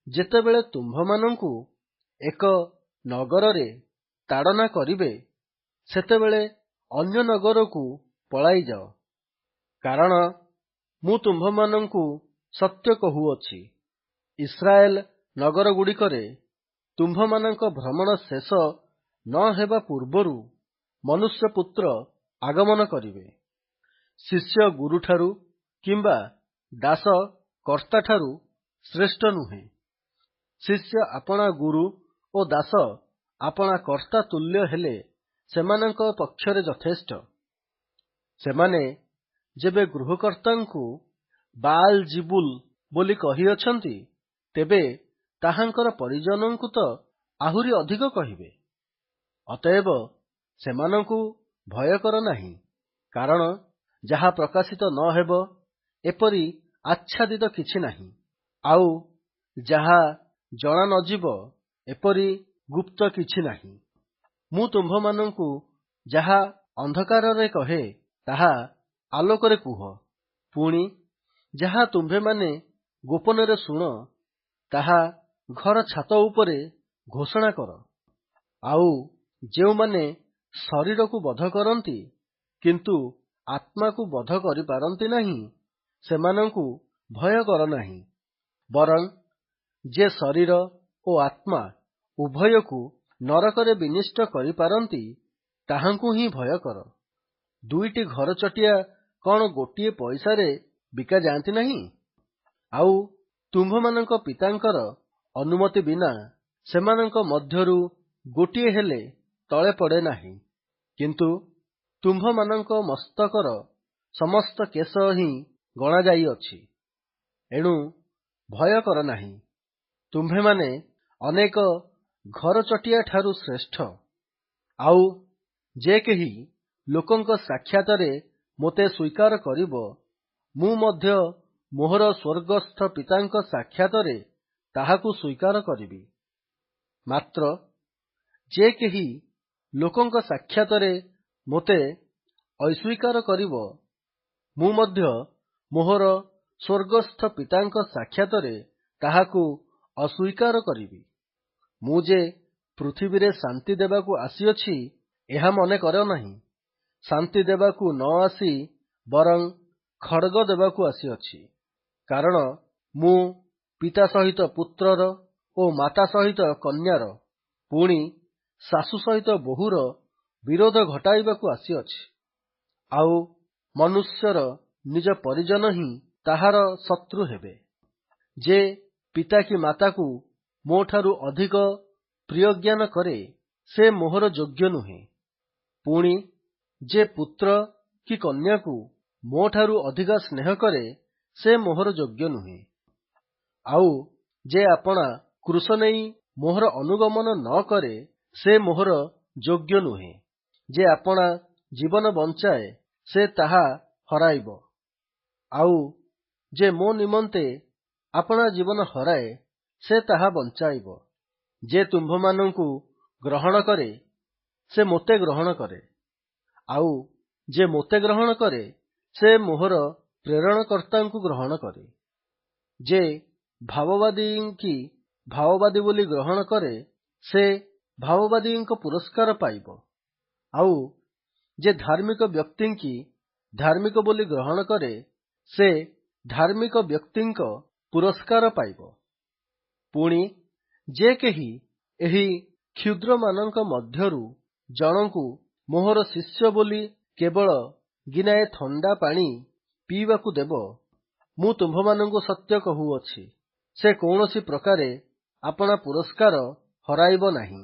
ଯେତେବେଳେ ତୁମ୍ଭମାନଙ୍କୁ ଏକ ନଗରରେ ତାଡ଼ନା କରିବେ, ସେତେବେଳେ ଅନ୍ୟ ନଗରକୁ ପଳାଇଯାଅ। କାରଣ ମୁଁ ତୁମ୍ଭମାନଙ୍କୁ ସତ୍ୟ କହୁଅଛି, ଇସ୍ରାଏଲ ନଗରଗୁଡ଼ିକରେ ତୁମ୍ଭମାନଙ୍କ ଭ୍ରମଣ ଶେଷ ନ ହେବା ପୂର୍ବରୁ ମନୁଷ୍ୟପୁତ୍ର ଆଗମନ କରିବେ। ଶିଷ୍ୟ ଗୁରୁଠାରୁ କିମ୍ବା ଦାସ କର୍ତ୍ତାଠାରୁ ଶ୍ରେଷ୍ଠ ନୁହେଁ। ଶିଷ୍ୟ ଆପଣା ଗୁରୁ ଓ ଦାସ ଆପଣା କର୍ତ୍ତା ତୁଲ୍ୟ ହେଲେ ସେମାନଙ୍କ ପକ୍ଷରେ ଯଥେଷ୍ଟ। ସେମାନେ ଯେବେ ଗୃହକର୍ତ୍ତାଙ୍କୁ ବାଆଲ ଜିବୁଲ ବୋଲି କହିଅଛନ୍ତି, ତେବେ ତାହାଙ୍କର ପରିଜନଙ୍କୁ ତ ଆହୁରି ଅଧିକ କହିବେ। ଅତଏବ ସେମାନଙ୍କୁ ଭୟ କର ନାହିଁ, କାରଣ ଯାହା ପ୍ରକାଶିତ ନ ହେବ, ଏପରି ଆଚ୍ଛାଦିତ କିଛି ନାହିଁ। ଆଉ ଯାହା ଜଣା ନ ଯିବ, ଏପରି ଗୁପ୍ତ କିଛି ନାହିଁ। ମୁଁ ତୁମ୍ଭମାନଙ୍କୁ ଯାହା ଅନ୍ଧକାରରେ କହେ, ତାହା ଆଲୋକରେ କୁହ। ପୁଣି ଯାହା ତୁମ୍ଭେମାନେ ଗୋପନରେ ଶୁଣ, ତାହା ଘର ଛାତ ଉପରେ ଘୋଷଣା କର। ଆଉ ଯେଉଁମାନେ ଶରୀରକୁ ବଧ କରନ୍ତି, କିନ୍ତୁ ଆତ୍ମାକୁ ବଧ କରିପାରନ୍ତି ନାହିଁ, ସେମାନଙ୍କୁ ଭୟ କର ନାହିଁ, ବରଂ ଯେ ଶରୀର ଓ ଆତ୍ମା ଉଭୟକୁ ନରକରେ ବିନିଷ୍ଟ କରିପାରନ୍ତି ତାହାଙ୍କୁ ହିଁ ଭୟ କର। ଦୁଇଟି ଘରଚଟିଆ କଣ ଗୋଟିଏ ପଇସାରେ ବିକାଯାଆନ୍ତି ନାହିଁ? ଆଉ ତୁମ୍ଭମାନଙ୍କ ପିତାଙ୍କର ଅନୁମତି ବିନା ସେମାନଙ୍କ ମଧ୍ୟରୁ ଗୋଟିଏ ହେଲେ ତଳେ ପଡ଼େ ନାହିଁ। କିନ୍ତୁ ତୁମ୍ଭମାନଙ୍କ ମସ୍ତକର ସମସ୍ତ କେଶ ହିଁ ଗଣାଯାଇଅଛି। ଏଣୁ ଭୟ କର ନାହିଁ। ତୁମ୍ଭେମାନେ ଅନେକ ଘରଚଟିଆ ଠାରୁ ଶ୍ରେଷ୍ଠ। ଆଉ ଯେ କେହି ଲୋକଙ୍କ ସାକ୍ଷାତରେ ମୋତେ ସ୍ୱୀକାର କରିବ, ମୁଁ ମଧ୍ୟ ମୋହର ସ୍ୱର୍ଗସ୍ଥ ପିତାଙ୍କ ସାକ୍ଷାତରେ ତାହାକୁ ସ୍ୱୀକାର କରିବି। ମାତ୍ର ଯେ କେହି ଲୋକଙ୍କ ସାକ୍ଷାତରେ ମୋତେ ଅସ୍ୱୀକାର କରିବ, ମୁଁ ମଧ୍ୟ ମୋହର ସ୍ୱର୍ଗସ୍ଥ ପିତାଙ୍କ ସାକ୍ଷାତରେ ତାହାକୁ ଅସ୍ୱୀକାର କରିବି। ମୁଁ ଯେ ପୃଥିବୀରେ ଶାନ୍ତି ଦେବାକୁ ଆସିଅଛି, ଏହା ମନେ କର ନାହିଁ। ଶାନ୍ତି ଦେବାକୁ ନ ଆସି ବରଂ ଖଡ୍ଗ ଦେବାକୁ ଆସିଅଛି। କାରଣ ମୁଁ ପିତା ସହିତ ପୁତ୍ରର ଓ ମାତା ସହିତ କନ୍ୟାର, ପୁଣି ଶାଶୁ ସହିତ ବୋହୂର ବିରୋଧ ଘଟାଇବାକୁ ଆସିଅଛି। ଆଉ ମନୁଷ୍ୟର ନିଜ ପରିଜନ ହିଁ ତାହାର ଶତ୍ରୁ ହେବେ। ଯେ ପିତା କି ମାତାକୁ ମୋଠାରୁ ଅଧିକ ପ୍ରିୟଜ୍ଞାନ କରେ, ସେ ମୋହର ଯୋଗ୍ୟ ନୁହେଁ। ପୁଣି ଯେ ପୁତ୍ର କି କନ୍ୟାକୁ ମୋଠାରୁ ଅଧିକ ସ୍ନେହ କରେ, ସେ ମୋହର ଯୋଗ୍ୟ ନୁହେଁ। ଆଉ ଯେ ଆପଣା କ୍ରୁଶ ନେଇ ମୋହର ଅନୁଗମନ ନ କରେ, ସେ ମୋହର ଯୋଗ୍ୟ ନୁହେଁ। ଯେ ଆପଣା ଜୀବନ ବଞ୍ଚାଏ, ସେ ତାହା ହରାଇବ। ଆଉ ଯେ ମୋ ନିମନ୍ତେ ଆପଣା ଜୀବନ ହରାଏ, ସେ ତାହା ବଞ୍ଚାଇବ। ଯେ ତୁମ୍ଭମାନଙ୍କୁ ଗ୍ରହଣ କରେ, ସେ ମୋତେ ଗ୍ରହଣ କରେ। ଆଉ ଯେ ମୋତେ ଗ୍ରହଣ କରେ, ସେ ମୋହର ପ୍ରେରଣକର୍ତ୍ତାଙ୍କୁ ଗ୍ରହଣ କରେ। ଯେ ଭାବବାଦୀଙ୍କି ଭାବବାଦୀ ବୋଲି ଗ୍ରହଣ କରେ, ସେ ଭାବବାଦୀଙ୍କ ପୁରସ୍କାର ପାଇବ। ଆଉ ଯେ ଧାର୍ମିକ ବ୍ୟକ୍ତିଙ୍କି ଧାର୍ମିକ ବୋଲି ଗ୍ରହଣ କରେ, ସେ ଧାର୍ମିକ ବ୍ୟକ୍ତିଙ୍କ ପୁରସ୍କାର ପାଇବ। ପୁଣି ଯେ କେହି ଏହି କ୍ଷୁଦ୍ରମାନଙ୍କ ମଧ୍ୟରୁ ଜଣଙ୍କୁ ମୋହର ଶିଷ୍ୟ ବୋଲି କେବଳ ଗିନାଏ ଥଣ୍ଡା ପାଣି ପିଇବାକୁ ଦେବ, ମୁଁ ତୁମ୍ଭମାନଙ୍କୁ ସତ୍ୟ କହୁଅଛି, ସେ କୌଣସି ପ୍ରକାରେ ଆପଣା ପୁରସ୍କାର ହରାଇବ ନାହିଁ।